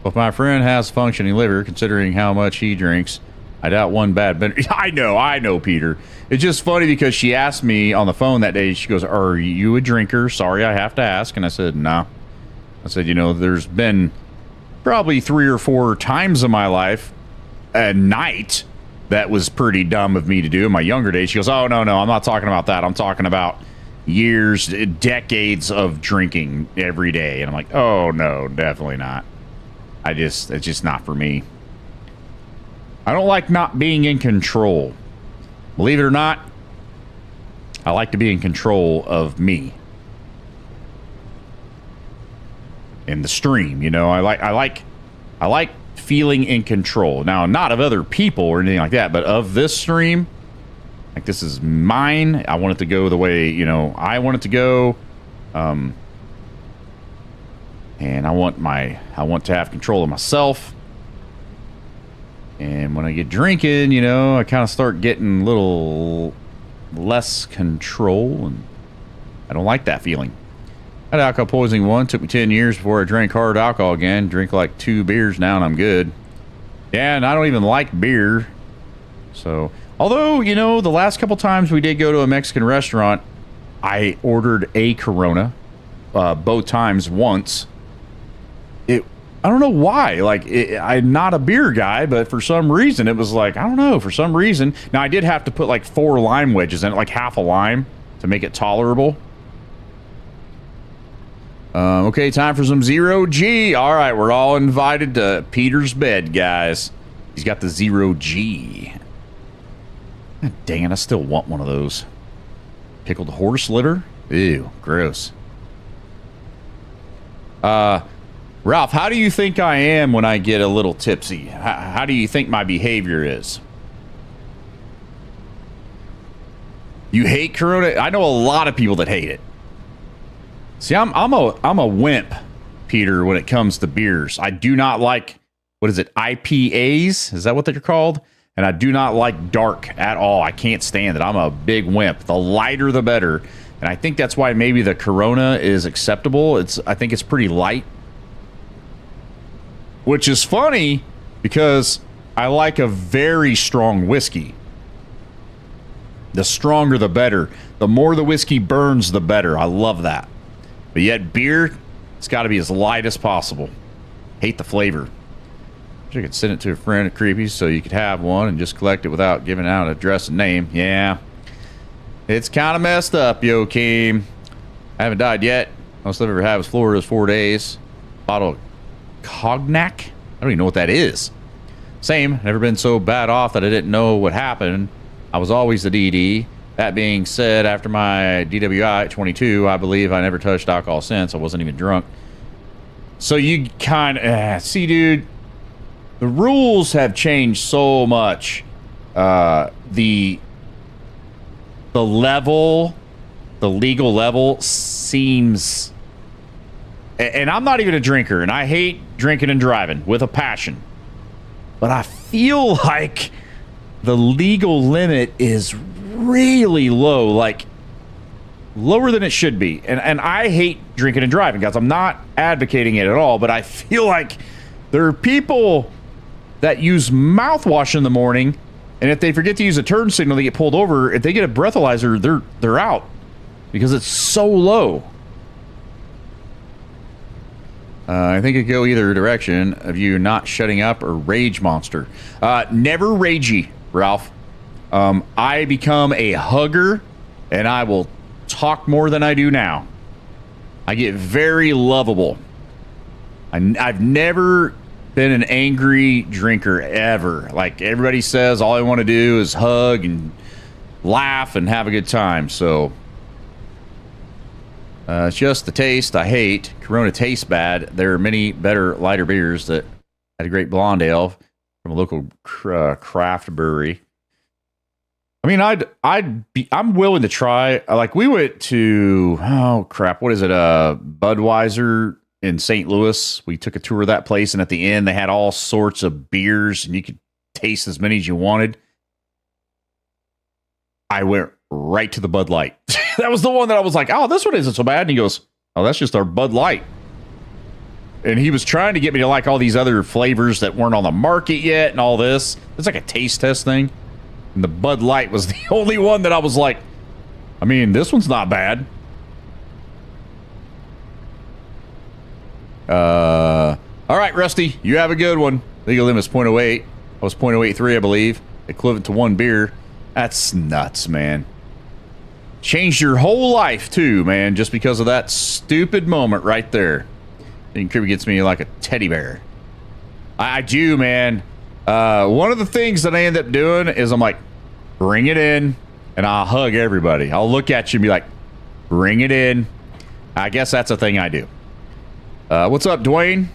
But if my friend has a functioning liver, considering how much he drinks, I doubt one bad bender. I know, Peter. It's just funny because she asked me on the phone that day. She goes, "Are you a drinker? Sorry, I have to ask." And I said, "No." I said, there's been probably 3 or 4 times in my life a night that was pretty dumb of me to do in my younger days. She goes, "Oh, no, I'm not talking about that. I'm talking about years, decades of drinking every day." And I'm like, "Oh, no, definitely not. It's just not for me. I don't like not being in control. Believe it or not, I like to be in control of me." in the stream. You know, I like feeling in control. Now, not of other people or anything like that, but of this stream. Like, this is mine. I want it to go the way, you know, I want it to go. And I want to have control of myself. And when I get drinking, you know, I kind of start getting a little less control, and I don't like that feeling. I had alcohol poisoning one. Took me 10 years before I drank hard alcohol again. Drink like 2 beers now and I'm good. Yeah, and I don't even like beer. So, although, you know, the last couple times we did go to a Mexican restaurant, I ordered a Corona. Both times once. I don't know why. Like, I'm not a beer guy, but for some reason it was like, I don't know, for some reason. Now, I did have to put like 4 lime wedges in it, like half a lime to make it tolerable. Okay, time for some 0G. All right, we're all invited to Peter's bed, guys. He's got the 0G. God dang it, I still want one of those. Pickled horse liver? Ew, gross. Ralph, how do you think I am when I get a little tipsy? How do you think my behavior is? You hate Corona? I know a lot of people that hate it. See, I'm a wimp, Peter, when it comes to beers. I do not like, what is it, IPAs? Is that what they're called? And I do not like dark at all. I can't stand it. I'm a big wimp. The lighter, the better. And I think that's why maybe the Corona is acceptable. I think it's pretty light. Which is funny because I like a very strong whiskey. The stronger, the better. The more the whiskey burns, the better. I love that. But yet beer, it's got to be as light as possible. Hate the flavor. Wish I could send it to a friend at Creepy's so you could have one and just collect it without giving out an address and name. Yeah. It's kind of messed up, Joakim. I haven't died yet. Most I've ever had was Florida's 4 days. Bottle of Cognac? I don't even know what that is. Same. Never been so bad off that I didn't know what happened. I was always the DD. That being said, after my DWI at 22, I believe I never touched alcohol since. I wasn't even drunk. So you kind of... see, dude, the rules have changed so much. The level, the legal level seems... And I'm not even a drinker, and I hate drinking and driving with a passion. But I feel like the legal limit is really low, like lower than it should be. And I hate drinking and driving, guys. I'm not advocating it at all, but I feel like there are people that use mouthwash in the morning, and if they forget to use a turn signal, they get pulled over. If they get a breathalyzer, they're out because it's so low. I think it could go either direction of you not shutting up or rage monster. Never ragey, Ralph. I become a hugger, and I will talk more than I do now. I get very lovable. I've never been an angry drinker ever. Like everybody says, all I want to do is hug and laugh and have a good time. So it's just the taste I hate. Corona tastes bad. There are many better, lighter beers that had a great blonde ale from a local craft brewery. I mean, I'm willing to try. Like we went to, oh crap, what is it? Budweiser in St. Louis. We took a tour of that place, and at the end they had all sorts of beers, and you could taste as many as you wanted. I went right to the Bud Light. That was the one that I was like, oh, this one isn't so bad. And he goes, oh, that's just our Bud Light. And he was trying to get me to like all these other flavors that weren't on the market yet and all this. It's like a taste test thing. And the Bud Light was the only one that I was like, I mean, this one's not bad. All right, Rusty, you have a good one. Legal limit is 0.08. I was 0.083, I believe. Equivalent to 1 beer. That's nuts, man. Changed your whole life, too, man, just because of that stupid moment right there. And Kirby gets me like a teddy bear. I do, man. One of the things that I end up doing is I'm like, bring it in, and I'll hug everybody. I'll look at you and be like, bring it in. I guess that's a thing I do. What's up, Dwayne?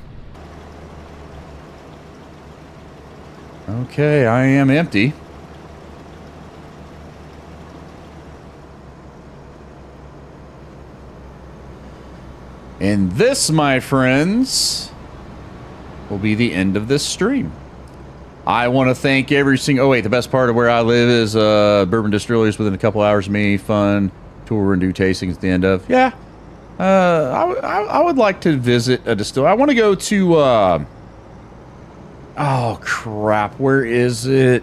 Okay, I am empty. And this, my friends, will be the end of this stream. I want to thank every single... Oh, wait, the best part of where I live is Bourbon Distilleries within a couple hours of me. Fun tour and do tastings at the end of. Yeah. I would like to visit a distillery. I want to go to... oh, crap. Where is it?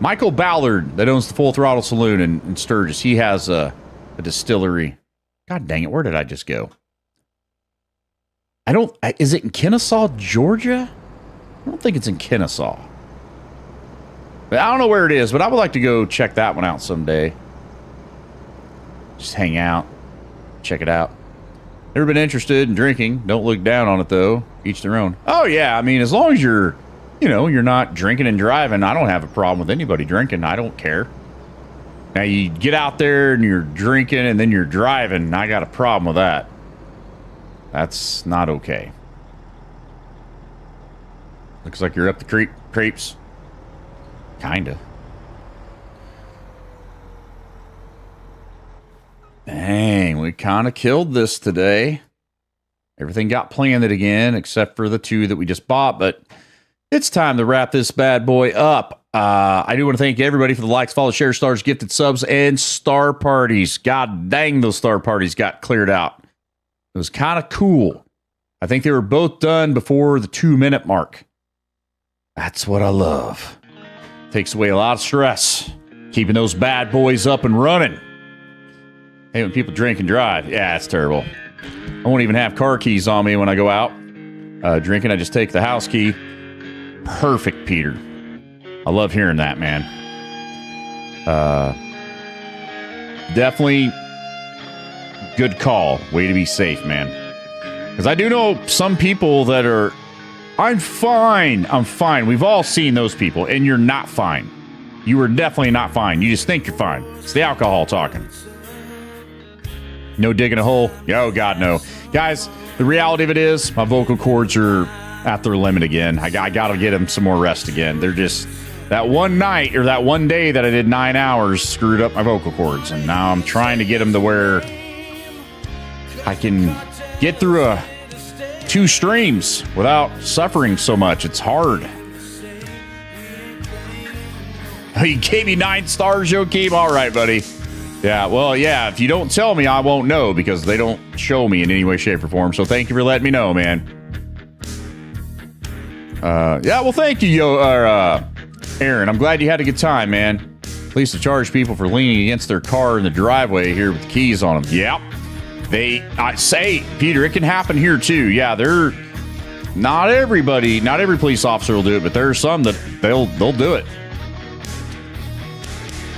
Michael Ballard, that owns the Full Throttle Saloon in Sturgis. He has a distillery. God dang it, where did I just go? Is it in Kennesaw, Georgia? I don't think it's in Kennesaw. I don't know where it is, but I would like to go check that one out someday. Just hang out, check it out. Never been interested in drinking. Don't look down on it, though. Each their own. Oh, yeah, I mean, as long as you're... you're not drinking and driving. I don't have a problem with anybody drinking. I don't care. Now, you get out there and you're drinking and then you're driving. I got a problem with that. That's not okay. Looks like you're up the creeps. Kinda. Dang, we kind of killed this today. Everything got planted again, except for the 2 that we just bought, but... It's time to wrap this bad boy up. I do want to thank everybody for the likes, follows, shares, stars, gifted subs, and star parties. God dang, those star parties got cleared out. It was kind of cool. I think they were both done before the 2-minute mark. That's what I love. Takes away a lot of stress. Keeping those bad boys up and running. Hey, when people drink and drive, yeah, it's terrible. I won't even have car keys on me when I go out drinking. I just take the house key. Perfect, Peter. I love hearing that, man. Definitely good call. Way to be safe, man. Because I do know some people that are, I'm fine. We've all seen those people, and you're not fine. You are definitely not fine. You just think you're fine. It's the alcohol talking. No digging a hole. Oh, God, no. Guys, the reality of it is my vocal cords are at their limit again. I got to get them some more rest again. They're just... That one night, or that one day that I did 9 hours, screwed up my vocal cords. And now I'm trying to get them to where I can get through 2 streams without suffering so much. It's hard. Oh, you gave me 9 stars, Joakim? All right, buddy. Yeah, well, yeah, if you don't tell me, I won't know because they don't show me in any way, shape, or form. So thank you for letting me know, man. Yeah, well, thank you, Aaron. I'm glad you had a good time, man. Police have charged people for leaning against their car in the driveway here with the keys on them. Yep. I say, Peter, it can happen here too. Yeah, not every police officer will do it, but there are some that they'll do it.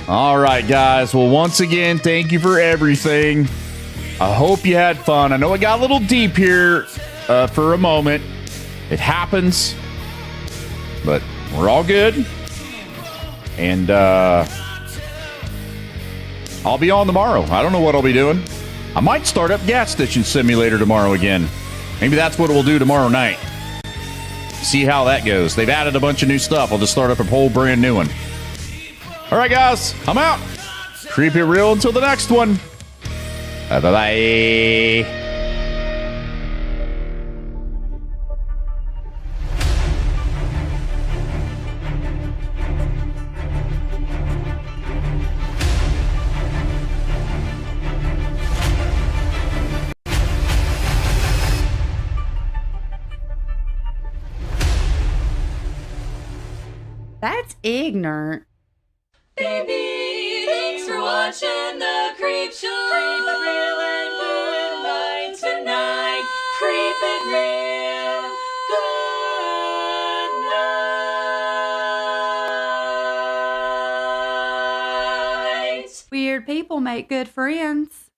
All right, guys. Well, once again, thank you for everything. I hope you had fun. I know it got a little deep here for a moment. It happens, but we're all good. And I'll be on tomorrow. I don't know what I'll be doing. I might start up Gas Station Simulator tomorrow again. Maybe that's what we'll do tomorrow night. See how that goes. They've added a bunch of new stuff. I'll just start up a whole brand new one. All right, guys. I'm out. Creep it real until the next one. Bye-bye. That's ignorant. Baby, thanks for watching the Creep Show. Creep it real and good night tonight. Creep it real, good night. Weird people make good friends.